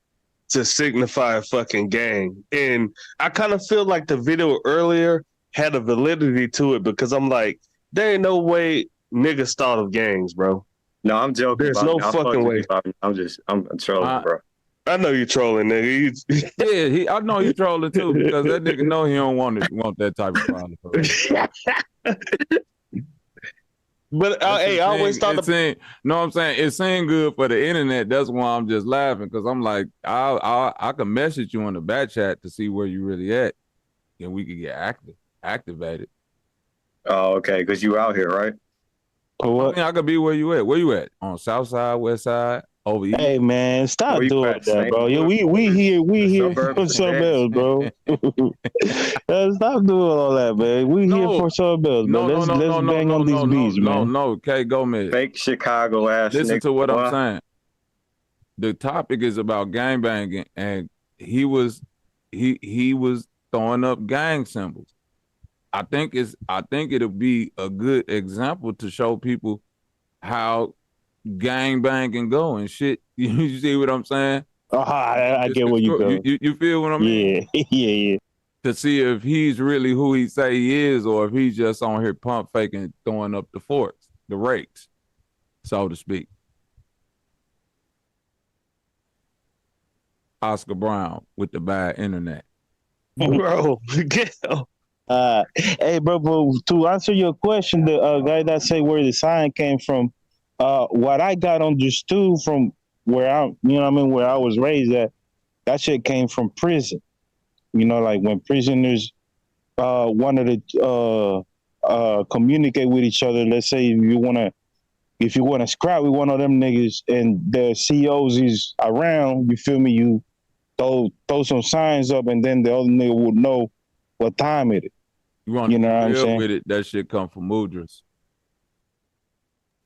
to signify a fucking gang? And I kind of feel like the video earlier had a validity to it because I'm like, there ain't no way niggas thought of gangs, bro. No, I'm joking. There's no fucking way. I'm trolling, bro. I know you're trolling, nigga. Yeah, I know you trolling too because that nigga know he don't want that type of problem. But hey, I always thought no, I'm saying it seemed good for the internet. That's why I'm just laughing because I'm like, I can message you in the back chat to see where you really at, and we could get activated. Oh, okay, because you out here, right? I mean, I could be where you at. Where you at? On South Side, West Side, over here? Hey man, stop doing that, bro. Yeah, we here for something else, bro. Stop doing all that, man. We here for something else, bro. Let's bang on these beats, man. No, okay, go man. Fake Chicago ass. Listen nigga, to what boy. I'm saying. The topic is about gangbanging, and he was throwing up gang symbols. I think it'll be a good example to show people how gang banging go and shit. You see what I'm saying? I get what you go. You feel what I mean? Yeah. To see if he's really who he say he is, or if he's just on here pump faking, throwing up the forks, the rakes, so to speak. Oscar Brown with the bad internet. Bro, hey, bro, but to answer your question, the guy that say where the sign came from, what I got understood from where where I was raised at, that shit came from prison. You know, like when prisoners wanted to communicate with each other. Let's say if you wanna scrap with one of them niggas and the COs is around, you feel me? You throw some signs up, and then the other nigga would know what time it is. You know what I'm saying? With it, that shit come from Mudras.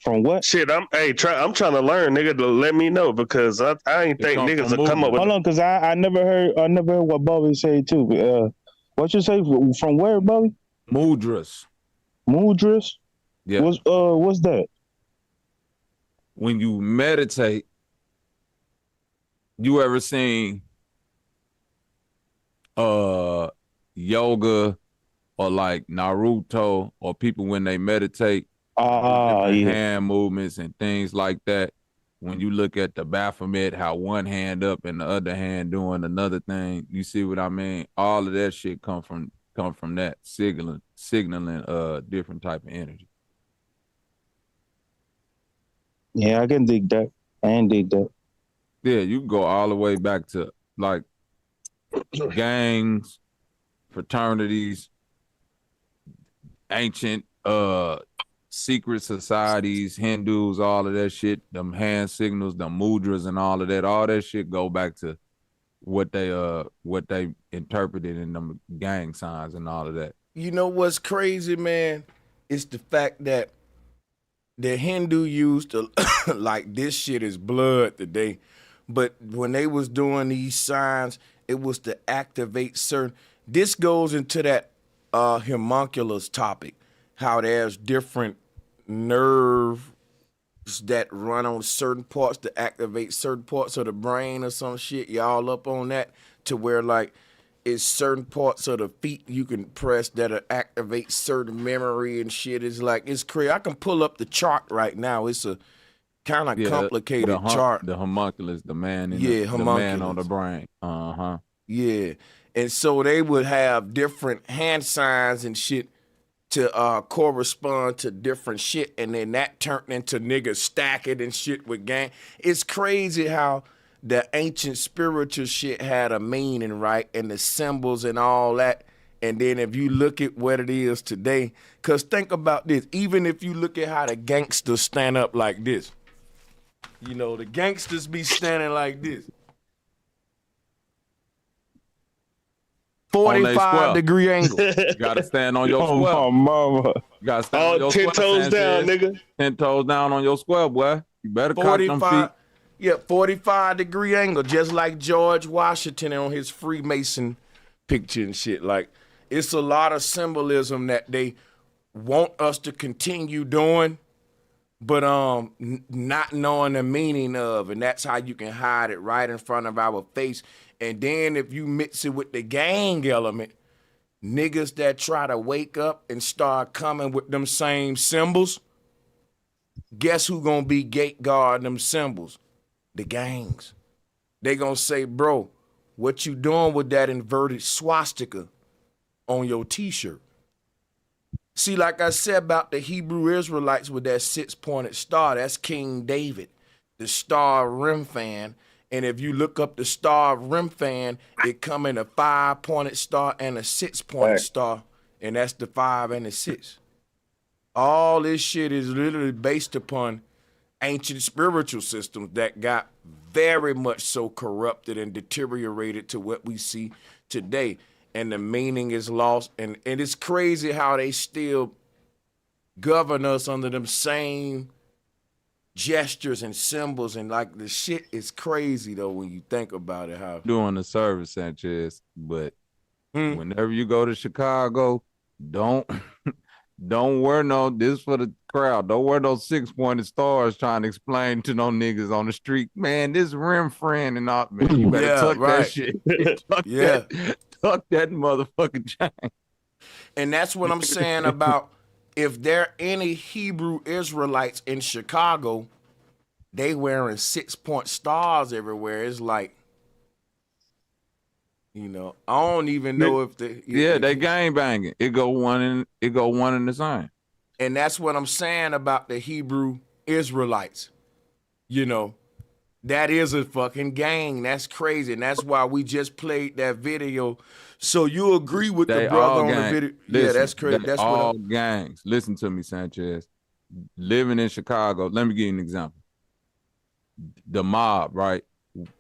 From what? Shit, I'm trying to learn, nigga, to let me know because I ain't think niggas will come up with. Hold on, because I never heard what Bobby said too. What you say from where, Bobby? Mudras. Mudras? Yeah. What's that? When you meditate, you ever seen yoga or like Naruto or people when they meditate, hand movements and things like that. When you look at the Baphomet, how one hand up and the other hand doing another thing, you see what I mean? All of that shit come from that signaling different type of energy. Yeah, I can dig that. I can dig that. Yeah, you can go all the way back to like gangs, fraternities, ancient secret societies, Hindus, all of that shit, them hand signals, them mudras and all of that shit go back to what they interpreted in them gang signs and all of that. You know what's crazy, man? It's the fact that the Hindu used to like this shit is blood today, but when they was doing these signs, it was to activate certain. This goes into that homunculus topic, how there's different nerves that run on certain parts to activate certain parts of the brain or some shit. Y'all up on that to where like it's certain parts of the feet you can press that'll activate certain memory and shit. It's like it's crazy. I can pull up the chart right now. It's a kind of complicated chart. The homunculus, the man in the man on the brain. Yeah. And so they would have different hand signs and shit to correspond to different shit, and then that turned into niggas stacking and shit with gang. It's crazy how the ancient spiritual shit had a meaning, right? And the symbols and all that. And then if you look at what it is today, because think about this, even if you look at how the gangsters stand up like this, you know, the gangsters be standing like this. 45-degree angle. You gotta stand on your square. Oh, my mama. You gotta stand on your 10 square, toes down, nigga. 10 toes down on your square, boy. You better cock them feet. Yeah, 45-degree angle, just like George Washington on his Freemason picture and shit. Like, it's a lot of symbolism that they want us to continue doing, but not knowing the meaning of, and that's how you can hide it right in front of our face. And then if you mix it with the gang element, niggas that try to wake up and start coming with them same symbols, guess who gonna be gate guarding them symbols? The gangs. They gonna say, bro, what you doing with that inverted swastika on your t-shirt? See, like I said about the Hebrew Israelites with that 6-pointed star, that's King David, the star rim fan. And if you look up the star rim fan, it come in a 5-pointed star and a 6-pointed star, and that's the 5 and the 6. All this shit is literally based upon ancient spiritual systems that got very much so corrupted and deteriorated to what we see today. And the meaning is lost. And it's crazy how they still govern us under them same gestures and symbols, and like the shit is crazy though when you think about it. How doing the service, Sanchez, but whenever you go to Chicago, don't wear no, this for the crowd, don't wear those 6-pointed stars trying to explain to no niggas on the street, man, this rim friend and all, man, you better tuck that shit. Tuck that motherfucking chain. And that's what I'm saying about if there are any Hebrew Israelites in Chicago, they wearing 6-point stars everywhere. It's like, you know, I don't even know if they they gang banging. It go one in the same. And that's what I'm saying about the Hebrew Israelites. You know, that is a fucking gang. That's crazy. And that's why we just played that video. So you agree with the brother on the video? Listen, yeah, that's crazy. That's all gangs. Listen to me, Sanchez. Living in Chicago, let me give you an example. The mob, right?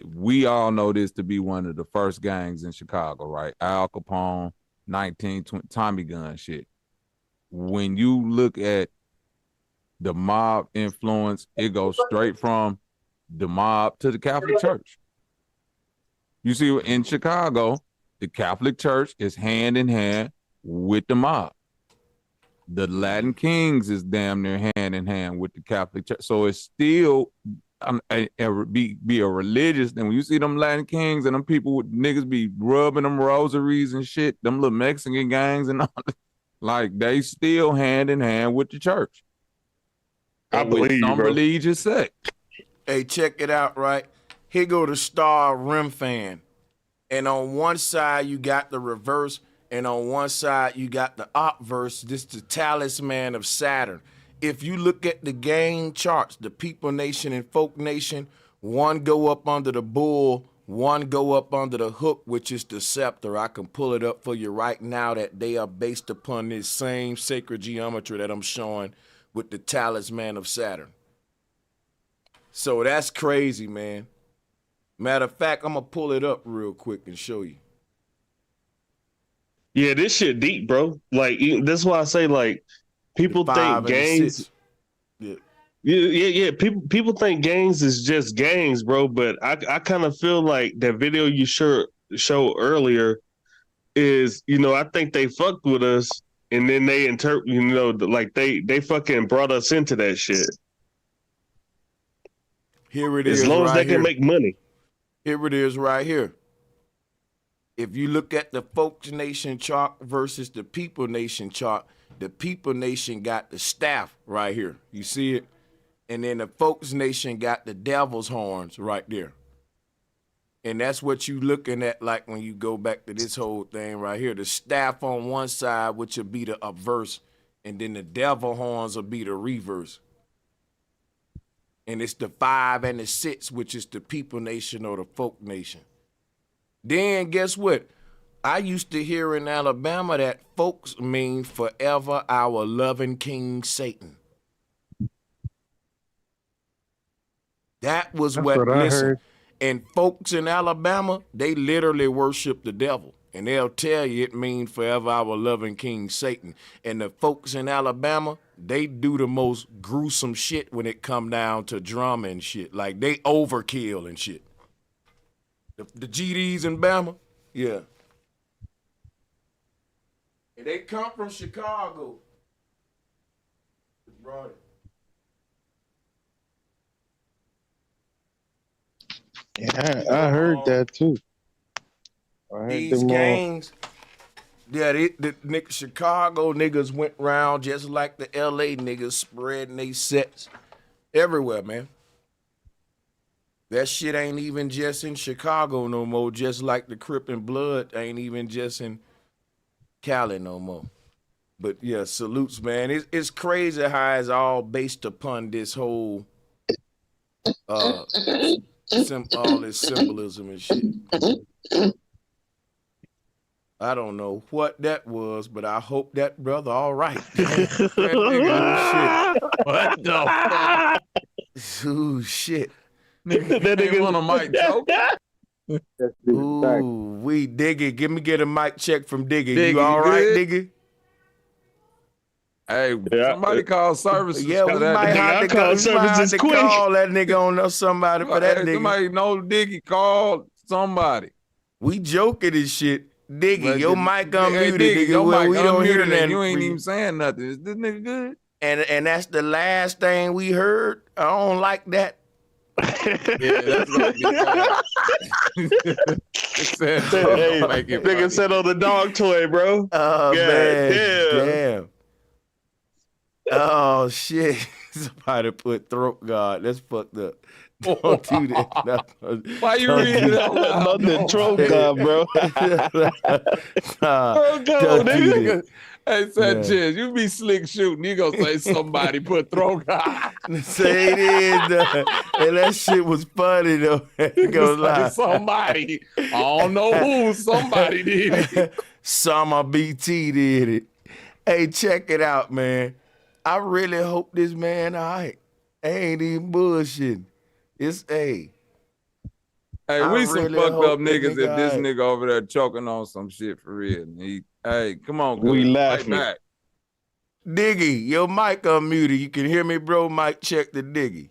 We all know this to be one of the first gangs in Chicago, right? Al Capone, 1920, Tommy gun shit. When you look at the mob influence, it goes straight from the mob to the Catholic Church. You see, in Chicago, the Catholic Church is hand in hand with the mob. The Latin Kings is damn near hand in hand with the Catholic Church. So it's still be a religious. And when you see them Latin Kings and them people with niggas be rubbing them rosaries and shit, them little Mexican gangs and all that, like they still hand in hand with the church. I believe some religious sect. Hey, check it out, right? Here go the star rim fan. And on one side, you got the reverse, and on one side, you got the obverse. This is the talisman of Saturn. If you look at the gang charts, the People Nation and Folk Nation, one go up under the bull, one go up under the hook, which is the scepter. I can pull it up for you right now that they are based upon this same sacred geometry that I'm showing with the talisman of Saturn. So that's crazy, man. Matter of fact, I'm going to pull it up real quick and show you. Yeah, this shit deep, bro. Like, that's why I say, like, people think gangs. Yeah. People think gangs is just gangs, bro. But I kind of feel like that video you show earlier is, I think they fucked with us, and then they interpret, like they fucking brought us into that shit. Here it is. As long as right they can here. make money. Here it is right here. If you look at the Folks Nation chart versus the People Nation chart, the People Nation got the staff right here. You see it? And then the Folks Nation got the devil's horns right there. And that's what you looking at, like when you go back to this whole thing right here. The staff on one side, which will be the obverse, and then the devil horns will be the reverse. And it's the 5 and the 6, which is the People Nation or the Folk Nation. Then guess what? I used to hear in Alabama that folks mean forever our loving King Satan. That was That's what I listen. heard. And folks in Alabama, they literally worship the devil. And they'll tell you it means forever our loving King Satan. And the folks in Alabama, they do the most gruesome shit when it come down to drama and shit. Like they overkill and shit. The GDs in Bama, yeah. And they come from Chicago. Right. Yeah, I heard that too. I heard These them all. gangs, yeah, the Chicago niggas went round just like the LA niggas spreading they sets everywhere, man. That shit ain't even just in Chicago no more, just like the Crip and Blood ain't even just in Cali no more. But yeah, salutes, man. It's crazy how it's all based upon this whole all this symbolism and shit. I don't know what that was, but I hope that brother all right. That nigga, shit. What the fuck? Ooh, shit. Nigga, that nigga on a mic choke. Ooh, we Diggy. Get a mic check from Diggy. Diggy, You all right, good? Diggy? Hey, somebody call services. Yeah, we for that might nigga. have to call that nigga on us, somebody for that Hey, nigga. somebody know Diggy, call somebody. We joking and shit. Diggy, But your the- mic Hey, unmuted, Diggy, nigga. your Well, mic we don't hear unmuted nothing. and you ain't even saying nothing. Is this nigga good? And that's the last thing we heard. I don't like that. Yeah, that's gonna be bad. It said, Hey, don't make it nigga funny. said on the dog toy, bro. Oh, God man. Damn. Oh, shit. Somebody put throat guard. That's fucked up. Don't do that. No. Why you reading it out loud? About the throat guard, bro. Nah, Go, don't do nigga. that. Hey, Sanchez, you be slick shooting. You gonna say somebody put throw guy. Say it is, and that shit was funny though. You Go say lie. somebody. I don't know who. Somebody did it. Summer BT did it. Hey, check it out, man. I really hope this man all right. I ain't even bullshitting. It's Hey, I we some really fucked hope up that niggas nigga if this all right. nigga over there choking on some shit for real. Hey, come on, We good. laughing. Fight back. Diggy, your mic unmuted. You can hear me, bro. Mic check the Diggy.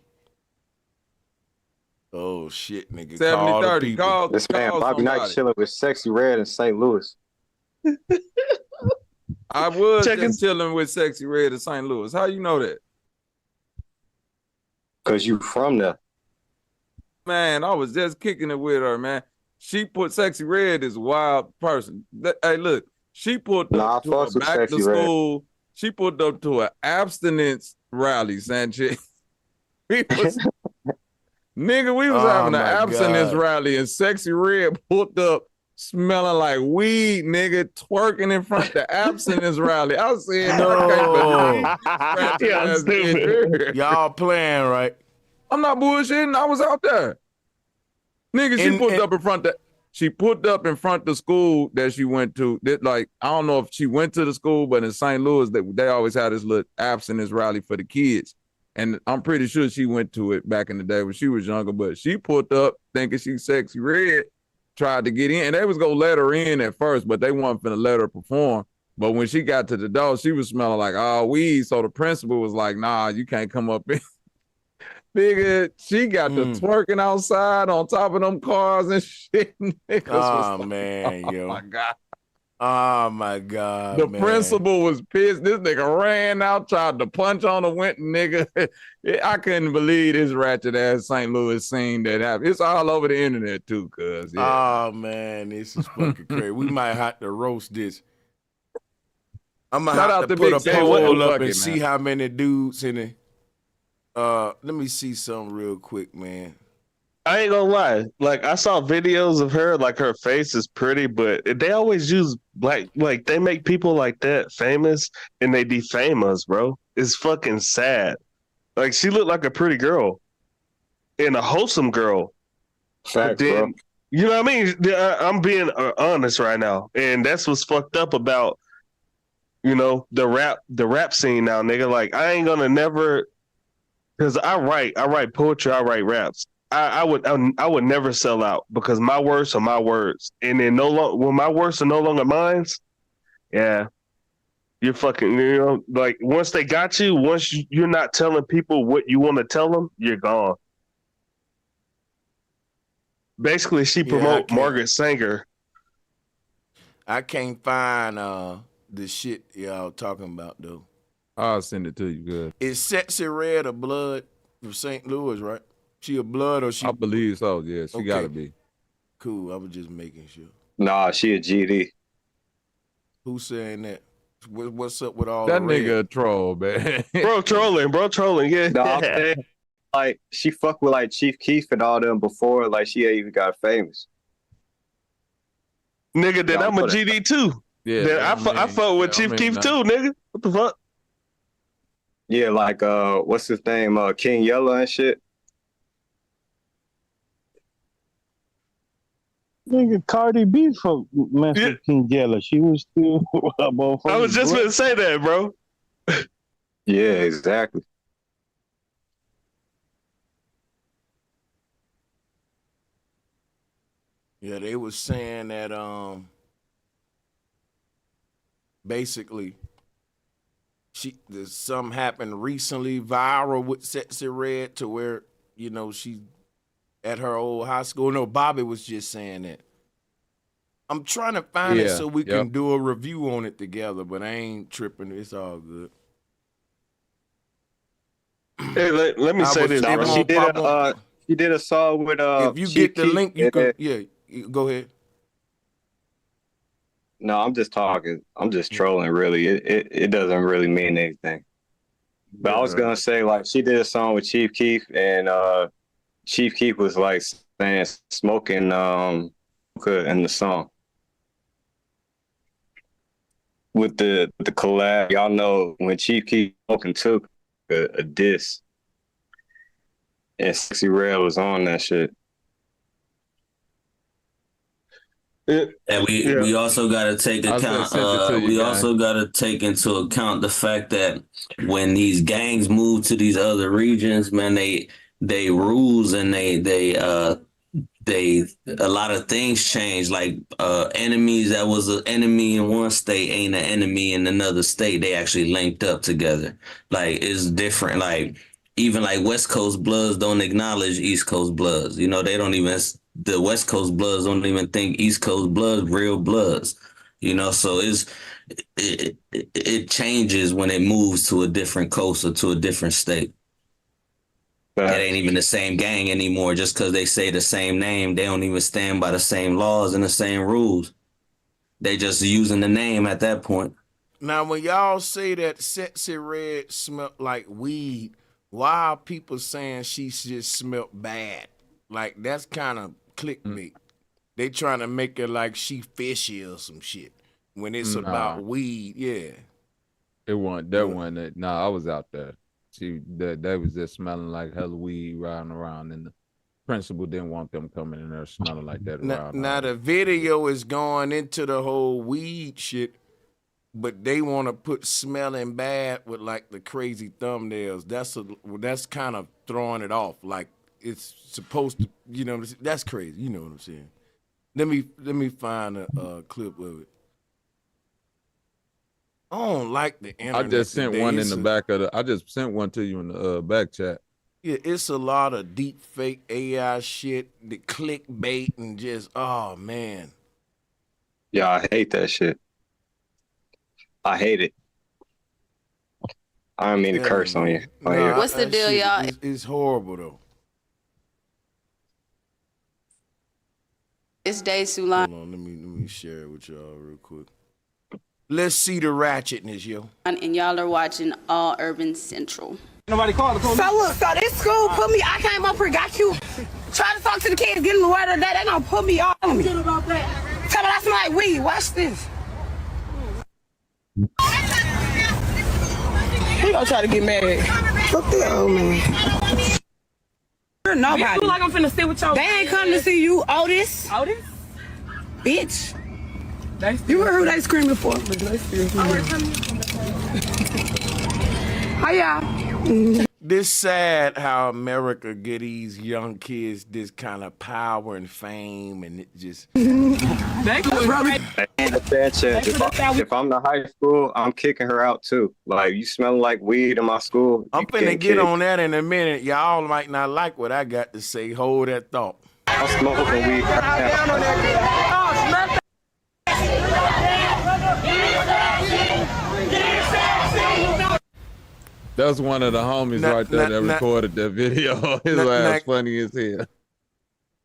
Oh shit, nigga. Call the 70-30. people. Call, This man call Bobby Knight somebody. chilling with Sexy Red in St. Louis. I was Check just chilling with Sexy Red in St. Louis. How you know that? Cause you from there. Man, I was just kicking it with her, man. She put Sexy Red as a wild person. Hey, look, she put Nah, I up to a fucks with back to Sexy Red. school. She put up to an abstinence rally, Sanchez. Nigga, we was Oh, having an my abstinence God. rally, and Sexy Red pulled up smelling like weed, nigga, twerking in front of the abstinence rally. I was saying, No. I can't believe Yeah, I'm that stupid. Y'all playing, right? I'm not bullshitting. I was out there. Nigga, she And- put and- up in front of she put up in front of the school that she went to. That, like, I don't know if she went to the school, but in St. Louis, they always had this little abstinence rally for the kids. And I'm pretty sure she went to it back in the day when she was younger, but she put up thinking she Sexy Red, tried to get in. And they was gonna let her in at first, but they weren't finna let her perform. But when she got to the door, she was smelling like all weed. So the principal was like, nah, you can't come up in. Nigga, she got the twerking outside on top of them cars and shit. Niggas was like, man, yo. Oh my God. Oh my God. The man. principal was pissed. This nigga ran out, tried to punch on the went nigga. I couldn't believe this ratchet ass St. Louis scene that happened. It's all over the internet too, cuz. Yeah. Oh man, this is fucking crazy. We might have to roast this. I'm gonna Shout have out to to put Big a J. poll up Fuck and it, see man. how many dudes in it. Let me see something real quick, man. I ain't gonna lie. Like I saw videos of her, like her face is pretty, but they always use like they make people like that famous and they defame us, bro. It's fucking sad. Like she looked like a pretty girl and a wholesome girl. Facts, Then, bro. you know what I mean? I'm being honest right now, and that's what's fucked up about the rap scene now, nigga. Like I ain't gonna never, because I write poetry, I write raps. I would never sell out because my words are my words, and then when my words are no longer mine, yeah, you're fucking, like once they got you, once you're not telling people what you want to tell them, you're gone. Basically, she promote Margaret Sanger. I can't find the shit y'all talking about though. I'll send it to you, good. Is Sexy Red a blood from St. Louis, right? She a blood or she? I believe so. Yeah, she gotta be. Cool. I was just making sure. Nah, she a GD. Who's saying that? What's up with all that the nigga red? a troll, man? Bro trolling. Yeah. No, I'm saying, like she fucked with like Chief Keef and all them before, like she ain't even got famous. Nigga, then I'm a GD too. Yeah, then I fuck with Chief Keef too, nigga. What the fuck? Yeah, like what's his name? King Yellow and shit. Nigga, Cardi B from Memphis King Yellow. She was still above. I was just gonna say that, bro. Yeah, exactly. Yeah, they was saying that basically something happened recently viral with Sexy Red to where, she at her old high school. No, Bobby was just saying that. I'm trying to find it so we can do a review on it together, but I ain't tripping. It's all good. Hey, let me say this. She did a song with if you Chief get the Keef link, you can go ahead. No, I'm just talking. I'm just trolling. Really, it doesn't really mean anything. But I was gonna say, like, she did a song with Chief Keef, and Chief Keef was like saying smoking in the song with the collab. Y'all know when Chief Keef smoking took a diss, and Sexy Red was on that shit. And we also got to take account. We also got to take into account the fact that when these gangs move to these other regions, man, they rules and they a lot of things change. Like enemies that was an enemy in one state ain't an enemy in another state. They actually linked up together. Like it's different. Like even like West Coast Bloods don't acknowledge East Coast Bloods. They don't even. The West Coast Bloods don't even think East Coast Bloods real Bloods, so it changes when it moves to a different coast or to a different state. It ain't even the same gang anymore. Just because they say the same name, they don't even stand by the same laws and the same rules. They just using the name at that point. Now, when y'all say that Sexy Red smelled like weed, why are people saying she just smelled bad? Like, that's kind of clickbait. They trying to make it like she fishy or some shit when it's about weed. Yeah, it wasn't that one. I was out there. They was just smelling like hella weed riding around, and the principal didn't want them coming in there smelling like that around. Now the video is going into the whole weed shit, but they want to put smelling bad with like the crazy thumbnails. That's kind of throwing it off. Like it's supposed to, that's crazy. You know what I'm saying? Let me find a clip of it. don't like the internet. I just sent today. one It's in the a- back of the. I just sent one to you in the back chat. Yeah, it's a lot of deep fake AI shit, the clickbait, and just oh man. Yeah, I hate that shit. I hate it. I don't mean to curse on you. Nah, What's the that deal, shit y'all? It's horrible though. It's Day Sulan, Hold on, let me share it with y'all real quick. Let's see the ratchetness, yo. and y'all are watching All Urban Central. Nobody called the police. So look, so this school put me, I came up here, got you, trying to talk to the kids, get them the word of the day, they gonna put me on me. Tell me I smell like weed, watch this. He gonna try to get mad at. Fuck that old man. Nobody. You feel like I'm finna sit with y'all. They ain't come to see you, Otis. Otis? Bitch. You heard who they screaming for. How y'all? This sad how America get these young kids this kind of power and fame, and it just. Sanchez, if I'm the high school, I'm kicking her out too. Like, you smelling like weed in my school. I'm finna get on that in a minute. Y'all might not like what I got to say. Hold that thought. I'm smoking weed right now. That's one of the homies right there that recorded that video. His ass funny as hell.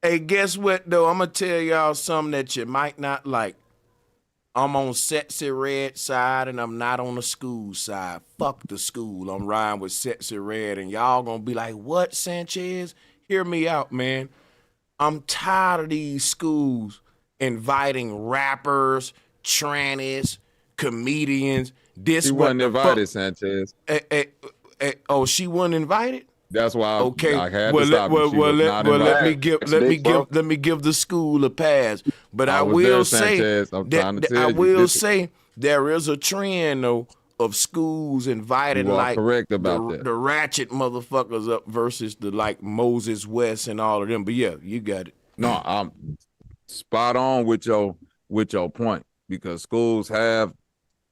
Hey, guess what though? I'm gonna tell y'all something that you might not like. I'm on Sexy Red side and I'm not on the school side. Fuck the school. I'm riding with Sexy Red, and y'all gonna be like, what, Sanchez? Hear me out, man. I'm tired of these schools inviting rappers, trannies, comedians. She wasn't invited, Sanchez. Oh, she wasn't invited? That's why I had well, to stop you. She was not invited. let me give the school a pass. But I was will there, say Sanchez. I'm trying to tell I you, will this- say there is a trend though of schools inviting You are like correct about that. the ratchet motherfuckers up versus the like Moses West and all of them. But yeah, you got it. No, I'm spot on with your point, because schools have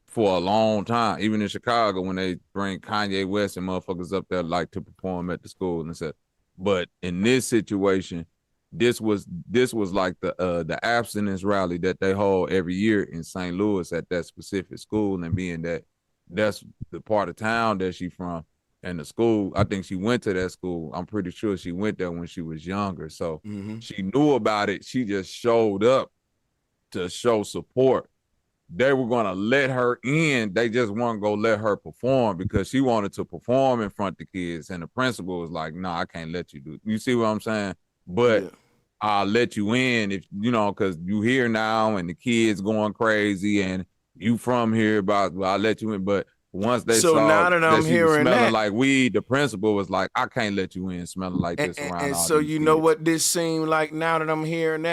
for a long time, even in Chicago, when they bring Kanye West and motherfuckers up there like to perform at the school and stuff. But in this situation, this was like the abstinence rally that they hold every year in St. Louis at that specific school, and being that that's the part of town that she from, and the school, I think she went to that school. I'm pretty sure she went there when she was younger. So she knew about it. She just showed up to show support. They were going to let her in. They just weren't going to let her perform because she wanted to perform in front of the kids. And the principal was like, no, I can't let you do it. You see what I'm saying? But I'll let you in if, because you here now and the kids going crazy and you from here, I'll let you in. But once they saw now that I'm she was hearing smelling that, like weed, the principal was like, I can't let you in smelling like this around and all so these you kids. know what this seemed like now that I'm hearing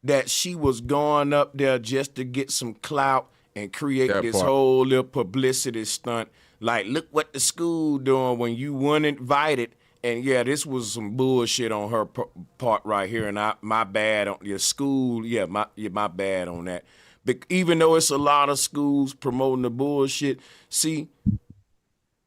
that she was going up there just to get some clout and create this whole little publicity stunt. Like, look what the school doing when you weren't invited. And yeah, this was some bullshit on her part right here. And my bad on your school. Yeah, my bad on that. But even though it's a lot of schools promoting the bullshit, see,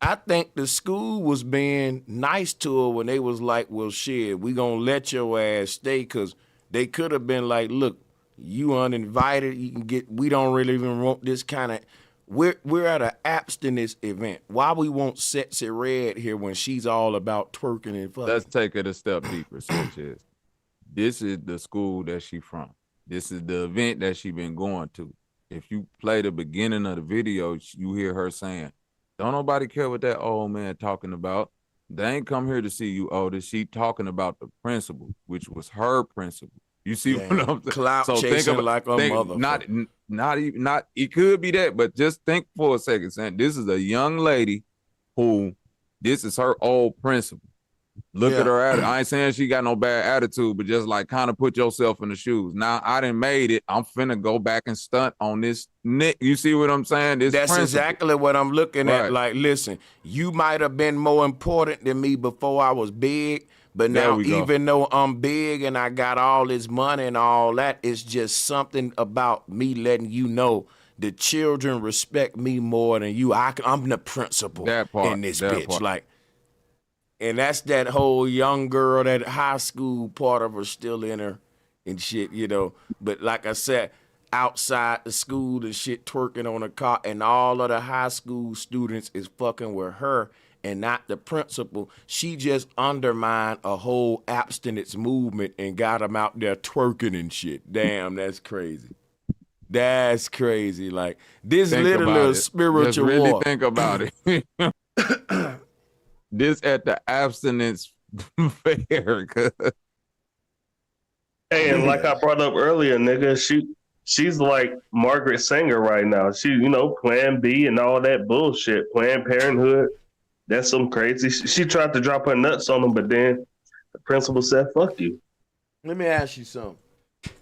I think the school was being nice to her when they was like, well, shit, we gonna let your ass stay, because they could have been like, look, you uninvited, you can get, we don't really even want this kind of, we're at an abstinence event. Why we want Sexy Red here when she's all about twerking and fucking? Let's take it a step deeper, Sanchez. This is the school that she from. This is the event that she been going to. If you play the beginning of the video, you hear her saying, don't nobody care what that old man talking about. They ain't come here to see you, Otis. She talking about the principal, which was her principal. You see what I'm saying? Clout chasing like a motherfucker. Not even, it could be that, but just think for a second, saying this is a young lady who, this is her old principal. Look at her attitude. I ain't saying she got no bad attitude, but just like kind of put yourself in the shoes. Now I done made it. I'm finna go back and stunt on this Nick. You see what I'm saying? That's principal. Exactly what I'm looking at. Like, listen, you might have been more important than me before I was big, but now even though I'm big and I got all this money and all that, it's just something about me letting you know the children respect me more than you. I'm the principal in this bitch. Part. Like, and that's that whole young girl, that high school part of her still in her and shit, you know. But like I said, outside the school and shit, twerking on a car, and all of the high school students is fucking with her and not the principal. She just undermined a whole abstinence movement and got them out there twerking and shit. Damn, that's crazy. That's crazy. Like, this literally a spiritual Just really war. think about it. This at the abstinence fair. Hey, and like I brought up earlier, nigga, she's like Margaret Sanger right now. She, you know, Plan B and all that bullshit. Planned Parenthood. That's some crazy. She tried to drop her nuts on them, but then the principal said, "Fuck you." Let me ask you something.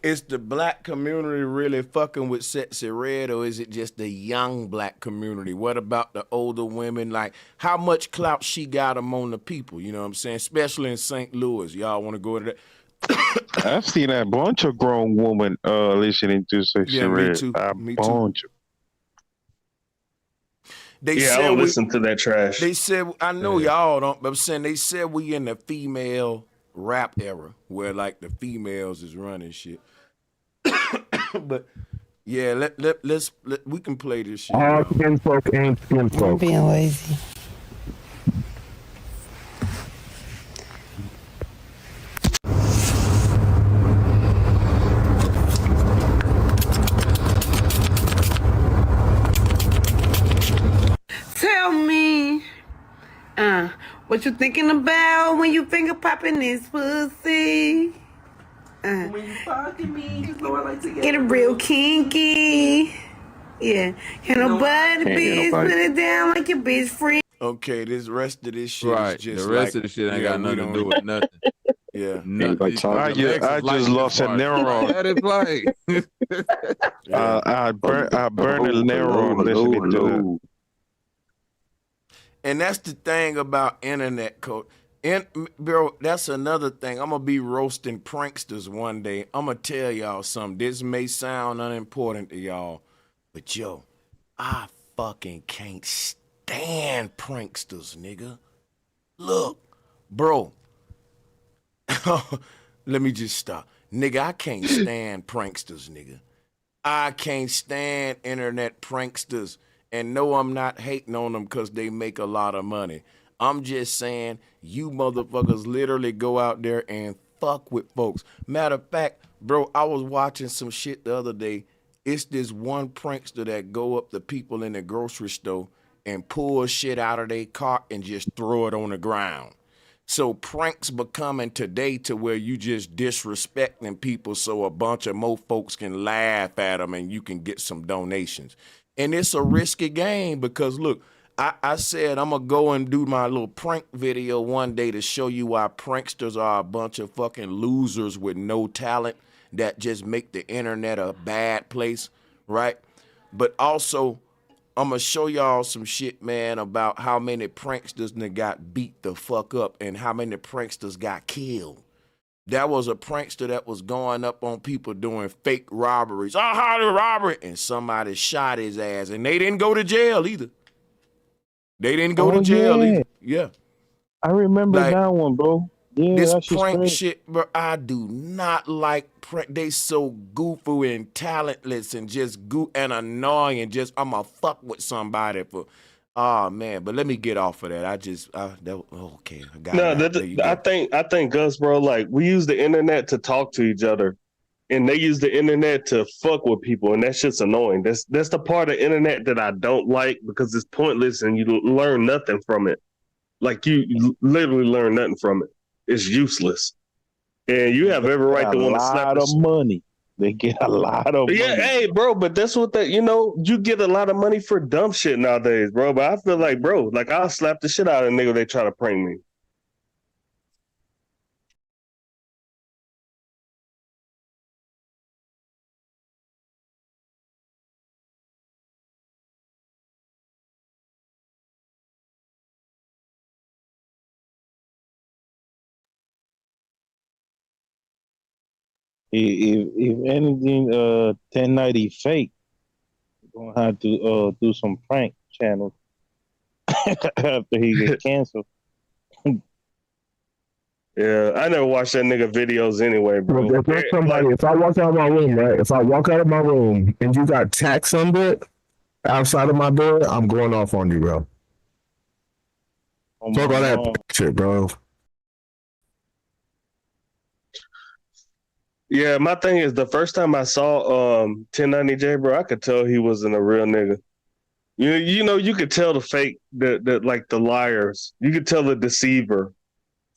Is the black community really fucking with Sexy Red, or is it just the young black community? What about the older women? Like, how much clout she got among the people? You know what I'm saying? Especially in St. Louis. Y'all want to go to that? I've seen a bunch of grown women listening to Sexy Red. Me too. Me bunch. too. They I said don't listen to that trash. They said, I know y'all don't, but I'm saying they said we in the female rap era where like the females is running shit. But yeah, let's we can play this shit. All kinfolk ain't kinfolk. I'm being lazy. Tell me, what you thinking about when you finger popping this pussy? When you fucking me, you know I like to get it real kinky. Yeah, can't nobody bitch put it down like your bitch free. Okay, this rest of this shit Right. is just The rest like, of the shit ain't got we nothing to do with nothing. Yeah. I just lost a neuron. Let it play. I burn a neuron listening to that. And that's the thing about internet code. Bro, that's another thing. I'm going to be roasting pranksters one day. I'm going to tell y'all something. This may sound unimportant to y'all, but yo, I fucking can't stand pranksters, nigga. Look, bro. Let me just stop. Nigga, I can't stand pranksters, nigga. I can't stand internet pranksters. And no, I'm not hating on them because they make a lot of money. I'm just saying you motherfuckers literally go out there and fuck with folks. Matter of fact, bro, I was watching some shit the other day. It's this one prankster that go up to people in the grocery store and pull shit out of their cart and just throw it on the ground. So pranks becoming today to where you just disrespecting people so a bunch of more folks can laugh at them and you can get some donations. And it's a risky game because, look, I said I'm going to go and do my little prank video one day to show you why pranksters are a bunch of fucking losers with no talent that just make the internet a bad place, right? But also, I'm going to show y'all some shit, man, about how many pranksters got beat the fuck up and how many pranksters got killed. That was a prankster that was going up on people doing fake robberies. How the robbery? And somebody shot his ass. And they didn't go to jail either. They didn't go to jail either. Yeah. I remember Like, that one, bro. Yeah, this that's just prank crazy. shit, bro, I do not like prank. They so goofy and talentless and just and annoying and just I'ma fuck with somebody for. Oh man, but let me get off of that. Okay, I got it. I think Gus, bro, like we use the internet to talk to each other, and they use the internet to fuck with people, and that shit's annoying. That's the part of the internet that I don't like because it's pointless and you learn nothing from it. Like you literally learn nothing from it. It's useless, and you have every right to want to slap a lot of money. They get a lot of money. Yeah, hey, bro, but that's what you get a lot of money for dumb shit nowadays, bro. But I feel like, bro, like I'll slap the shit out of a nigga they try to prank me. If anything, 1090 fake, Gonna have to do some prank channels after he gets canceled. Yeah, I never watched that nigga videos anyway, bro. If there's somebody, if I walk out of my room, right? If I walk out of my room and you got tax under it outside of my door, I'm going off on you, bro. Talk all that shit, bro. Yeah, my thing is the first time I saw 1090J, bro, I could tell he wasn't a real nigga. You know, you could tell the fake, the like the liars. You could tell the deceiver.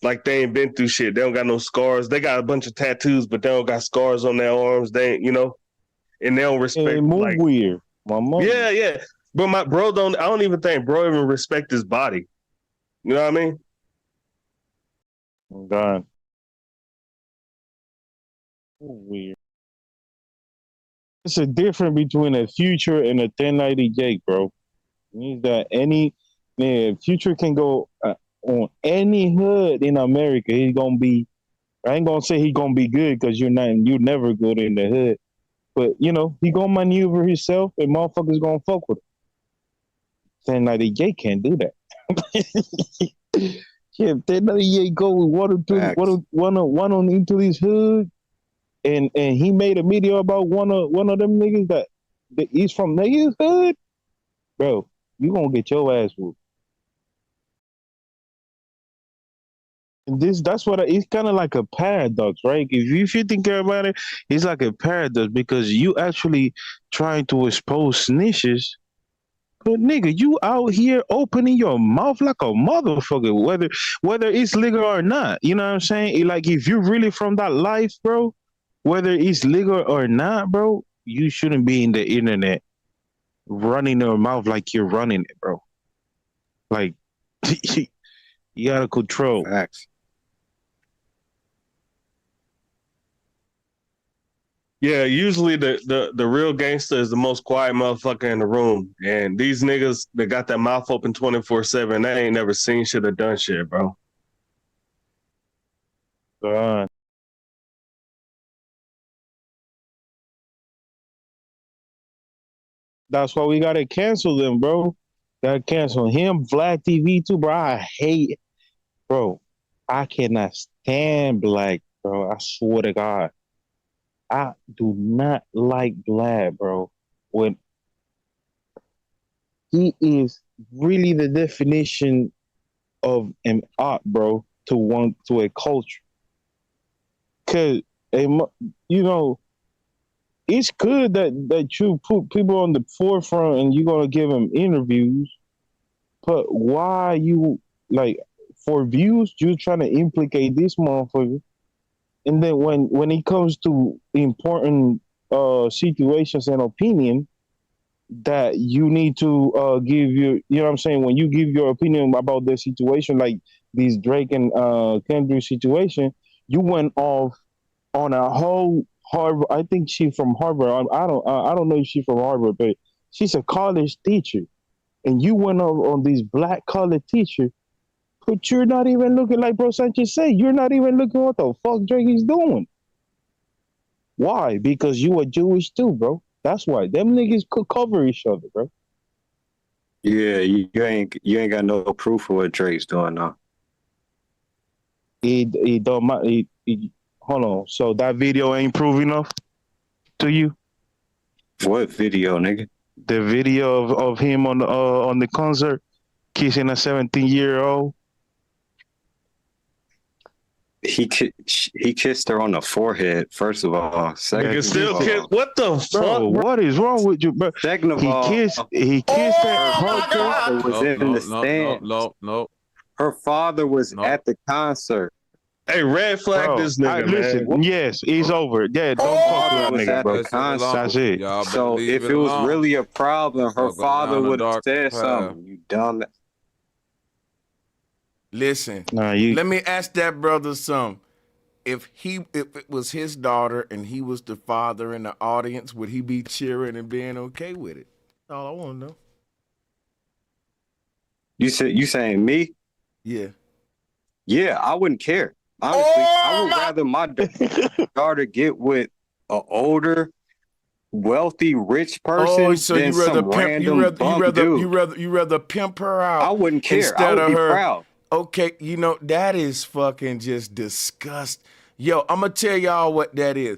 Like they ain't been through shit. They don't got no scars. They got a bunch of tattoos, but they don't got scars on their arms. They ain't, and they don't respect. They move weird. My mom. Yeah. But my bro I don't even think bro even respect his body. You know what I mean? God. Weird. It's a difference between a Future and a 1090J, bro. It means that Future can go on any hood in America. He's gonna be. I ain't gonna say he's gonna be good because you're never good in the hood. But he gonna maneuver himself, and motherfuckers gonna fuck with him. 1090J can't do that. Yeah, 1090J go one on into this hood. And he made a video about one of them niggas that he's from niggas hood, bro. You gonna get your ass whooped. And that's what it's kind of like a paradox, right? If you think about it, it's like a paradox because you actually trying to expose snitches, but nigga, you out here opening your mouth like a motherfucker, whether it's legal or not. You know what I'm saying? Like if you're really from that life, bro. Whether it's legal or not, bro, you shouldn't be in the internet running your mouth like you're running it, bro. Like, you gotta control. Facts. Yeah, usually the real gangster is the most quiet motherfucker in the room. And these niggas that got that mouth open 24/7, they ain't never seen shit or done shit, bro. God. That's why we gotta cancel them, bro. Gotta cancel him, Black TV too, bro. I cannot stand Black, bro. I swear to God. I do not like Black, bro. When he is really the definition of an art, bro, to a culture. Cause it's good that you put people on the forefront and you're gonna give them interviews, but why you for views you're trying to implicate this motherfucker, and then when it comes to important situations and opinion that you need to give your, you know what I'm saying, when you give your opinion about the situation, like this Drake and Kendrick situation, you went off on a whole Harvard. I think she's from Harvard. I don't know if she's from Harvard, but she's a college teacher. And you went on this Black college teacher, but you're not even looking like Bro Sanchez say. You're not even looking what the fuck Drake is doing. Why? Because you are Jewish too, bro. That's why. Them niggas could cover each other, bro. Yeah, you ain't got no proof of what Drake's doing now. He don't mind. Hold on. So that video ain't proof enough to you? What video, nigga? The video of him on the concert kissing a 17-year-old. He kissed her on the forehead. First of all, second, still kiss. What the fuck? What is wrong with you, bro? Second of all, he kissed her. Her father was in the stand. No. Her father was at the concert. Hey, red flag this nigga, listen, man. Yes, he's over. Yeah, don't talk to that nigga, bro. That's it. So if it was really a problem, her father would have said something. You dumb. Listen, let me ask that brother something. If it was his daughter and he was the father in the audience, would he be cheering and being okay with it? That's all I want to know. You saying me? Yeah. Yeah, I wouldn't care. Honestly, I would rather my daughter get with an older wealthy, rich person Oh, so than you rather some pimp? random bunk dude. You rather pimp her out? I wouldn't care. I instead would of be her. proud. Okay, you know that is fucking just disgust. Yo, I'm gonna tell y'all what that is.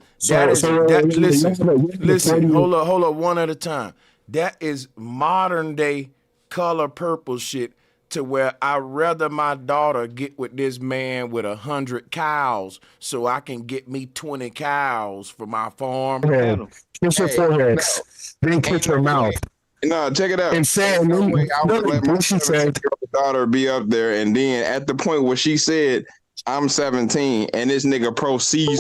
Listen. Hold up, one at a time. That is modern day color purple shit. To where I'd rather my daughter get with this man with 100 cows so I can get me 20 cows for my farm. Kiss her forehead, then kiss her mouth. No, check it out. And saying, no way I would let my what she said. 17-year-old daughter be up there, and then at the point where she said, I'm 17, and this nigga proceeds.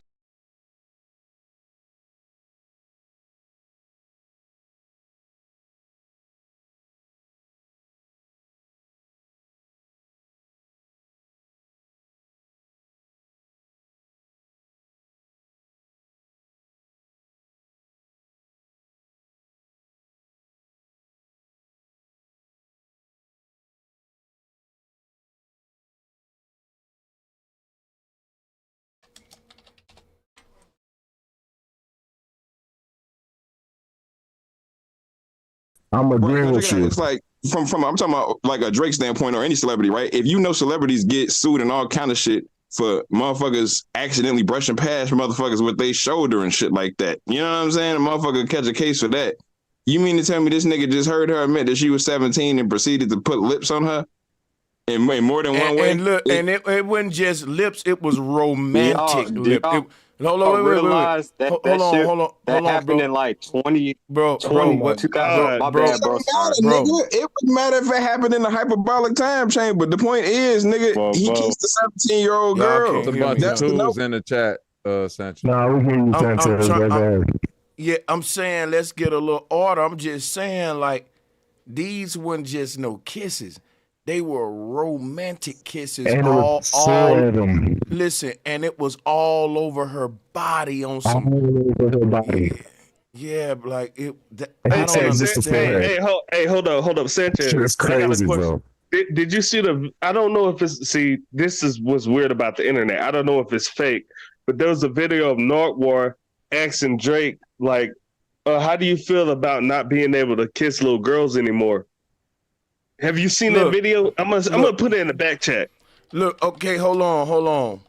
I'm agreeing with you. It's like from I'm talking about like a Drake standpoint or any celebrity, right? If you know celebrities get sued and all kind of shit for motherfuckers accidentally brushing past motherfuckers with their shoulder and shit like that, you know what I'm saying? A motherfucker catch a case for that. You mean to tell me this nigga just heard her admit that she was 17 and proceeded to put lips on her in more than one way? And look, it wasn't just lips; it was romantic lip. Hold on, realize that hold on, that happened bro. in like 20, bro, 2000. My bad, bro. Nigga, it wouldn't matter if it happened in the hyperbolic time chamber. The point is, nigga, he kissed a 17-year-old girl. There's a bunch of tools in the chat, Sanchez. Nah, we hear you, Sanchez. Yeah, I'm saying let's get a little order. I'm just saying like these weren't just no kisses. They were romantic kisses. And all them. Listen, and it was all over her body on some. All over her body. Yeah, like it. Hey, hold up, Sanchez. It's crazy, bro. Did you see the? I don't know if it's. See, this is what's weird about the internet. I don't know if it's fake, but there was a video of Nardwuar asking Drake, like, "How do you feel about not being able to kiss little girls anymore?" Have you seen that video? I'm gonna put it in the back chat. Look, okay, hold on.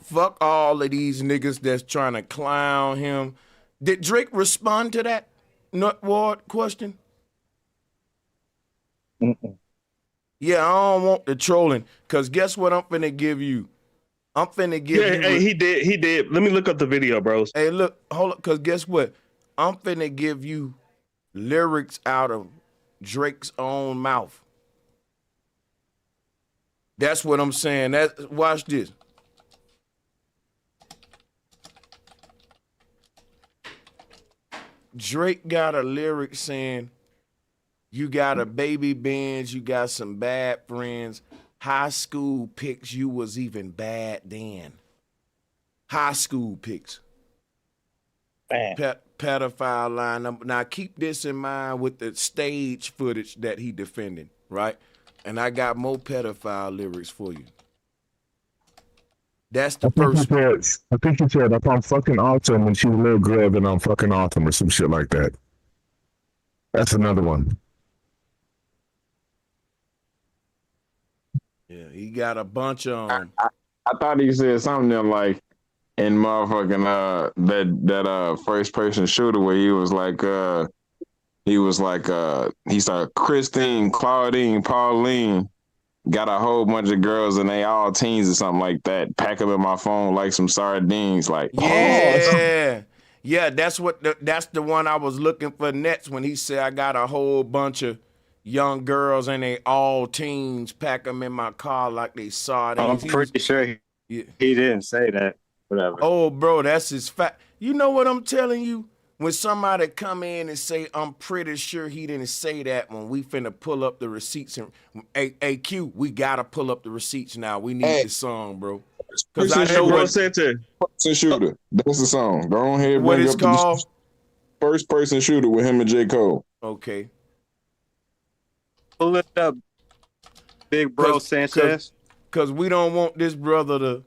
Fuck all of these niggas that's trying to clown him. Did Drake respond to that Nutward question? Yeah, I don't want the trolling, because guess what I'm finna give you? I'm finna give you... Hey, he did. Let me look up the video, bros. Hey, look, hold up, because guess what? I'm finna give you lyrics out of Drake's own mouth. That's what I'm saying. Watch this. Drake got a lyric saying, you got a baby Benz, you got some bad friends. High school pics, you was even bad then. High school pics. Pedophile line. Now keep this in mind with the stage footage that he defended, right? And I got more pedophile lyrics for you. That's the first one. I think he said, if I'm fucking awesome when she was a little girl, then I'm fucking awesome or some shit like that. That's another one. Yeah, he got a bunch of them. I thought he said something like in motherfucking that first person shooter where he started Christine, Claudine, Pauline, got a whole bunch of girls and they all teens or something like that. Pack them in my phone like some sardines. Like, yeah, that's the one I was looking for next when he said I got a whole bunch of young girls and they all teens, pack them in my car like they sardines. I'm pretty sure he didn't say that. Whatever. Oh, bro, that's his fact. You know what I'm telling you? When somebody come in and say, I'm pretty sure he didn't say that, when we finna pull up the receipts. And AQ, we gotta pull up the receipts now. We need the song, bro. Because I know what Person Shooter. That's the song. Go ahead. What it's called? First Person Shooter with him and J. Cole. Okay. Pull it up, big bro Sanchez. Because we don't want this brother to...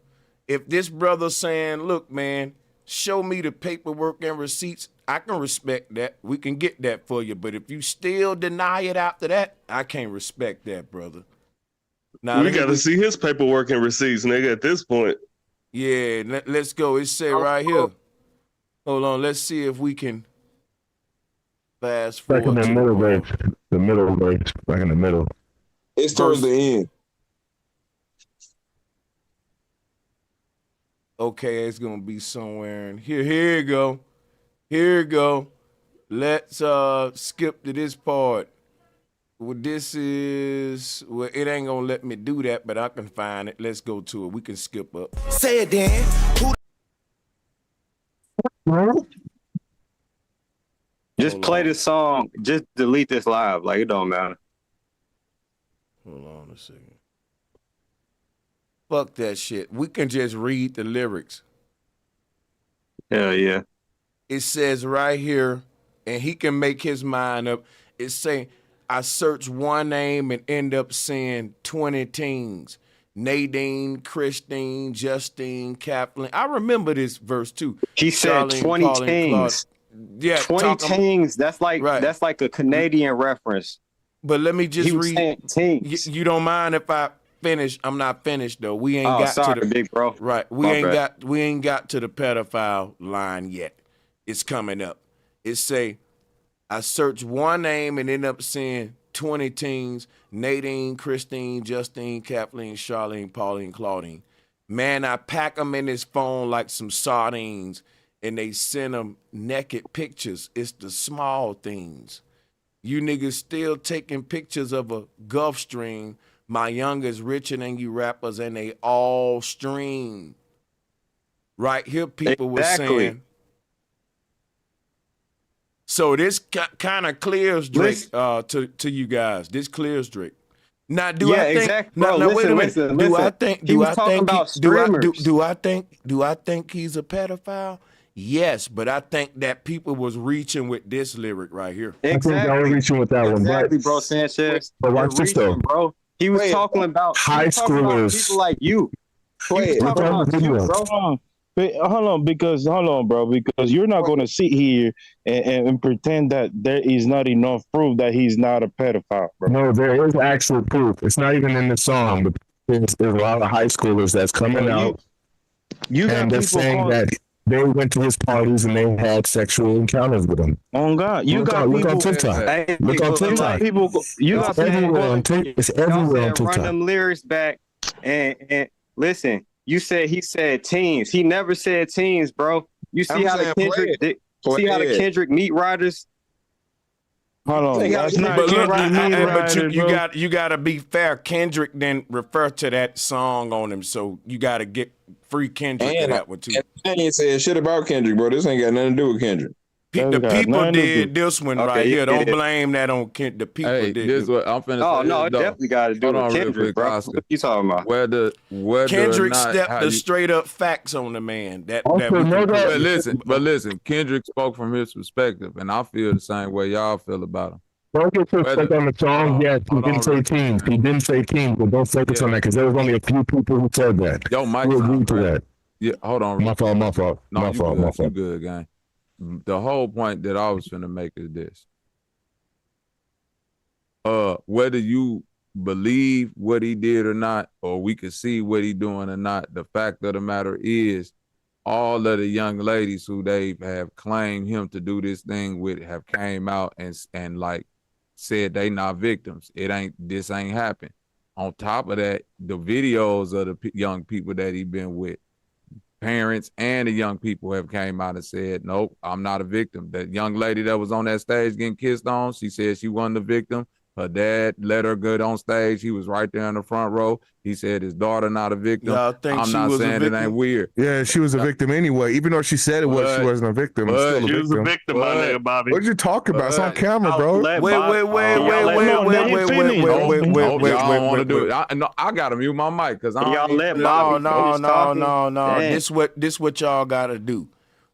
If this brother saying, look, man, show me the paperwork and receipts, I can respect that. We can get that for you. But if you still deny it after that, I can't respect that, brother. Now, we got to see his paperwork and receipts, nigga, at this point. Yeah, let's go. It say right here. Hold on. Let's see if we can fast forward. Back in the middle, verse. The middle verse. Back in the middle. It's towards the end. Okay, it's gonna be somewhere in here. Here you go. Here you go. Let's skip to this part. Well, this is, well, it ain't gonna let me do that, but I can find it. Let's go to it. We can skip up. Say it, Dan. Just play the song. Just delete this live. Like, it don't matter. Hold on a second. Fuck that shit. We can just read the lyrics. Hell yeah. It says right here, and he can make his mind up. It's saying, I search one name and end up seeing 20 teens. Nadine, Christine, Justine, Kathleen. I remember this verse too. He said Charlene, 20 Pauline, teens. Yeah, 20 teens. That's like that's like a Canadian reference. But let me just He was saying read. teens. You don't mind if I finish? I'm not finished though. We ain't Oh, got sorry, to the big bro. right. We My ain't bad. got to the pedophile line yet. It's coming up. It say, I search one name and end up seeing 20 teens: Nadine, Christine, Justine, Kathleen, Charlene, Pauline, Claudine. Man, I pack them in his phone like some sardines, and they send them naked pictures. It's the small things. You niggas still taking pictures of a Gulf Stream. My youngest richer than you rappers, and they all stream. Right here, people were saying. So this kind of clears Drake to you guys. This clears Drake. Now, do I think? Exactly. Now, Bro, wait a minute. listen, Do I listen. think? He Do was I talking think? about Do I streamers. Do I think he's a pedophile? Yes, but I think that people was reaching with this lyric right here. I think y'all were reaching with that one, Exactly, but bro, Sanchez. But watch They're this though. reaching, bro. He was talking about high schoolers. people like you. He was talking about you, bro. Hold on, bro, because you're not going to sit here and pretend that there is not enough proof that he's not a pedophile, bro. No, there is actual proof. It's not even in the song, but there's a lot of high schoolers that's coming out. You got and they're people saying that they went to his parties and they had sexual encounters with him. Oh God, you look got on, people. Look on TikTok. Look on TikTok. You It's everywhere on TikTok. It's everywhere on Run TikTok. them lyrics back and listen. You said he said teens. He never said teens, bro. You see I'm how the saying Kendrick see how the Kendrick meat riders. Hold on, that's not But look, Kendrick. you gotta be fair. Kendrick didn't refer to that song on him, so you gotta get free Kendrick to that one too. And he said shit about Kendrick, bro. This ain't got nothing to do with Kendrick. The people did this one right here. Don't blame that on Kendrick. The people Hey, did this it. what I'm finna Oh say. no, this, it though. definitely got to do Hold with on real Kendrick, quick, bro. Oscar. What you talking about? Whether Kendrick or not, stepped how the you- straight up facts on the man. That Also, we know can that- prove. But listen, Kendrick spoke from his perspective, and I feel the same way y'all feel about him. Don't get too Whether- stuck on the song. Yes, he hold didn't on, say Rick. teens. He didn't say teens, but don't focus on that because there was only a few people who said that. Yo, Mike, Who agreed to that. Yeah, hold on. My fault. No, My you fault. good, My you fault. good, gang. The whole point that I was finna make is this. Whether you believe what he did or not, or we can see what he doing or not, the fact of the matter is all of the young ladies who they have claimed him to do this thing with have came out and like said they not victims. This ain't happened. On top of that, the videos of the young people that he been with, parents and the young people have came out and said, nope, I'm not a victim. That young lady that was on that stage getting kissed on, she said she wasn't a victim. Her dad let her get on stage. He was right there in the front row. He said his daughter not a victim. Y'all think I'm she not was a saying it victim? ain't weird. Yeah, she was a victim anyway. Even though she said she wasn't a victim, it's still a She victim. was a victim, my nigga, Bobby. What you talking about? It's on camera, bro. Let Wait, Bob- wait, wait, Y'all wait, let- wait, No, wait, let him wait, finish. wait, wait, wait, Y'all wait, don't want to do wait. it. I gotta mute my mic because Y'all let No, Bobby no, finish talking? no. Dang. This what y'all gotta do.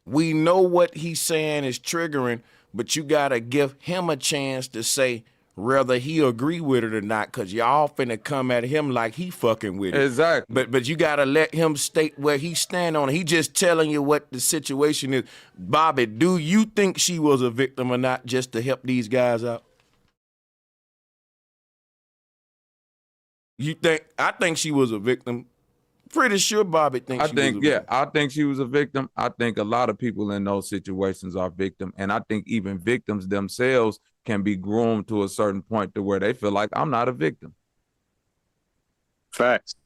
We know what he's saying is triggering, but you gotta give him a chance to say whether he agree with it or not, because y'all finna come at him like he fucking with it. Exactly. But you gotta let him state where he stand on it. He just telling you what the situation is. Bobby, do you think she was a victim or not, just to help these guys out? I think she was a victim. Pretty sure Bobby thinks she was a victim. I think she was a victim. I think a lot of people in those situations are victim. And I think even victims themselves can be groomed to a certain point to where they feel like, I'm not a victim. Facts.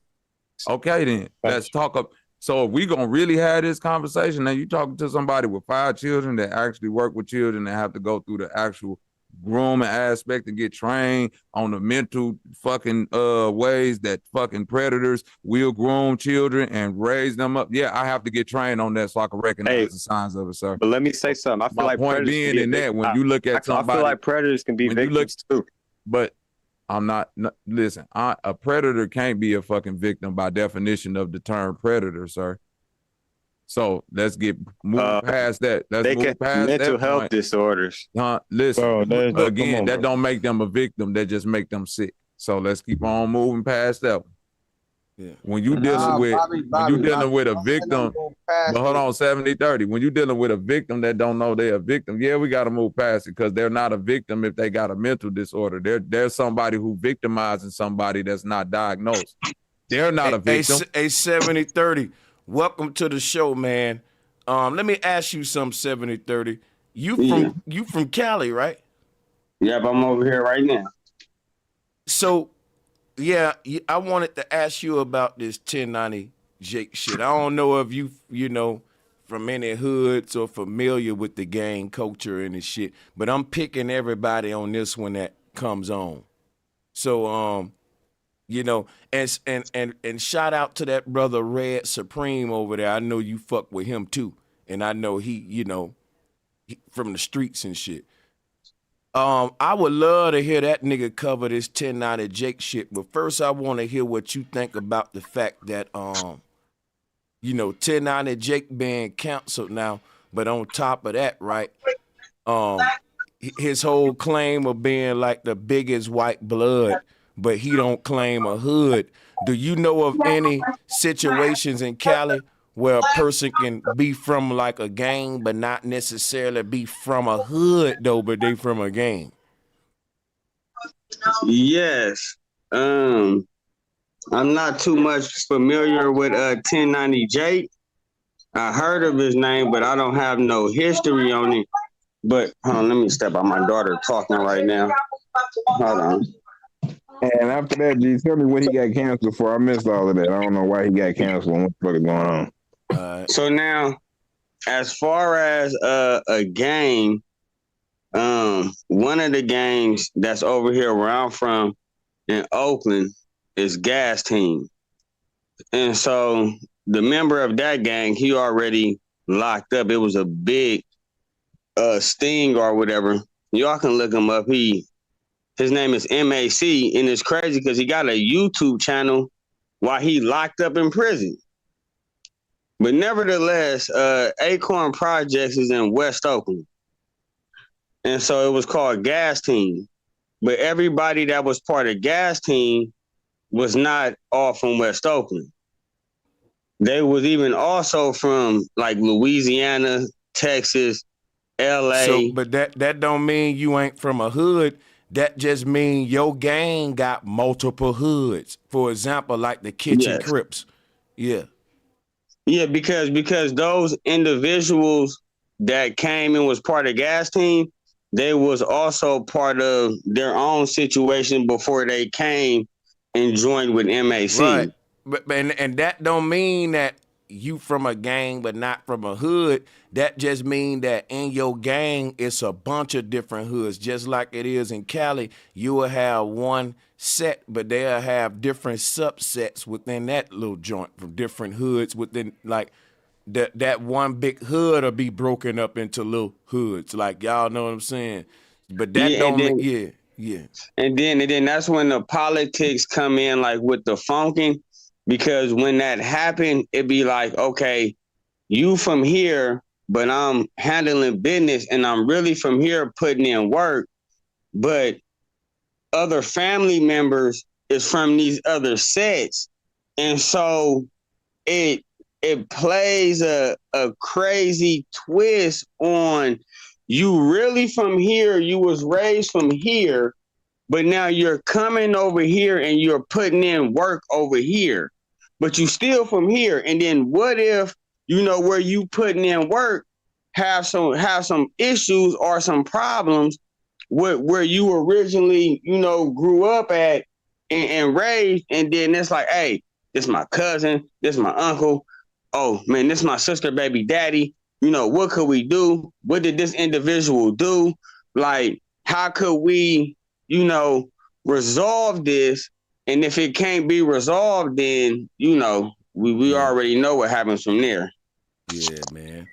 Okay, then. Let's talk up. So if we gonna really have this conversation, now you talking to somebody with 5 children that actually work with children and have to go through the actual grooming aspect and get trained on the mental fucking ways that fucking predators will groom children and raise them up. Yeah, I have to get trained on that so I can recognize the signs of it, sir. But let me say something. I feel like point being in that when you look at somebody, I feel like predators can be victims too. But I'm not listen, a predator can't be a fucking victim by definition of the term predator, sir. So let's move past that. Let's move past mental that health point. disorders. Listen, again, that don't make them a victim. That just make them sick. So let's keep on moving past that one. Yeah. When you dealing with a victim, but hold on, 70-30. When you dealing with a victim that don't know they're a victim, yeah, we got to move past it because they're not a victim if they got a mental disorder. They're somebody who victimizing somebody that's not diagnosed. They're not a victim. A 70-30. Welcome to the show, man. Let me ask you something, 70-30. You from Cali, right? Yep, I'm over here right now. So, yeah, I wanted to ask you about this 1090 Jake shit. I don't know if you know, from any hoods or familiar with the gang culture and this shit, but I'm picking everybody on this one that comes on. So, you know, and shout out to that brother Red Supreme over there. I know you fuck with him too, and I know he from the streets and shit. I would love to hear that nigga cover this 1090 Jake shit, but first I want to hear what you think about the fact that 1090 Jake being canceled now, but on top of that, right? His whole claim of being like the biggest white blood, but he don't claim a hood. Do you know of any situations in Cali where a person can be from like a gang, but not necessarily be from a hood though, but they from a gang? Yes. I'm not too much familiar with 1090 Jake. I heard of his name, but I don't have no history on it. But hold on, let me step out. My daughter talking right now. Hold on. And after that, G, tell me what he got canceled for. I missed all of that. I don't know why he got canceled and what the fuck is going on. So now, as far as a gang, one of the gangs that's over here where I'm from in Oakland is Gas Team. And so the member of that gang, he already locked up. It was a big sting or whatever. Y'all can look him up. His name is MAC, and it's crazy because he got a YouTube channel while he locked up in prison. But nevertheless, Acorn Projects is in West Oakland. And so it was called Gas Team. But everybody that was part of Gas Team was not all from West Oakland. They was even also from like Louisiana, Texas, LA. So, but that don't mean you ain't from a hood. That just means your gang got multiple hoods. For example, like the Kitchen Crips. Yeah. Yeah, because those individuals that came and was part of Gas Team, they was also part of their own situation before they came and joined with MAC. Right. But and that don't mean that you from a gang but not from a hood. That just mean that in your gang it's a bunch of different hoods. Just like it is in Cali, you will have one set, but they'll have different subsets within that little joint from different hoods within, like that one big hood will be broken up into little hoods. Like, y'all know what I'm saying? But that yeah. And then that's when the politics come in, like with the funking, because when that happened, it'd be like, okay, you from here, but I'm handling business and I'm really from here putting in work. But other family members is from these other sets. And so it plays a crazy twist on you really from here, you was raised from here, but now you're coming over here and you're putting in work over here, but you still from here. And then what if, where you putting in work have some issues or some problems with where you originally, grew up at and raised, and then it's like, hey, this my cousin, this my uncle, oh man, this my sister, baby daddy. What could we do? What did this individual do? Like, how could we, resolve this? And if it can't be resolved, then, we already know what happens from there. Yeah, man.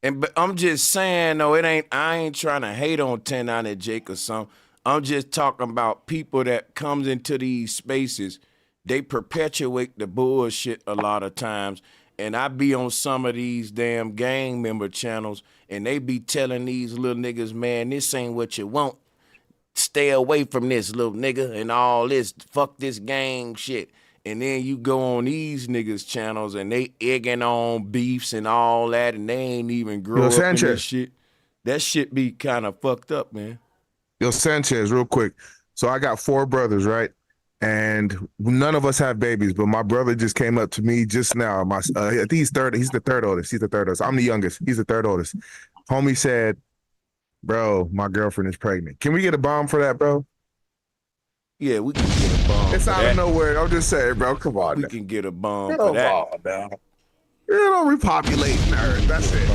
But I'm just saying, though, I ain't trying to hate on 1090 Jake or something. I'm just talking about people that comes into these spaces. They perpetuate the bullshit a lot of times. And I be on some of these damn gang member channels, and they be telling these little niggas, man, this ain't what you want. Stay away from this, little nigga, and all this. Fuck this gang shit. And then you go on these niggas' channels, and they egging on beefs and all that, and they ain't even grow up in this shit. That shit be kind of fucked up, man. Yo, Sanchez, real quick. So I got 4 brothers, right? And none of us have babies, but my brother just came up to me just now. I think he's third. He's the third oldest. I'm the youngest. He's the third oldest. Homie said, bro, my girlfriend is pregnant. Can we get a bomb for that, bro? Yeah, we can get a bomb. It's out of nowhere. I'm just saying, bro. Come on. We can get a bomb for that. Repopulate nerd. That's it.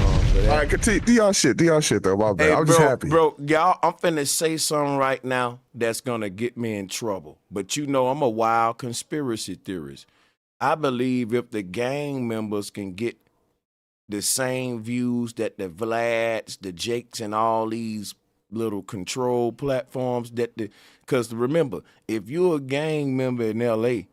All right, continue. Do y'all shit, though. My bad. Hey, I'm just happy. Bro, y'all, I'm finna say something right now that's gonna get me in trouble. But I'm a wild conspiracy theorist. I believe if the gang members can get the same views that the Vlads, the Jakes, and all these little control platforms because remember, if you're a gang member in LA,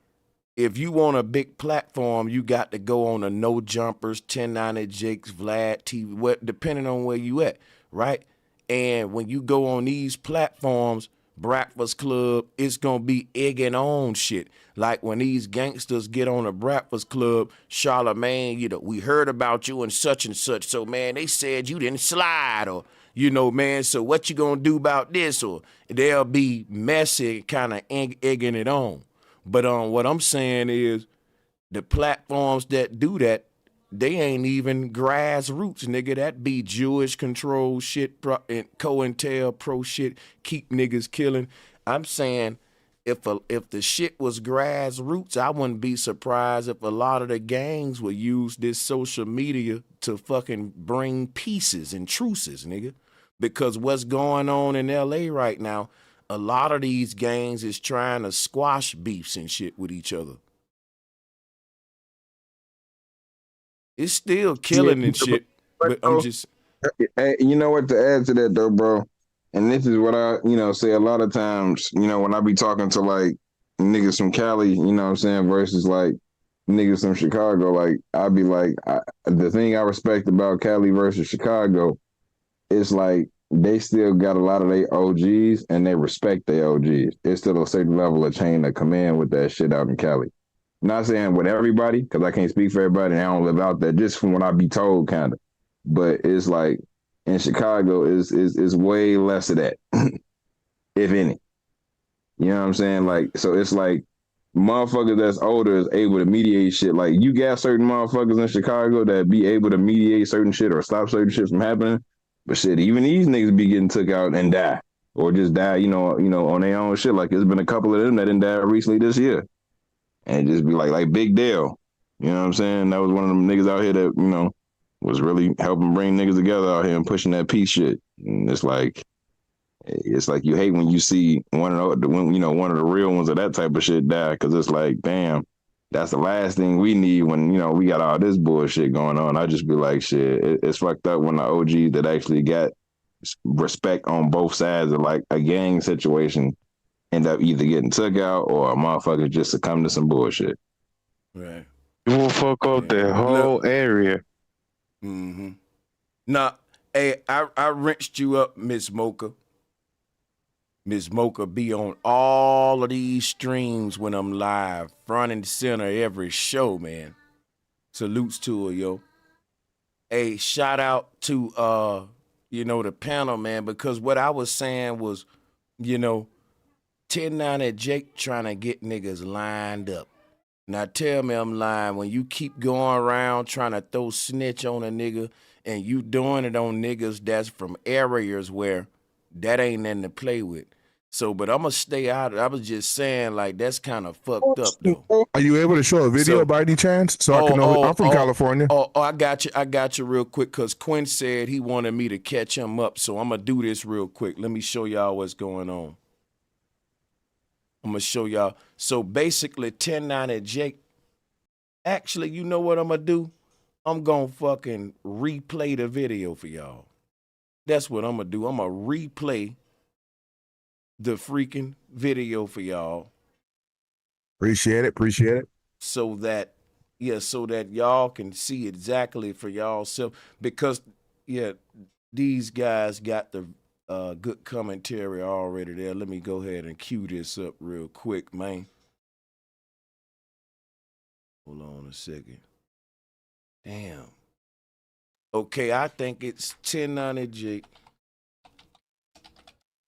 if you want a big platform, you got to go on the No Jumpers, 1090 Jakes, Vlad TV, depending on where you at, right? And when you go on these platforms, Breakfast Club, it's going to be egging on shit. Like when these gangsters get on a Breakfast Club, Charlamagne, we heard about you and such, so, man, they said you didn't slide, or, man, so what you going to do about this? Or they'll be messy, kind of egging it on. But what I'm saying is the platforms that do that, they ain't even grassroots, nigga. That be Jewish control shit, and COINTELPRO shit, keep niggas killing. I'm saying if the shit was grassroots, I wouldn't be surprised if a lot of the gangs would use this social media to fucking bring pieces and truces, nigga. Because what's going on in LA right now, a lot of these gangs is trying to squash beefs and shit with each other. It's still killing and shit, but I'm just... Hey, you know what, to add to that, though, bro, and this is what I, say a lot of times, when I be talking to, like, niggas from Cali, what I'm saying, versus, like, niggas from Chicago, like, I'd be like, the thing I respect about Cali versus Chicago is, like, they still got a lot of their OGs, and they respect their OGs. It's still a certain level of chain of command with that shit out in Cali. Not saying with everybody, because I can't speak for everybody, and I don't live out there, just from what I be told, kind of. But it's like, in Chicago, is way less of that, if any. You know what I'm saying? Like, so it's like, motherfuckers that's older is able to mediate shit. Like, you got certain motherfuckers in Chicago that be able to mediate certain shit or stop certain shit from happening. But shit, even these niggas be getting took out and die, or just die, on their own shit. Like, there's been a couple of them that didn't die recently this year, and just be like Big Dale. You know what I'm saying? That was one of them niggas out here that was really helping bring niggas together out here and pushing that peace shit. And it's like you hate when you see one of the real ones of that type of shit die, because it's like, damn, that's the last thing we need when, we got all this bullshit going on. I just be like, shit, it's fucked up when the OG that actually got respect on both sides of, like, a gang situation end up either getting took out or a motherfucker just succumb to some bullshit. Right. You will fuck up the whole area. Mm-hmm. Now, hey, I rinsed you up, Miss Mocha. Miss Mocha be on all of these streams when I'm live, front and center every show, man. Salutes to her, yo. Hey, shout out to the panel, man, because what I was saying was, 1090 Jake trying to get niggas lined up. Now tell me I'm lying. When you keep going around trying to throw snitch on a nigga and you doing it on niggas that's from areas where that ain't nothing to play with. So, but I'm going to stay out. I was just saying, like, that's kind of fucked up, though. Are you able to show a video by any chance? So I can know. I'm from California. I got you real quick because Quinn said he wanted me to catch him up. So I'm going to do this real quick. Let me show y'all what's going on. I'm going to show y'all. So basically, 1090 Jake, actually, you know what I'm going to do? I'm going to fucking replay the video for y'all. That's what I'm going to do. I'm going to replay the freaking video for y'all. Appreciate it. So that y'all can see exactly for y'all self. Because, these guys got the good commentary already there. Let me go ahead and cue this up real quick, man. Hold on a second. Damn. Okay, I think it's 1090 Jake.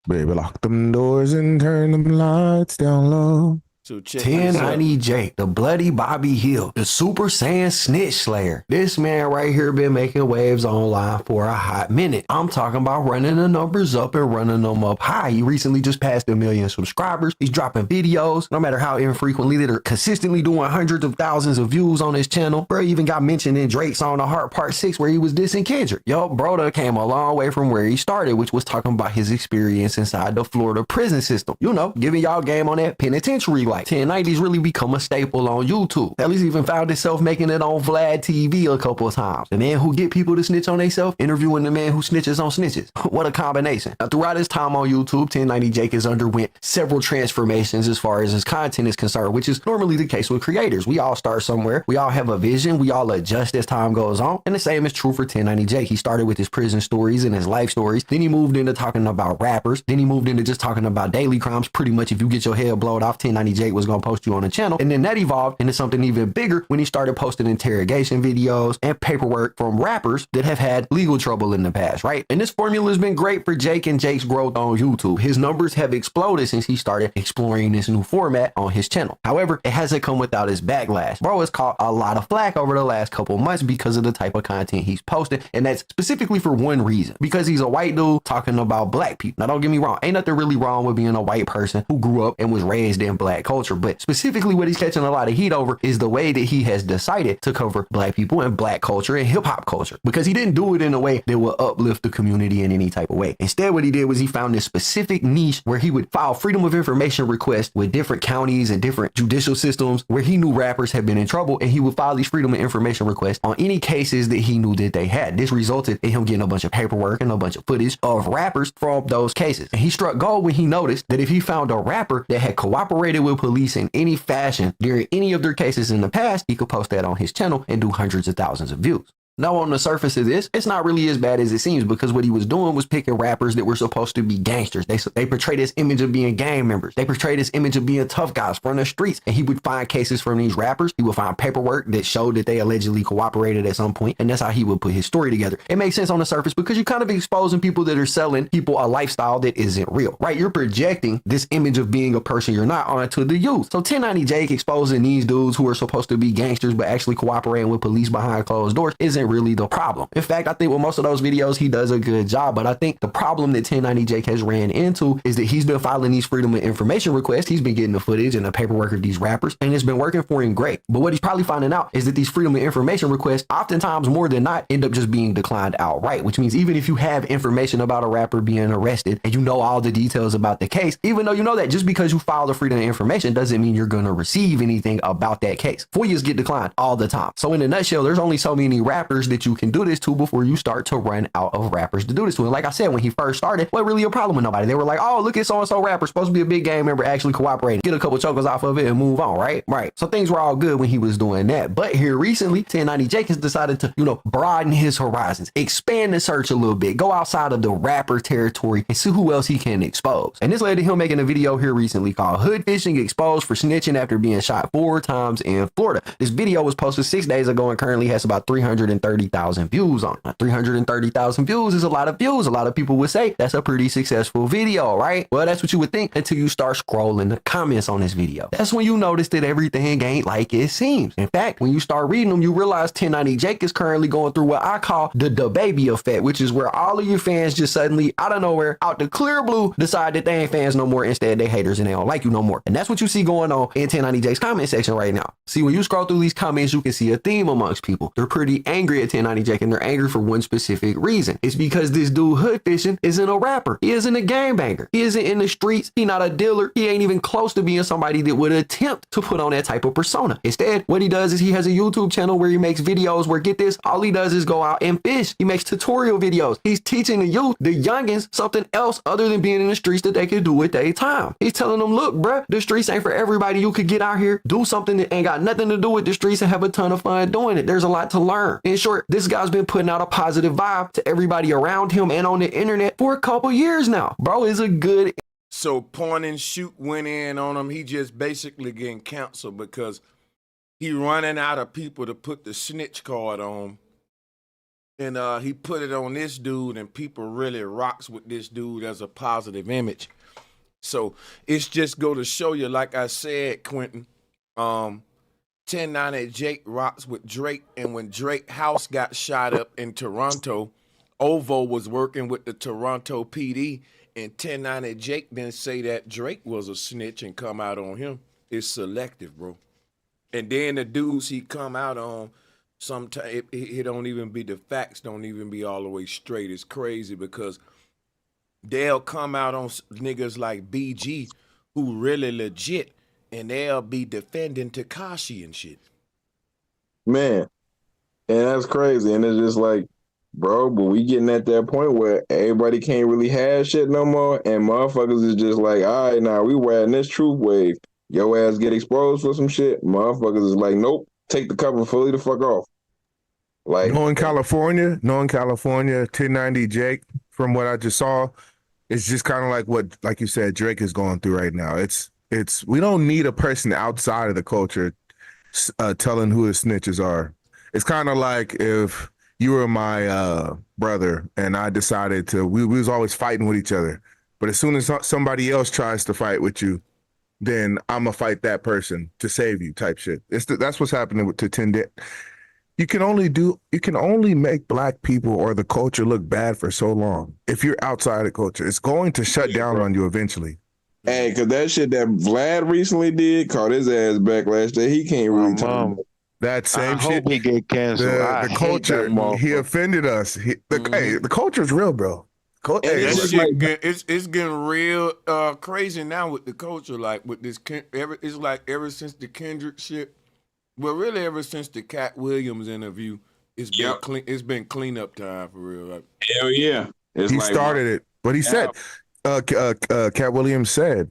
Baby, lock them doors and turn them lights down low. So check 1090 Jake, the bloody Bobby Hill, the Super Saiyan Snitch Slayer. This man right here been making waves online for a hot minute. I'm talking about running the numbers up and running them up high. He recently just passed 1 million subscribers. He's dropping videos, no matter how infrequently, that are consistently doing hundreds of thousands of views on his channel. Bro even got mentioned in Drake's song The Heart Part 6 where he was dissing Kendrick. Yo, bro came a long way from where he started, which was talking about his experience inside the Florida prison system. Giving y'all game on that penitentiary life. 1090's really become a staple on YouTube. At least even found himself making it on Vlad TV a couple of times. The man who get people to snitch on themselves, interviewing the man who snitches on snitches. What a combination. Now, throughout his time on YouTube, 1090 Jake has underwent several transformations as far as his content is concerned, which is normally the case with creators. We all start somewhere. We all have a vision. We all adjust as time goes on. And the same is true for 1090 Jake. He started with his prison stories and his life stories. Then he moved into talking about rappers. Then he moved into just talking about daily crimes. Pretty much if you get your head blowed off, 1090 Jake was going to post you on the channel. And then that evolved into something even bigger when he started posting interrogation videos and paperwork from rappers that have had legal trouble in the past, right? And this formula has been great for Jake and Jake's growth on YouTube. His numbers have exploded since he started exploring this new format on his channel. However, it hasn't come without his backlash. Bro has caught a lot of flack over the last couple months because of the type of content he's posting, and that's specifically for one reason: because he's a white dude talking about black people. Now, don't get me wrong, ain't nothing really wrong with being a white person who grew up and was raised in black culture, but specifically what he's catching a lot of heat over is the way that he has decided to cover black people and black culture and hip-hop culture, because he didn't do it in a way that would uplift the community in any type of way. Instead, what he did was he found this specific niche where he would file freedom of information requests with different counties and different judicial systems where he knew rappers had been in trouble, and he would file these freedom of information requests on any cases that he knew that they had. This resulted in him getting a bunch of paperwork and a bunch of footage of rappers from those cases. And he struck gold when he noticed that if he found a rapper that had cooperated with police in any fashion during any of their cases in the past, he could post that on his channel and do hundreds of thousands of views. Now, on the surface of this, it's not really as bad as it seems, because what he was doing was picking rappers that were supposed to be gangsters. They portray this image of being gang members. They portray this image of being tough guys from the streets. And he would find cases from these rappers. He would find paperwork that showed that they allegedly cooperated at some point. And that's how he would put his story together. It makes sense on the surface because you're kind of exposing people that are selling people a lifestyle that isn't real, right? You're projecting this image of being a person you're not onto the youth. So 1090 Jake exposing these dudes who are supposed to be gangsters but actually cooperating with police behind closed doors isn't really the problem. In fact, I think with most of those videos, he does a good job. But I think the problem that 1090 Jake has ran into is that he's been filing these freedom of information requests. He's been getting the footage and the paperwork of these rappers, and it's been working for him great. But what he's probably finding out is that these freedom of information requests, oftentimes more than not, end up just being declined outright, which means even if you have information about a rapper being arrested and you know all the details about the case, even though you know that, just because you filed a freedom of information doesn't mean you're going to receive anything about that case. FOIAs get declined all the time. So in a nutshell, there's only so many rappers rappers that you can do this to before you start to run out of rappers to do this to. And like I said, when he first started, wasn't really a problem with nobody. They were like, oh, look at so-and-so rapper, supposed to be a big game member, actually cooperating, get a couple chokers off of it and move on, right? Right. So things were all good when he was doing that. But here recently, 1090 Jake has decided to, broaden his horizons, expand the search a little bit, go outside of the rapper territory and see who else he can expose. And this led to him making a video here recently called Hood Fishing Exposed for Snitching After Being Shot 4 times in Florida. This video was posted 6 days ago and currently has about 330,000 views on it. Now, 330,000 views is a lot of views. A lot of people would say that's a pretty successful video, right? Well, that's what you would think until you start scrolling the comments on this video. That's when you notice that everything ain't like it seems. In fact, when you start reading them, you realize 1090 Jake is currently going through what I call the baby effect, which is where all of your fans just suddenly, out of nowhere, out the clear blue, decide that they ain't fans no more. Instead, they haters and they don't like you no more. And that's what you see going on in 1090 Jake's comment section right now. See, when you scroll through these comments, you can see a theme amongst people. They're pretty angry at 1090 Jake, and they're angry for one specific reason. It's because this dude Hood Fishing isn't a rapper. He isn't a gangbanger. He isn't in the streets. He not a dealer. He ain't even close to being somebody that would attempt to put on that type of persona. Instead, what he does is he has a YouTube channel where he makes videos where, get this, all he does is go out and fish. He makes tutorial videos. He's teaching the youth, the youngins, something else other than being in the streets that they can do with their time. He's telling them, look, bruh, the streets ain't for everybody. You could get out here, do something that ain't got nothing to do with the streets and have a ton of fun doing it. There's a lot to learn. In short, this guy's been putting out a positive vibe to everybody around him and on the internet for a couple years now. Bro is a good... So point and shoot went in on him. He just basically getting canceled because he running out of people to put the snitch card on. And he put it on this dude, and people really rocks with this dude as a positive image. So it's just go to show you, like I said, Quentin, 1090 Jake rocks with Drake, and when Drake's house got shot up in Toronto, Ovo was working with the Toronto PD, and 1090 Jake didn't say that Drake was a snitch and come out on him. It's selective, bro. And then the dudes he come out on, sometimes it don't even be, the facts don't even be all the way straight. It's crazy because they'll come out on niggas like BG who really legit, and they'll be defending Tekashi and shit. Man, and that's crazy. And it's just like, bro, but we getting at that point where everybody can't really have shit no more, and motherfuckers is just like, all right, now we riding this truth wave. Your ass get exposed for some shit. Motherfuckers is like, nope, take the cover fully the fuck off. Like, knowing California, 1090 Jake, from what I just saw, it's just kind of like what, like you said, Drake is going through right now. It's we don't need a person outside of the culture telling who his snitches are. It's kind of like if you were my brother and I decided to, we was always fighting with each other. But as soon as somebody else tries to fight with you, then I'm gonna fight that person to save you, type shit. That's what's happening to 10. You can only make black people or the culture look bad for so long. If you're outside the culture, it's going to shut down on you eventually. hey, cause that shit that Vlad recently did caught his ass back last day. He can't really tell that same I shit. hope he get canceled. The culture, he offended us. Hey, the culture is real, bro. That shit, it's getting real crazy now with the culture. Like with this, it's like ever since the Kendrick shit. Well, really, ever since the Cat Williams interview, it's been clean. It's been cleanup time for real. Like, hell yeah, he started it, but he said, Cat Williams said,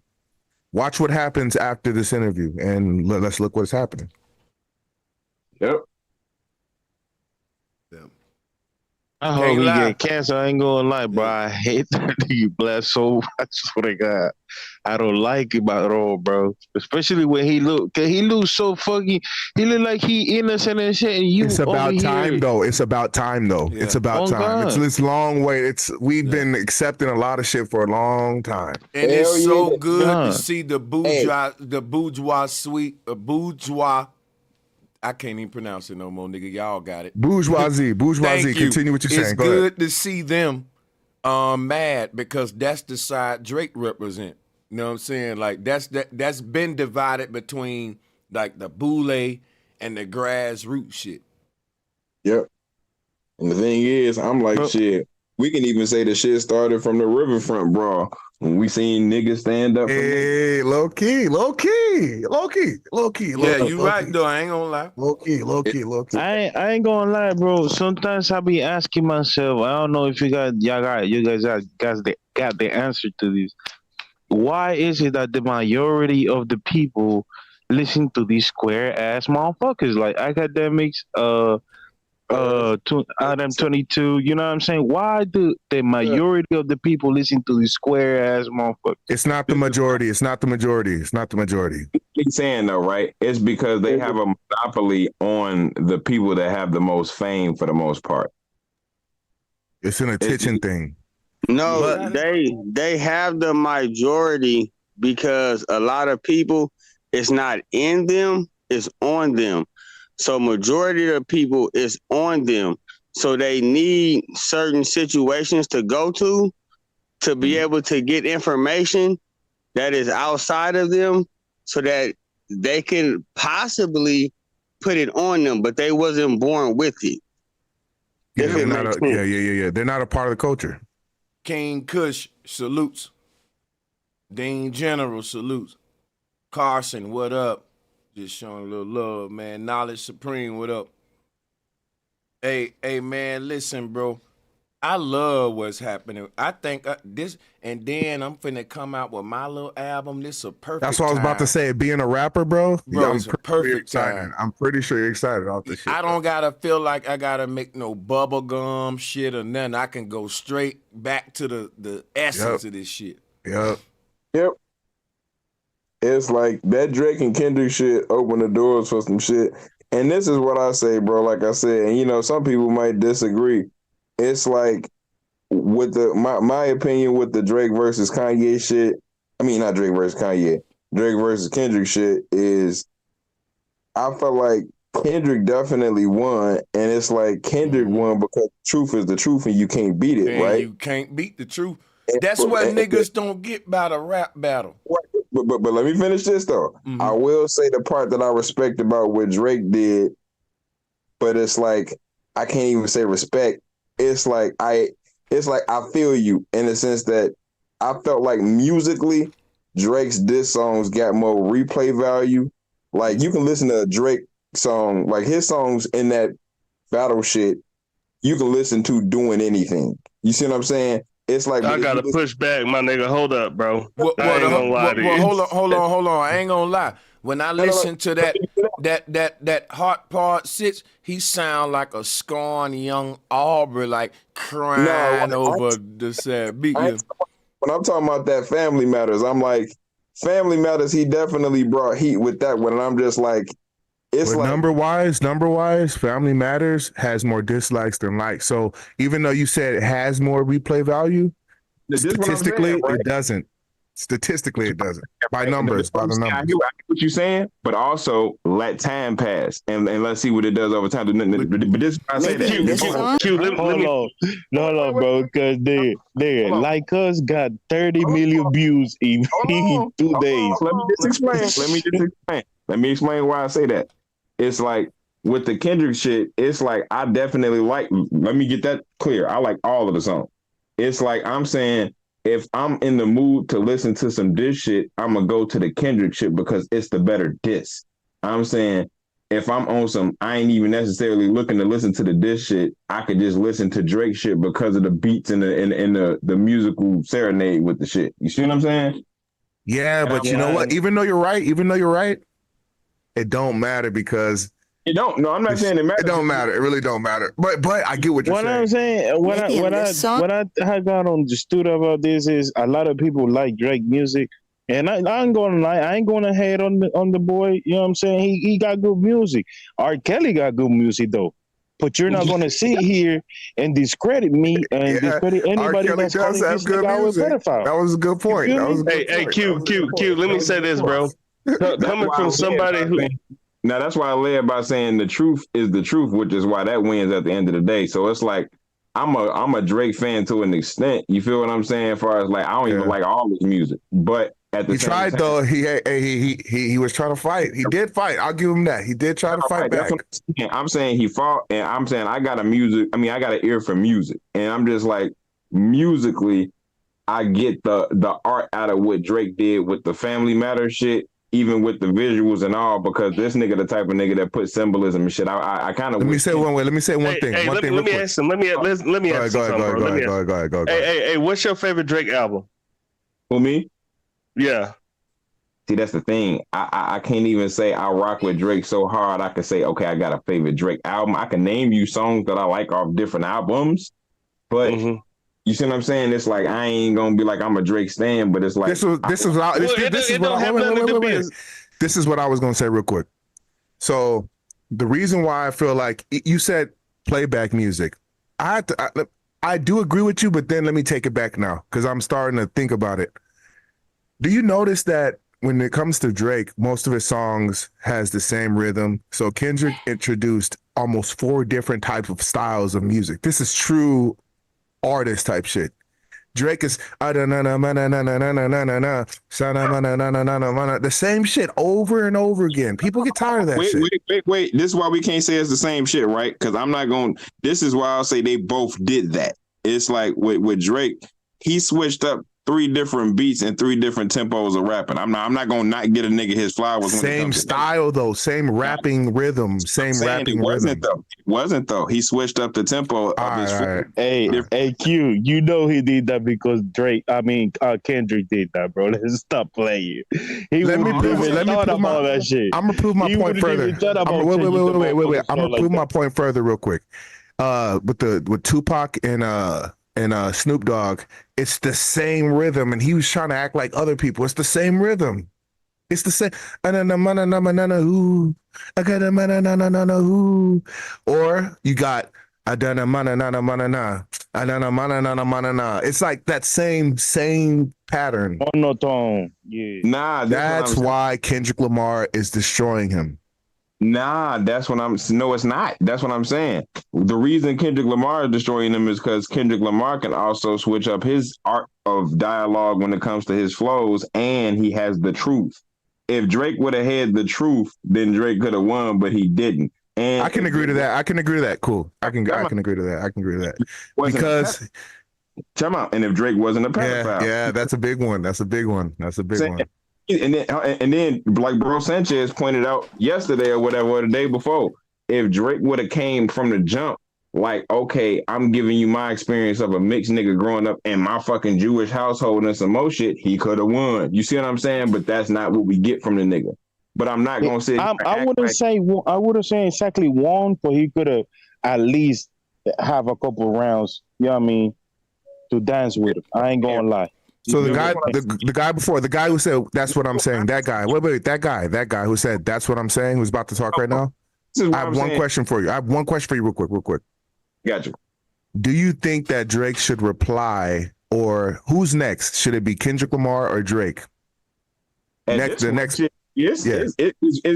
"Watch what happens after this interview, and let's look what's happening." Yep. I hope he get cancer. I ain't gonna lie, bro. I hate that nigga Black so much. I swear to God, I don't like him at all, bro. Especially when he look so fucking. He look like he innocent and shit. And it's about time, though. It's about time, though. Yeah. It's about time. It's this long way. We've been accepting a lot of shit for a long time, and it's so good to see the bourgeois suite, bourgeois. I can't even pronounce it no more, nigga. Y'all got it. Bourgeoisie. Continue what you're saying. It's good to see them mad because that's the side Drake represent. You know what I'm saying? Like that's been divided between like the boule and the grassroots shit. Yep. And the thing is, I'm like, shit, We can even say the shit started from the Riverfront brawl when we seen niggas stand up. Hey, low key. Yeah, you right though. I ain't gonna lie. Low key. I ain't gonna lie, bro. Sometimes I be asking myself. I don't know if you guys got the answer to this. Why is it that the majority of the people listen to these square ass motherfuckers like academics, Adam 22? You know what I'm saying? Why do the majority of the people listen to these square ass motherfuckers? It's not the majority. He's saying though, right? It's because they have a monopoly on the people that have the most fame for the most part. It's an attention thing. No, they have the majority because a lot of people, it's not in them, it's on them. So majority of the people is on them. So they need certain situations to go to be able to get information that is outside of them so that they can possibly put it on them, but they wasn't born with it. Yeah, they're not a part of the culture. King Kush salutes. Dean General salutes. Carson, what up? Just showing a little love, man. Knowledge Supreme, what up? Hey, man, listen, bro. I love what's happening. I think this, and then I'm finna come out with my little album. This is a perfect That's what I was about to say. Being a rapper, bro. It's a perfect time. I'm pretty sure you're excited about this shit. I don't gotta feel like I gotta make no bubblegum shit or nothing. I can go straight back to the essence of this shit. Yep. It's like that Drake and Kendrick shit opened the doors for some shit. And this is what I say, bro. Like I said, and you know, some people might disagree. It's like with my opinion with the Drake versus Kanye shit. I mean, not Drake versus Kanye. Drake versus Kendrick shit is. I felt like Kendrick definitely won, and it's like Kendrick won because truth is the truth, and you can't beat it, right? You can't beat the truth. That's what niggas don't get by the rap battle. But let me finish this though. Mm-hmm. I will say the part that I respect about what Drake did, but it's like I can't even say respect. It's like I feel you in the sense that I felt like musically Drake's diss songs got more replay value. Like you can listen to a Drake song, like his songs in that battle shit, you can listen to doing anything. You see what I'm saying? It's like I gotta push back, my nigga. Hold up, bro. I ain't gonna lie to you. Hold on. I ain't gonna lie. When I listen to that Hot Part 6, he sound like a scorned young Aubrey, like crying over the sad beat. When I'm talking about that Family Matters, I'm like, Family Matters, he definitely brought heat with that one. And I'm just like, it's like number wise, Family Matters has more dislikes than likes. So even though you said it has more replay value, statistically, saying, right? It doesn't. Statistically, it doesn't. By the numbers. I get what you're saying, but also let time pass and let's see what it does over time. But this, I say that. Hold on, bro, because they like us got 30 million views in 2 days. Let me explain why I say that. It's like with the Kendrick shit, it's like I definitely like. Let me get that clear. I like all of the songs. It's like I'm saying, if I'm in the mood to listen to some diss shit, I'm gonna go to the Kendrick shit because it's the better diss. I'm saying if I'm on some, I ain't even necessarily looking to listen to the diss shit. I could just listen to Drake shit because of the beats and the musical serenade with the shit. You see what I'm saying? Yeah, but you know what? Even though you're right, it don't matter because it don't. No, I'm not saying it matters. It don't matter. It really don't matter. But I get what you're saying. I'm saying, what I got understood about this is a lot of people like Drake music, and I ain't gonna lie, I ain't gonna hate on the boy. You know what I'm saying? He got good music. R. Kelly got good music though. But you're not gonna sit here and discredit me and discredit anybody that's calling this nigga a pedophile. That was a good point. Hey, Q. Let me say this, bro. Coming from somebody who. Now that's why I led by saying the truth is the truth, which is why that wins at the end of the day. So it's like I'm a Drake fan to an extent. You feel what I'm saying? As far as like I don't even like all his music, but at the same time, though. He was trying to fight. He did fight. I'll give him that. He did try to fight back. I'm saying he fought, and I'm saying I got an ear for music, and I'm just like musically, I get the art out of what Drake did with the Family Matter shit, even with the visuals and all, because this nigga the type of nigga that puts symbolism and shit. I kind of Let me say one thing. Hey, One let thing. me ask him. Let me ask him something, bro. Go ahead. Hey, what's your favorite Drake album? For me? Yeah. See, that's the thing. I can't even say I rock with Drake so hard I can say, okay, I got a favorite Drake album. I can name you songs that I like off different albums, but you see what I'm saying? It's like I ain't gonna be like I'm a Drake stan, but it's like this is what I was gonna say real quick. So the reason why I feel like you said playback music, I do agree with you, but then let me take it back now because I'm starting to think about it. Do you notice that when it comes to Drake, most of his songs has the same rhythm? So Kendrick introduced almost 4 different types of styles of music. This is true artist type shit. Drake is the same shit over and over again. People get tired of that shit. Wait. This is why we can't say it's the same shit, right? Because I'm not going. This is why I'll say they both did that. It's like with Drake, he switched up 3 different beats and 3 different tempos of rapping. I'm not gonna not get a nigga his flowers. Same style though, same rapping rhythm, same rapping rhythm. It wasn't though. He switched up the tempo of his. Hey, Q, you know he did that because Kendrick did that, bro. Let's stop playing. Let me prove that shit. I'm gonna prove my point further. Wait. I'm gonna prove my point further real quick. With Tupac and Snoop Dogg, it's the same rhythm, and he was trying to act like other people. It's the same rhythm. It's the same. Or you got it's like that same pattern. Monotone. Yeah. Nah, that's why Kendrick Lamar is destroying him. Nah, no, it's not. That's what I'm saying. The reason Kendrick Lamar is destroying him is because Kendrick Lamar can also switch up his art of dialogue when it comes to his flows, and he has the truth. If Drake would have had the truth, then Drake could have won, but he didn't. And I can agree to that. Cool. I can agree to that. Because time out. And if Drake wasn't a pedophile, yeah, that's a big one. And then, like Bro Sanchez pointed out yesterday or whatever, or the day before, if Drake would have came from the jump, like, okay, I'm giving you my experience of a mixed nigga growing up in my fucking Jewish household and some more shit, he could have won. You see what I'm saying? But that's not what we get from the nigga. But I'm not gonna say I wouldn't say exactly won, but he could have at least have a couple rounds. You know what I mean? To dance with. I ain't gonna lie. So the guy who said that's what I'm saying, that guy who said that's what I'm saying, who's about to talk right now. I have one question for you. Real quick. Gotcha. Do you think that Drake should reply, or who's next? Should it be Kendrick Lamar or Drake? It's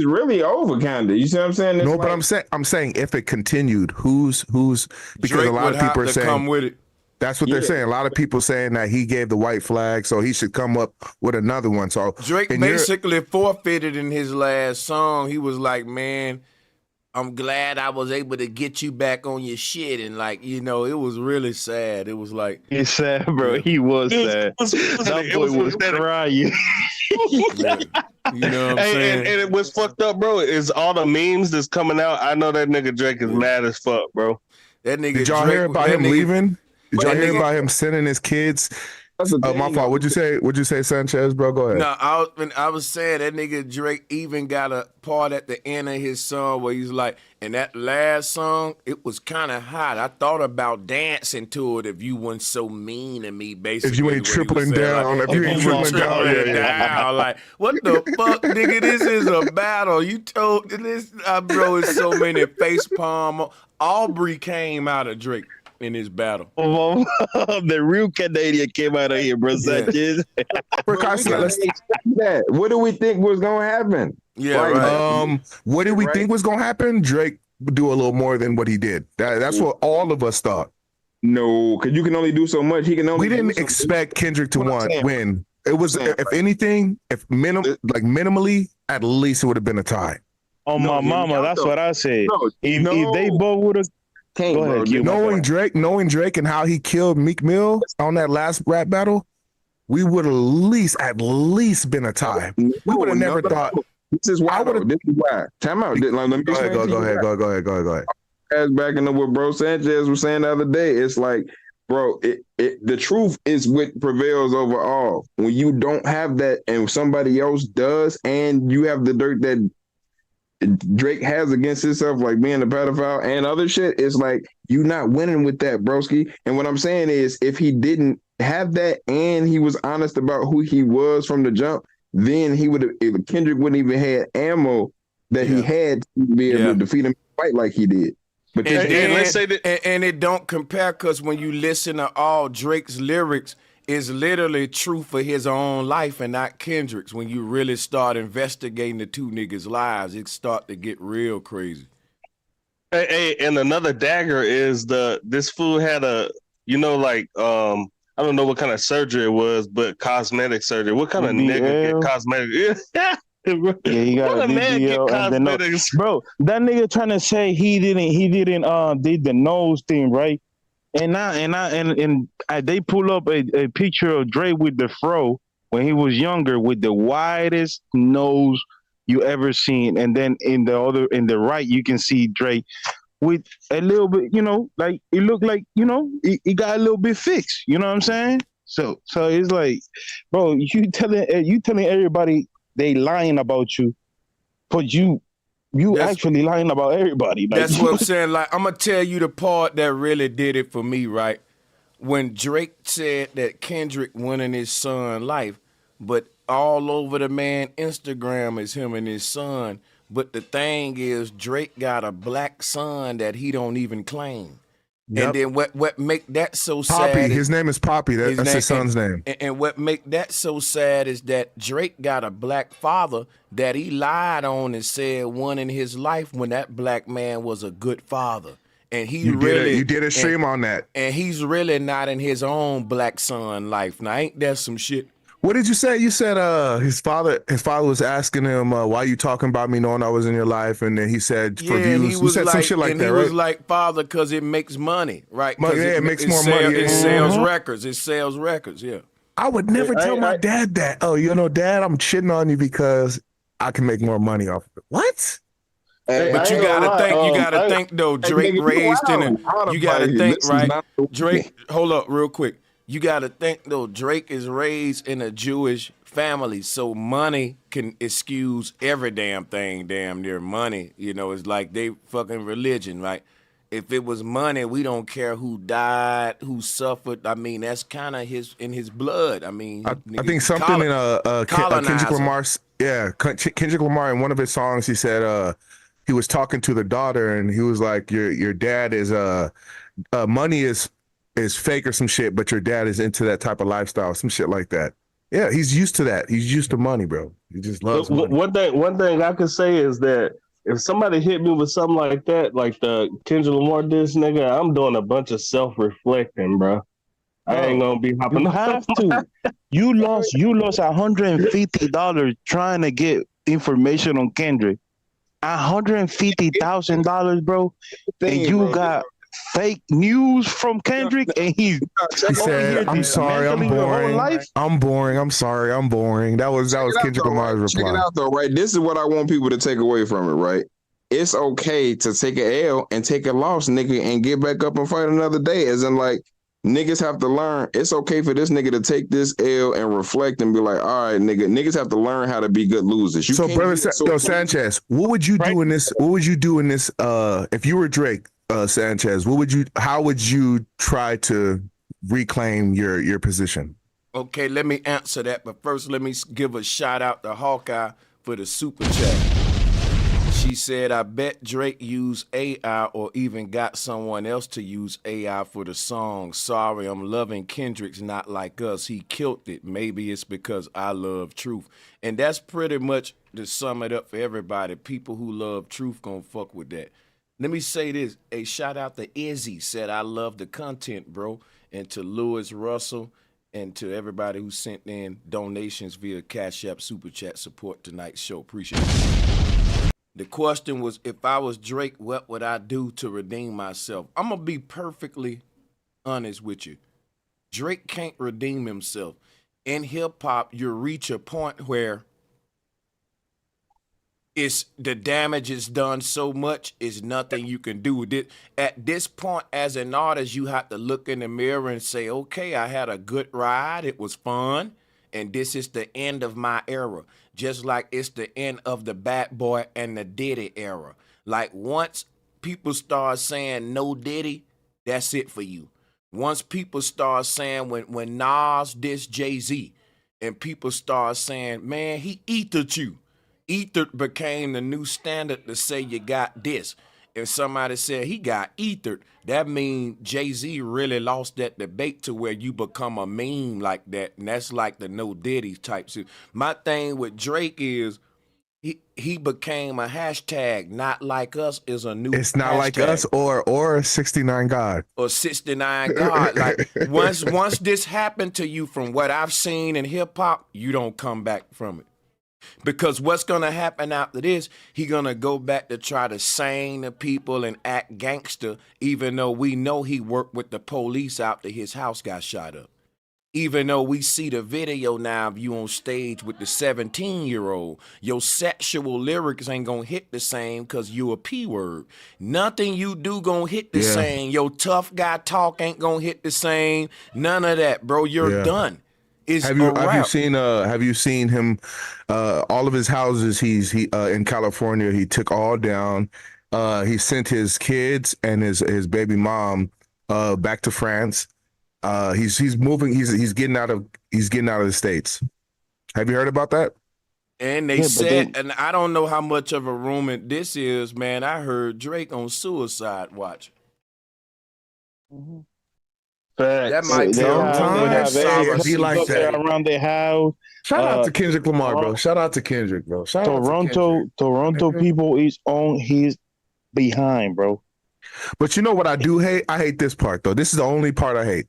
really over, kinda. You see what I'm saying? No, but I'm saying if it continued, who's because Drake a lot of people are saying come with it. That's what they're saying. A lot of people saying that he gave the white flag, so he should come up with another one. So Drake basically forfeited in his last song. He was like, man, I'm glad I was able to get you back on your shit. And it was really sad. It was like... He's sad, bro. He was sad. That boy was crying. You know what I'm saying? And it was fucked up, bro. Is all the memes that's coming out. I know that nigga Drake is mad as fuck, bro. That nigga Did y'all hear about him leaving? Did y'all hear about him sending his kids? My fault. What'd you say, Sanchez, bro? Go ahead. No, I was saying that nigga Drake even got a part at the end of his song where he's like, in that last song, it was kind of hot. I thought about dancing to it if you weren't so mean to me, basically. If you ain't tripling down, like, what the fuck, nigga? This is a battle. You told this, bro, it's so many face palm. Aubrey came out of Drake in his battle. The real Canadian came out of here, bro. Sanchez. What do we think was gonna happen? Yeah, right. What did we think was gonna happen? Drake would do a little more than what he did. That's what all of us thought. No, because you can only do so much. We didn't expect Kendrick to win. It was, if anything, minimally, at least it would have been a tie. On my mama, that's what I said. If they both would have. Can't, Go bro. ahead, Q, my knowing Drake and how he killed Meek Mill on that last rap battle, we would at least been a tie. We would have never thought. This is why. This is why. Time out. Let me Go ahead. As backing up what Bro Sanchez was saying the other day, it's like, bro, the truth is what prevails over all. When you don't have that and somebody else does, and you have the dirt that Drake has against himself, like being a pedophile and other shit, it's like you not winning with that, broski. And what I'm saying is, if he didn't have that and he was honest about who he was from the jump, then he would have. Kendrick wouldn't even had ammo that he had to be able to defeat him, fight like he did. But let's say that, and it don't compare, because when you listen to all Drake's lyrics, it's literally true for his own life and not Kendrick's. When you really start investigating the two niggas' lives, it start to get real crazy. Hey, and another dagger is this fool had a, I don't know what kind of surgery it was, but cosmetic surgery. What kind of nigga get cosmetic? Yeah, he got a BBL, and bro, that nigga trying to say he didn't did the nose thing, right? And they pull up a picture of Dre with the fro when he was younger, with the widest nose you ever seen, and then in the right you can see Dre with a little bit, like it looked like, it got a little bit fixed. You know what I'm saying? So it's like, bro, you telling everybody they lying about you, but you actually lying about everybody. Like, that's what I'm saying. Like, I'm gonna tell you the part that really did it for me, right? When Drake said that Kendrick winning his son life, but all over the man Instagram is him and his son. But the thing is, Drake got a black son that he don't even claim. Yep. And then what make that so Poppy, sad? His name is Poppy. That's his son's name. And what make that so sad is that Drake got a black father that he lied on and said won in his life when that black man was a good father. And you did a stream on that. And he's really not in his own black son life. Now, ain't that some shit? What did you say? You said his father was asking him, why you talking about me knowing I was in your life? And then he said, for views. You said some shit like that, right? He was like, father, because it makes money, right? It makes more money. It sells records. It sells records, yeah. I would never tell my dad that. Oh, Dad, I'm shitting on you because I can make more money off of it. What? But you gotta think though, Drake raised in it. You gotta think, right? Drake, hold up real quick. You got to think, though, Drake is raised in a Jewish family, so money can excuse every damn thing, damn near money. It's like they fucking religion, right? If it was money, we don't care who died, who suffered. I mean, that's kind of in his blood. I mean, I think something in Kendrick Lamar's, Kendrick Lamar, in one of his songs, he said he was talking to the daughter, and he was like, your dad is money is fake or some shit, but your dad is into that type of lifestyle, some shit like that. Yeah, he's used to that. He's used to money, bro. He just loves money. One thing I could say is that if somebody hit me with something like that, like the Kendrick Lamar diss, nigga, I'm doing a bunch of self-reflecting, bro. I ain't gonna be hopping. You have to. You lost $150 trying to get information on Kendrick. $150,000, bro, and you got fake news from Kendrick, and he said, "I'm sorry, I'm boring. I'm boring. I'm sorry, I'm boring." That was Kendrick Lamar's reply. Check it out though, right? This is what I want people to take away from it, right? It's okay to take an L and take a loss, nigga, and get back up and fight another day. As in, like, niggas have to learn. It's okay for this nigga to take this L and reflect and be like, all right, nigga. Niggas have to learn how to be good losers. So, brother Sanchez, what would you do in this? What would you do in this? If you were Drake, Sanchez, how would you try to reclaim your position? Okay, let me answer that, but first let me give a shout out to Hawkeye for the super chat. She said, I bet Drake used AI or even got someone else to use AI for the song. Sorry, I'm loving Kendrick's Not Like Us. He killed it. Maybe it's because I love truth. And that's pretty much to sum it up for everybody. People who love truth gonna fuck with that. Let me say this. A shout out to Izzy, said, I love the content, bro. And to Lewis Russell and to everybody who sent in donations via Cashapp Super Chat support tonight's show. Appreciate it. The question was, if I was Drake, what would I do to redeem myself? I'm going to be perfectly honest with you. Drake can't redeem himself. In hip-hop, you reach a point where the damage is done so much, it's nothing you can do. At this point, as an artist, you have to look in the mirror and say, okay, I had a good ride. It was fun. And this is the end of my era. Just like it's the end of the Bad Boy and the Diddy era. Like once people start saying no Diddy, that's it for you. Once people start saying when Nas dissed Jay-Z and people start saying, man, he ethered you. Ether became the new standard to say you got this. If somebody said he got ethered, that means Jay-Z really lost that debate to where you become a meme like that. And that's like the no Diddy type shit. My thing with Drake is he became a hashtag. Not Like Us is a new It's Not hashtag. Like Us or 69 God. Or 69 God. Like once this happened to you, from what I've seen in hip hop, you don't come back from it. Because what's going to happen after this, he going to go back to try to sing the people and act gangster, even though we know he worked with the police after his house got shot up. Even though we see the video now of you on stage with the 17-year-old, your sexual lyrics ain't going to hit the same because you a P word. Nothing you do going to hit the same. Your tough guy talk ain't going to hit the same. None of that, bro. You're done. Have you seen him? All of his houses, he in California, he took all down. He sent his kids and his baby mom back to France. He's moving. He's getting out of the States. Have you heard about that? And they said, and I don't know how much of a rumor this is, man. I heard Drake on Suicide Watch. Mm-hmm. That might be like that around their house. Shout out to Kendrick Lamar, bro. Shout out to Kendrick, bro. Toronto people is on his behind, bro. But you know what I do hate? I hate this part though. This is the only part I hate.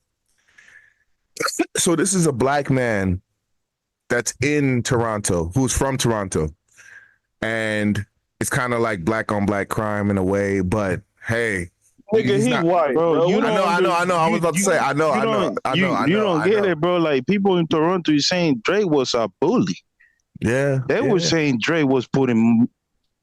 So this is a black man that's in Toronto, who's from Toronto, and it's kind of like black on black crime in a way. But hey. Nigga, he's white, bro. I know. I was about to say, I know. You don't get it, bro. Like people in Toronto is saying Drake was a bully. Yeah, they were saying Drake was putting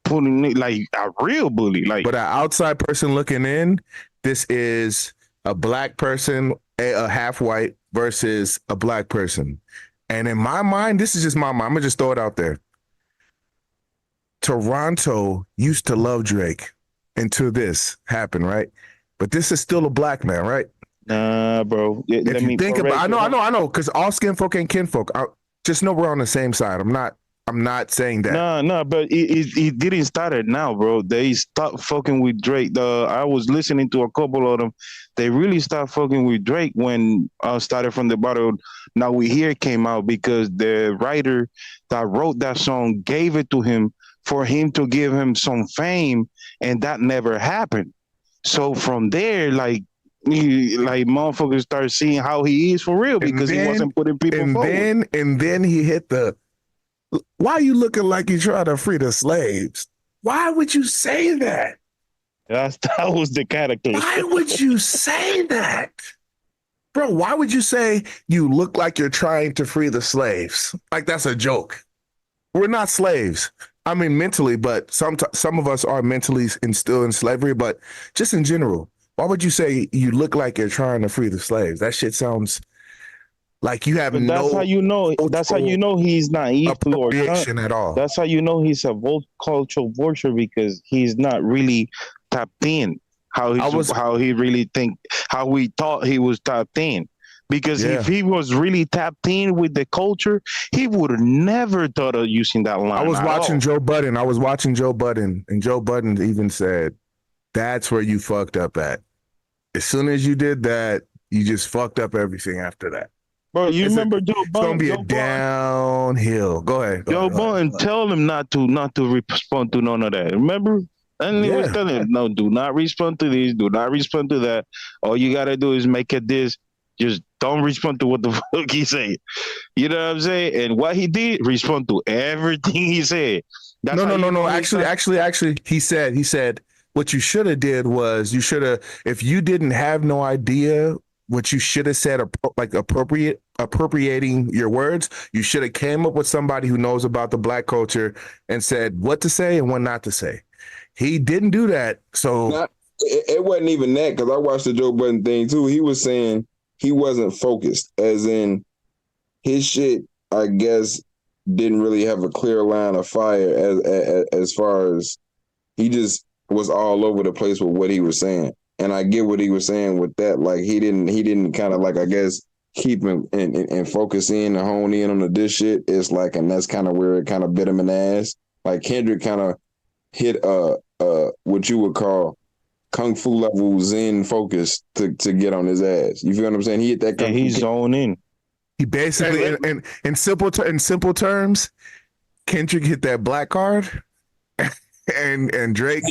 like a real bully. Like, but an outside person looking in, this is a black person, a half white versus a black person, and in my mind, this is just my mind. I'm gonna just throw it out there. Toronto used to love Drake until this happened, right? But this is still a black man, right? Nah, bro. If you think about, I know, because all skin folk ain't kinfolk. Just know we're on the same side. I'm not saying that. No, but it didn't start it now, bro. They stopped fucking with Drake. I was listening to a couple of them. They really stopped fucking with Drake when Started From the Bottom. Now We Here came out because the writer that wrote that song gave it to him for him to give him some fame, and that never happened. So from there, like motherfuckers start seeing how he is for real because he wasn't putting people forward. And then he hit the, why are you looking like you trying to free the slaves? Why would you say that? That was the character. Why would you say that? Bro, why would you say you look like you're trying to free the slaves? Like that's a joke. We're not slaves. I mean, mentally, but some of us are mentally still in slavery, but just in general, why would you say you look like you're trying to free the slaves? That shit sounds like you have that's how you know. That's how you know he's naive appropriation at all. That's how you know he's a cultural vulture because he's not really tapped in. How he thought he was tapped in. Because if he was really tapped in with the culture, he would have never thought of using that line. I was watching Joe Budden, and Joe Budden even said, that's where you fucked up at. As soon as you did that, you just fucked up everything after that. Bro, you remember Joe Budden? It's gonna be downhill. Go ahead. Joe Budden, tell him not to respond to none of that. Remember? And he was telling him, no, do not respond to this, do not respond to that. All you gotta do is make it this. Just don't respond to what the fuck he said. You know what I'm saying? And what he did, respond to everything he said. No. Actually, he said what you should have did was you should have, if you didn't have no idea what you should have said, like appropriating your words, you should have came up with somebody who knows about the black culture and said what to say and what not to say. He didn't do that. So it wasn't even that, because I watched the Joe Budden thing too. He was saying he wasn't focused, as in his shit, I guess, didn't really have a clear line of fire as far as he just was all over the place with what he was saying. And I get what he was saying with that. Like he didn't kind of like, I guess, keep him and focus in and hone in on this shit. It's like, and that's kind of where it kind of bit him in the ass. Like Kendrick kind of hit what you would call kung fu level Zen focus to get on his ass. You feel what I'm saying? He hit that. Yeah, he's zoned in. He basically, in simple terms, Kendrick hit that black card, and Drake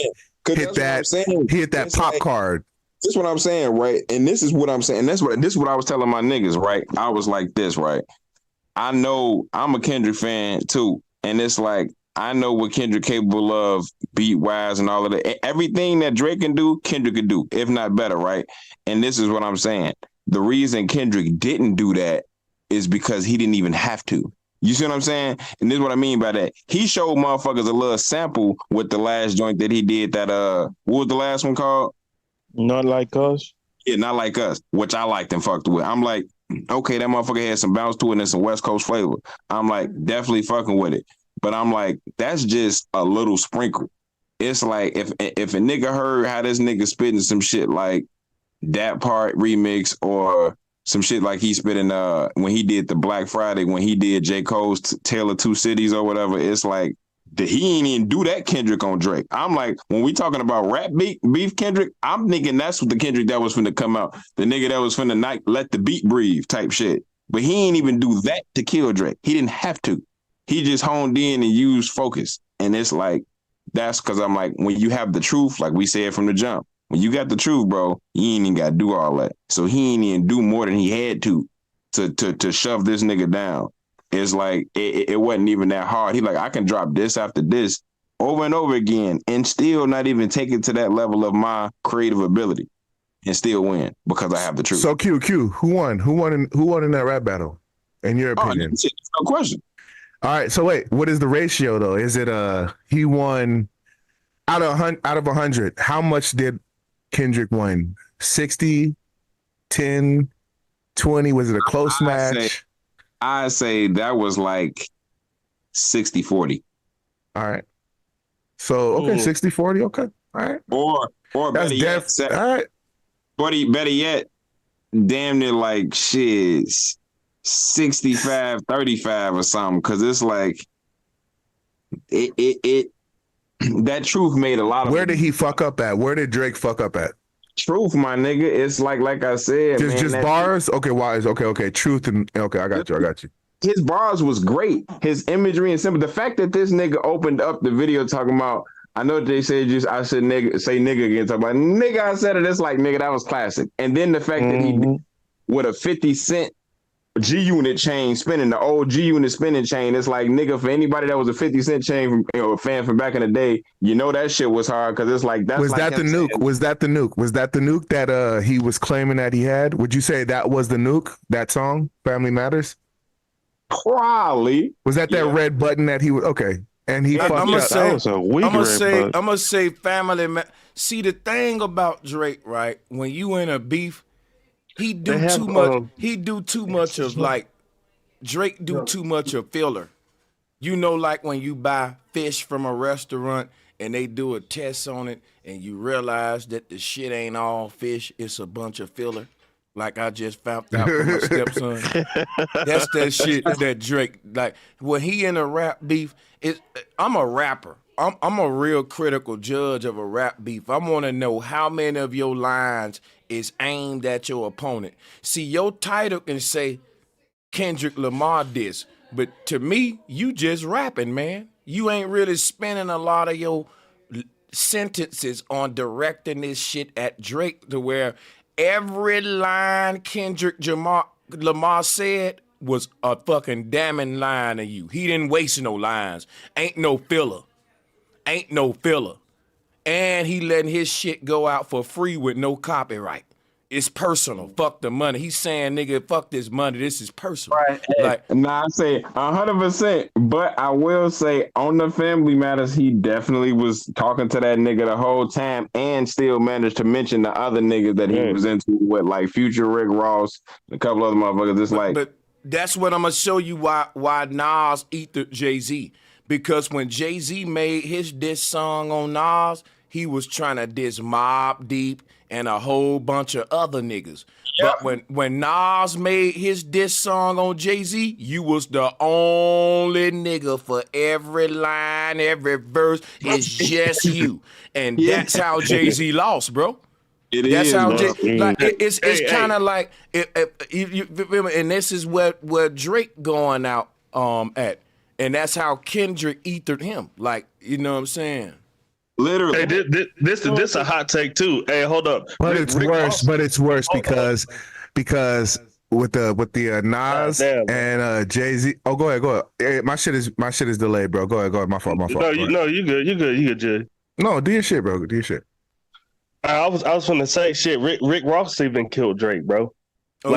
hit that pop card. This is what I'm saying, right? And this is what I'm saying. This is what I was telling my niggas, right? I was like this, right? I know I'm a Kendrick fan too, and it's like I know what Kendrick capable of, beat wise and all of that. Everything that Drake can do, Kendrick could do, if not better, right? And this is what I'm saying. The reason Kendrick didn't do that is because he didn't even have to. You see what I'm saying? And this is what I mean by that. He showed motherfuckers a little sample with the last joint that he did that, what was the last one called? Not Like Us? Yeah, Not Like Us, which I liked and fucked with. I'm like, okay, that motherfucker had some bounce to it and some West Coast flavor. I'm like, definitely fucking with it. But I'm like, that's just a little sprinkle. It's like, if a nigga heard how this nigga spitting some shit like that part remix, or some shit like he spit in when he did the Black Friday, when he did J. Cole's Tale of Two Cities or whatever, it's like he ain't even do that Kendrick on Drake. I'm like, when we talking about rap beef Kendrick, I'm thinking that's what the Kendrick that was finna come out. The nigga that was finna let the beat breathe type shit. But he ain't even do that to kill Drake. He didn't have to. He just honed in and used focus. And it's like, that's because I'm like, when you have the truth, like we said from the jump, when you got the truth, bro, you ain't even got to do all that. So he ain't even do more than he had to shove this nigga down. It's like, it wasn't even that hard. He like, I can drop this after this over and over again and still not even take it to that level of my creative ability and still win because I have the truth. So Q, who won? Who won in that rap battle, in your opinion? No question. All right, so wait, what is the ratio though? Is it he won out of 100? How much did Kendrick win? 60, 10, 20? Was it a close match? I say that was like 60-40. All right. So okay, 60-40. Okay. All right. Or that's better yet, all right. Better yet, damn near like shit. 65-35 or something, because it's like it that truth made a lot of. Where did he fuck up at? Where did Drake fuck up at? Truth, my nigga. It's like I said, just bars. Okay, why is okay. Truth and okay, I got you. His bars was great. His imagery and simple. The fact that this nigga opened up the video talking about, I know they said I said nigga, say nigga again. Talk about nigga. I said it. It's like nigga. That was classic. And then the fact that he did with a 50 Cent G-Unit chain spinning, the old G-Unit spinning chain. It's like, nigga, for anybody that was a 50 Cent chain from, fan from back in the day, you know that shit was hard, because it's like, that's was like that the nuke? Was that the nuke that he was claiming that he had? Would you say that was the nuke, that song, Family Matters? Probably. Was that red button that he was, okay. And he fucked up. I'm gonna say Family See, the thing about Drake, right? When you in a beef, He do too much of like Drake do too much of filler. You know, like when you buy fish from a restaurant and they do a test on it and you realize that the shit ain't all fish, it's a bunch of filler. Like I just found out from my stepson. That's that shit that Drake, like when he in a rap beef, I'm a rapper. I'm a real critical judge of a rap beef. I want to know how many of your lines is aimed at your opponent. See, your title can say Kendrick Lamar diss, but to me, you just rapping, man. You ain't really spending a lot of your sentences on directing this shit at Drake, to where every line Kendrick Lamar said was a fucking damning line of you. He didn't waste no lines. Ain't no filler. ain't no filler. And he letting his shit go out for free with no copyright. It's personal. Fuck the money. He's saying, nigga, fuck this money. This is personal. Right. Like, I say 100%, but I will say on the Family Matters, he definitely was talking to that nigga the whole time and still managed to mention the other niggas that he was into with, like Future, Rick Ross, a couple other motherfuckers. But that's what I'm gonna show you why Nas ethered Jay-Z. Because when Jay-Z made his diss song on Nas, he was trying to diss Mobb Deep and a whole bunch of other niggas. Yep. But when Nas made his diss song on Jay-Z, you was the only nigga for every line, every verse. It's just you. And that's how Jay-Z lost, bro. That's how it's kind of like and this is where Drake going out at. And that's how Kendrick ethered him. Like, you know what I'm saying? Literally. Hey, this a hot take too. Hey, hold up. But it's worse. But it's worse because with the Nas and Jay-Z. Oh, go ahead. Hey, my shit is delayed, bro. Go ahead. My fault. No, you good, Jay. No, do your shit, bro. Do your shit. I was gonna say shit. Rick Ross even killed Drake, bro.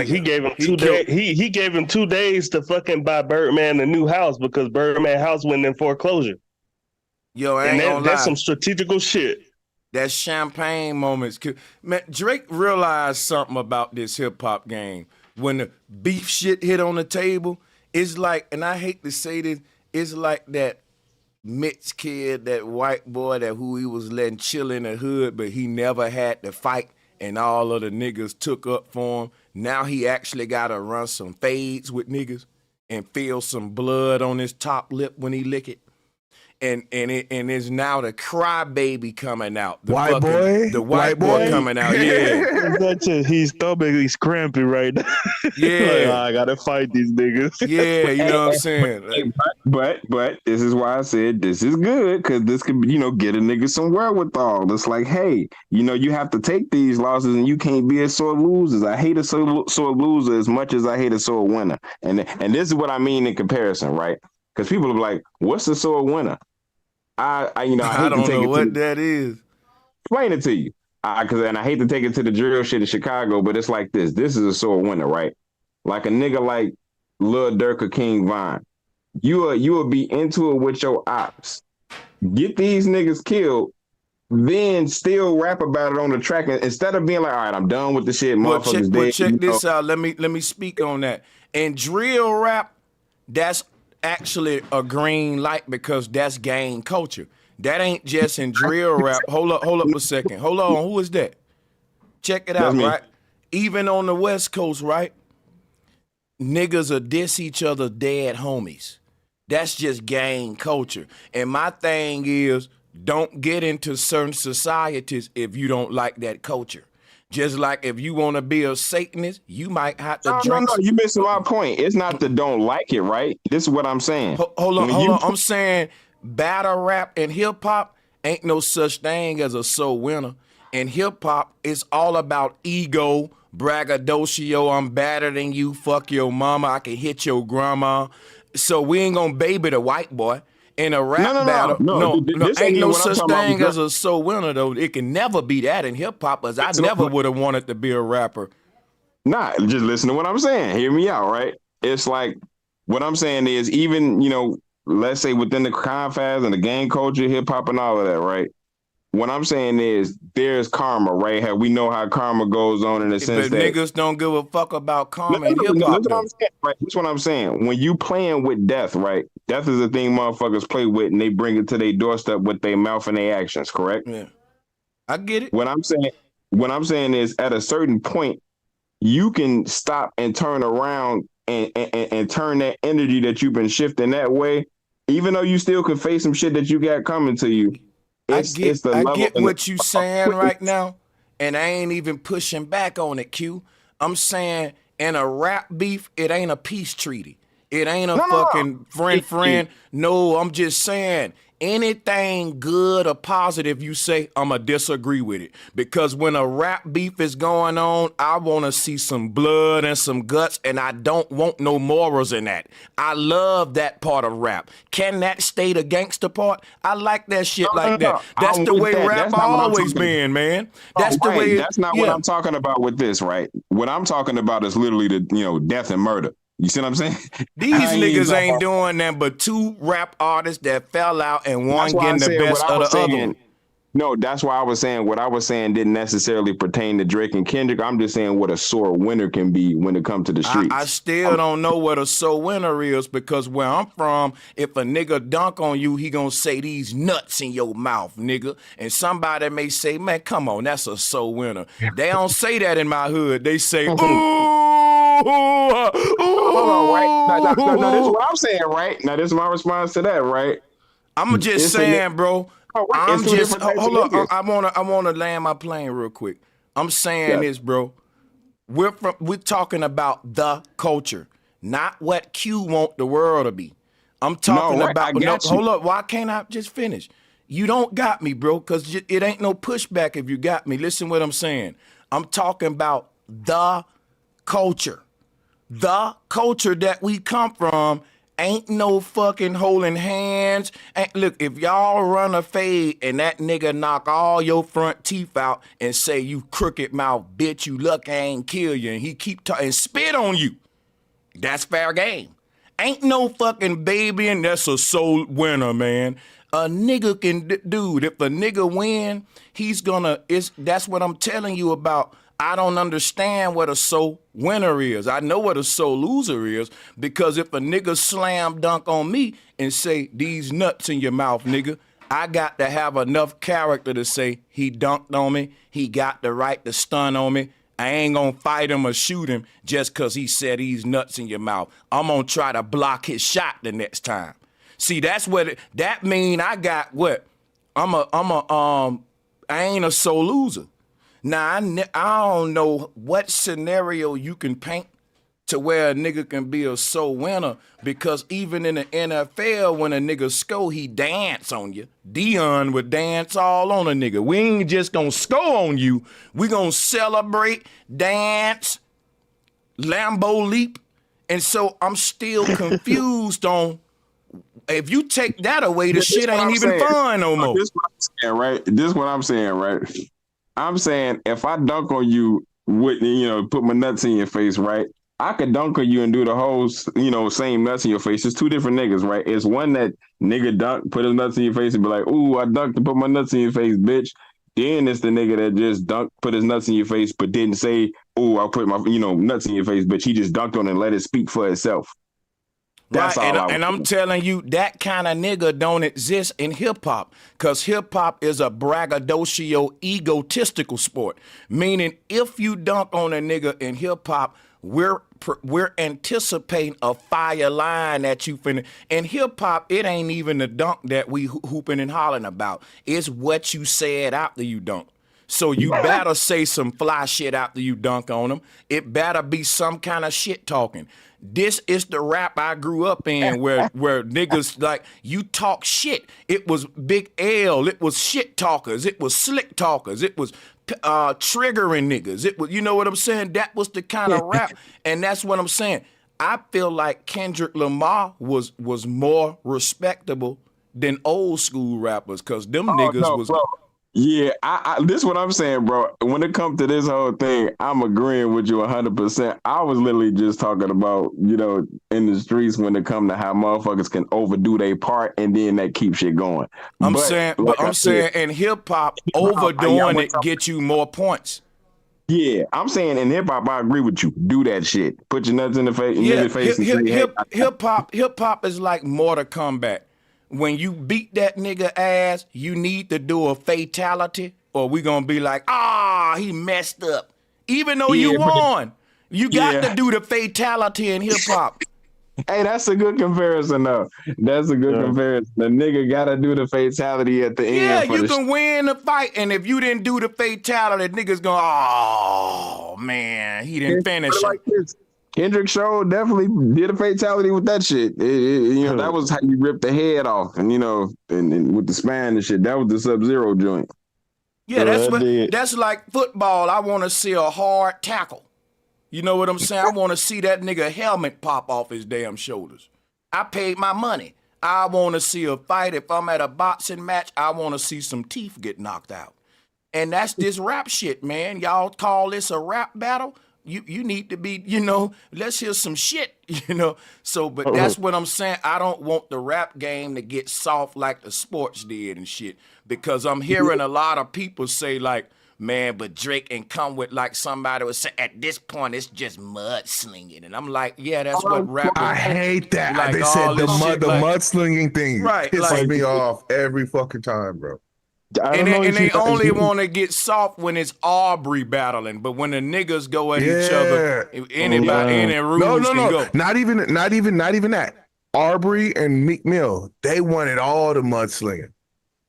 He gave him 2 days. He gave him 2 days to fucking buy Birdman a new house because Birdman house went in foreclosure. Yo, I ain't gonna lie. That's some strategical shit. That champagne moments. Man, Drake realized something about this hip hop game. When the beef shit hit on the table, it's like, and I hate to say this, it's like that Mitch kid, that white boy that who he was letting chill in the hood, but he never had to fight, and all of the niggas took up for him. Now he actually got to run some fades with niggas and feel some blood on his top lip when he lick it. And it's now the crybaby coming out. The white boy coming out. Yeah, that's just his stomach is crampy right now. Yeah, I gotta fight these niggas. Yeah, you know what I'm saying. But this is why I said this is good because this could get a nigga some wherewithal. It's like, hey, you have to take these losses and you can't be a sore loser. I hate a sore loser as much as I hate a sore winner. And this is what I mean in comparison, right? Because people are like, what's a sore winner? I don't know what that is. Explain it to you. And I hate to take it to the drill shit in Chicago, but it's like this. This is a sore winner, right? Like a nigga like Lil Durk or King Von. You will be into it with your ops. Get these niggas killed, then still rap about it on the track instead of being like, all right, I'm done with the shit. Motherfuckers dead. Check this out. Let me speak on that. In drill rap, that's actually a green light because that's gang culture. That ain't just in drill rap. Hold up a second. Hold on. Who is that? Check it out, right? Even on the West Coast, right? Niggas will diss each other dead homies. That's just gang culture. And my thing is, don't get into certain societies if you don't like that culture. Just like if you want to be a Satanist, you might have to drink. No, you missing my point. It's not that don't like it, right? This is what I'm saying. Hold on. I'm saying battle rap and hip hop ain't no such thing as a soul winner. In hip hop, it's all about ego, braggadocio. I'm better than you. Fuck your mama. I can hit your grandma. So we ain't gonna baby the white boy. In a rap battle, no, ain't no such thing as a soul winner though. It can never be that in hip hop, as I never would have wanted to be a rapper. Nah, just listen to what I'm saying. Hear me out, right? It's like what I'm saying is even let's say within the confines and the gang culture, hip hop and all of that, right? What I'm saying is there's karma, right? We know how karma goes on in the sense that niggas don't give a fuck about karma in hip hop. That's what I'm saying. When you playing with death, right? Death is the thing motherfuckers play with, and they bring it to their doorstep with their mouth and their actions. Correct? Yeah, I get it. What I'm saying is, at a certain point, you can stop and turn around and turn that energy that you've been shifting that way, even though you still can face some shit that you got coming to you. I get what you saying right now, and I ain't even pushing back on it, Q. I'm saying in a rap beef, it ain't a peace treaty. It ain't a fucking friend. No, I'm just saying. Anything good or positive you say, I'ma disagree with it. Because when a rap beef is going on, I want to see some blood and some guts, and I don't want no morals in that. I love that part of rap. Can that stay the gangster part? I like that shit that. That's the way rap always been, man. That's the way. That's not what I'm talking about with this, right? What I'm talking about is literally the death and murder. You see what I'm saying? These niggas ain't doing that but 2 rap artists that fell out and one getting the best of the other one. No, that's why I was saying what I was saying didn't necessarily pertain to Drake and Kendrick. I'm just saying what a sore winner can be when it comes to the streets. I still don't know what a sore winner is, because where I'm from, if a nigga dunk on you, he gonna say these nuts in your mouth, nigga. And somebody may say, man, come on, that's a sore winner. They don't say that in my hood. They say, ooh. Hold on, right? No, this is what I'm saying, right? Now, this is my response to that, right? I'm just saying, bro. I'm just hold up. I wanna land my plane real quick. I'm saying this, bro. We're talking about the culture, not what Q want the world to be. I'm talking about. Hold up. Why can't I just finish? You don't got me, bro, because it ain't no pushback if you got me. Listen what I'm saying. I'm talking about the culture. The culture that we come from ain't no fucking holding hands. Look, if y'all run a fade and that nigga knock all your front teeth out and say, you crooked mouth bitch, you lucky I ain't kill you, and he keep talking and spit on you, that's fair game. Ain't no fucking baby, and that's a soul winner, man. A nigga can, dude, if a nigga win, he's gonna, that's what I'm telling you about. I don't understand what a so winner is. I know what a so loser is, because if a nigga slam dunk on me and say, these nuts in your mouth, nigga, I got to have enough character to say he dunked on me, he got the right to stun on me. I ain't gonna fight him or shoot him just because he said these nuts in your mouth. I'm gonna try to block his shot the next time. See, that's what that mean. I got what? I ain't a so loser. Now, I don't know what scenario you can paint to where a nigga can be a so winner, because even in the NFL, when a nigga score, he dance on you. Dion would dance all on a nigga. We ain't just gonna score on you. We gonna celebrate, dance, Lambo leap. And so I'm still confused on, if you take that away, the shit ain't even fun no more. This is what I'm saying, right? I'm saying if I dunk on you with, put my nuts in your face, right? I could dunk on you and do the whole, same nuts in your face. It's 2 different niggas, right? It's one that nigga dunk, put his nuts in your face and be like, ooh, I dunked to put my nuts in your face, bitch. Then it's the nigga that just dunked, put his nuts in your face, but didn't say, ooh, I put my, nuts in your face, bitch. He just dunked on it and let it speak for itself. That's right, and I'm telling you, that kind of nigga don't exist in hip-hop, because hip-hop is a braggadocio, egotistical sport. Meaning, if you dunk on a nigga in hip-hop, we're anticipating a fire line that you finna. In hip-hop, it ain't even the dunk that we hooping and hollering about. It's what you said after you dunk. So you better say some fly shit after you dunk on them. It better be some kind of shit talking. This is the rap I grew up in, where niggas, like, you talk shit. It was Big L. It was shit talkers. It was slick talkers. It was triggering niggas. It was, you know what I'm saying? That was the kind of rap. And that's what I'm saying. I feel like Kendrick Lamar was more respectable than old school rappers, because them niggas was... Bro. Yeah, this is what I'm saying, bro. When it comes to this whole thing, I'm agreeing with you 100%. I was literally just talking about, in the streets when it comes to how motherfuckers can overdo their part and then that keeps shit going. I'm saying in hip hop, overdoing it gets you more points. Yeah, I'm saying in hip hop, I agree with you. Do that shit. Put your nuts in the face. Hip hop is like Mortal Kombat. When you beat that nigga ass, you need to do a fatality, or we gonna be like, he messed up. Even though you won, you got to do the fatality in hip hop. Hey, that's a good comparison, though. That's a good comparison. The nigga gotta do the fatality at the end. Yeah, you can win the fight, and if you didn't do the fatality, niggas going, oh man, he didn't finish it. Like this. Kendrick Show definitely did a fatality with that shit. That was how you ripped the head off, and and with the spine and shit. That was the Sub-Zero joint. Yeah, that's like football. I want to see a hard tackle. You know what I'm saying? I want to see that nigga helmet pop off his damn shoulders. I paid my money. I want to see a fight. If I'm at a boxing match, I want to see some teeth get knocked out. And that's this rap shit, man. Y'all call this a rap battle? You need to be, let's hear some shit, So, but that's what I'm saying. I don't want the rap game to get soft like the sports did and shit. Because I'm hearing a lot of people say like, man, but Drake and come with like somebody would say, at this point, it's just mudslinging. And I'm like, yeah, that's what rap is. I hate that. Like, they said the mudslinging thing right, pisses me off every fucking time, bro. And they only want to get soft when it's Aubrey battling, but when the niggas go at each other, anybody in their rooms can go. Not even that. Aubrey and Meek Mill, they wanted all the mudslinging.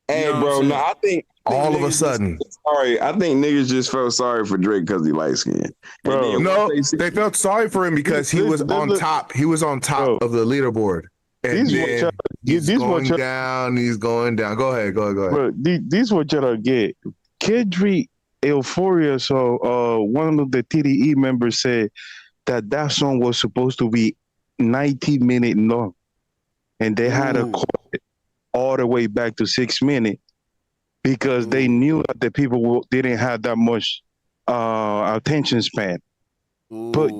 Hey, bro, no, I think all of a sudden. Sorry, I think niggas just felt sorry for Drake because he light skinned. Bro, no, they felt sorry for him because he was on top. He was on top of the leaderboard. And then he's going down. He's going down. Go ahead. Bro, this what y'all get. Kendrick Euphoria. So one of the TDE members said that song was supposed to be 90 minutes long, and they had to cut it all the way back to 6 minutes because they knew that the people didn't have that much attention span. But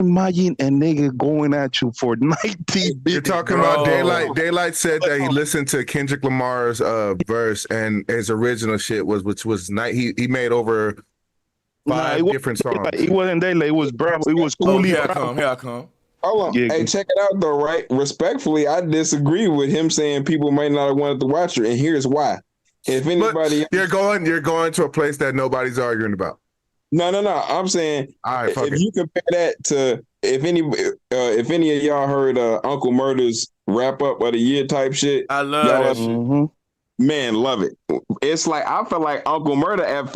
imagine a nigga going at you for 90 minutes. You're talking about Daylight. Daylight said that he listened to Kendrick Lamar's verse, and his original shit which was he made over 5 different songs. It wasn't Daylight. It was Bravo. It was Cooley. Here I come. Hold on. Hey, check it out though, right? Respectfully, I disagree with him saying people might not have wanted to watch it, and here's why. If anybody, you're going to a place that nobody's arguing about. No. I'm saying if you compare that to if any of y'all heard Uncle Murder's wrap up of the year type shit, I love that shit. Mm-hmm. Man, love it. It's like I felt like Uncle Murder at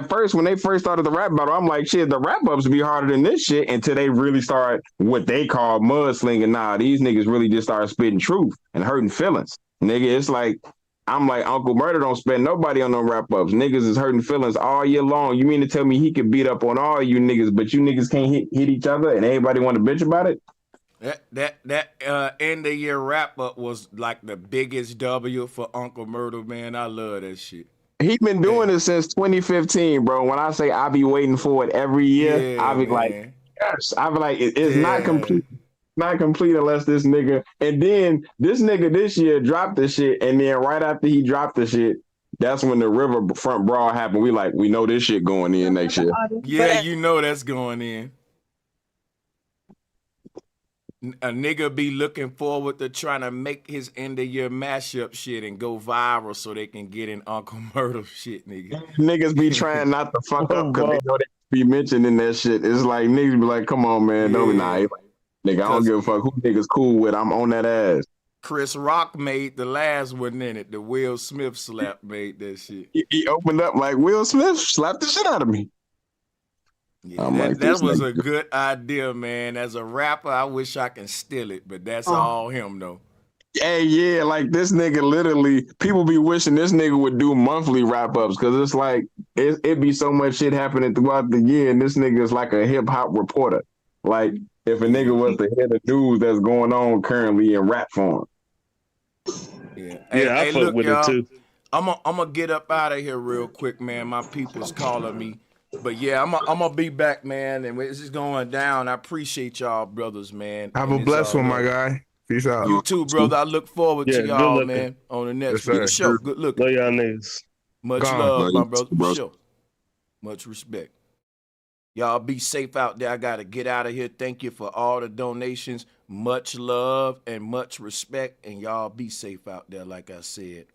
first when they first started the rap battle. I'm like, shit, the wrap ups be harder than this shit until they really start what they call mudslinging. Nah, these niggas really just started spitting truth and hurting feelings, nigga. It's like. I'm like, Uncle Murder don't spend nobody on them wrap-ups. Niggas is hurting feelings all year long. You mean to tell me he could beat up on all you niggas, but you niggas can't hit each other and everybody want to bitch about it? That end of year wrap-up was like the biggest W for Uncle Murder, man. I love that shit. He been doing it since 2015, bro. When I say I be waiting for it every year, I be like, yes. I be like, it's not complete. Not complete unless this nigga, and then this nigga this year dropped the shit, and then right after he dropped the shit, that's when the Riverfront Brawl happened. We know this shit going in next year. Yeah, you know that's going in. A nigga be looking forward to trying to make his end of year mashup shit and go viral so they can get in Uncle Murder shit, nigga. Niggas be trying not to fuck up because they know they be mentioning that shit. It's like niggas be like, come on, man, don't be nice. Nigga, I don't give a fuck who niggas cool with. I'm on that ass. Chris Rock made the last one in it. The Will Smith slap made that shit. He opened up like Will Smith slapped the shit out of me. Yeah, that was a good idea, man. As a rapper, I wish I can steal it, but that's all him though. Hey, yeah, like this nigga literally, people be wishing this nigga would do monthly wrap-ups because it's like, it be so much shit happening throughout the year, and this nigga is like a hip-hop reporter. Like, if a nigga was to hear the news that's going on currently in rap form. Yeah, I fuck with it too. I'm gonna get up out of here real quick, man. My people's calling me. But yeah, I'm gonna be back, man, and it's just going down. I appreciate y'all, brothers, man. Have a blessed one, my guy. Peace out. You too, brother. I look forward to y'all, man, on the next show. Good look. Love y'all niggas. Much love, my brother. For sure. Much respect. Y'all be safe out there. I gotta get out of here. Thank you for all the donations. Much love and much respect. And y'all be safe out there, like I said.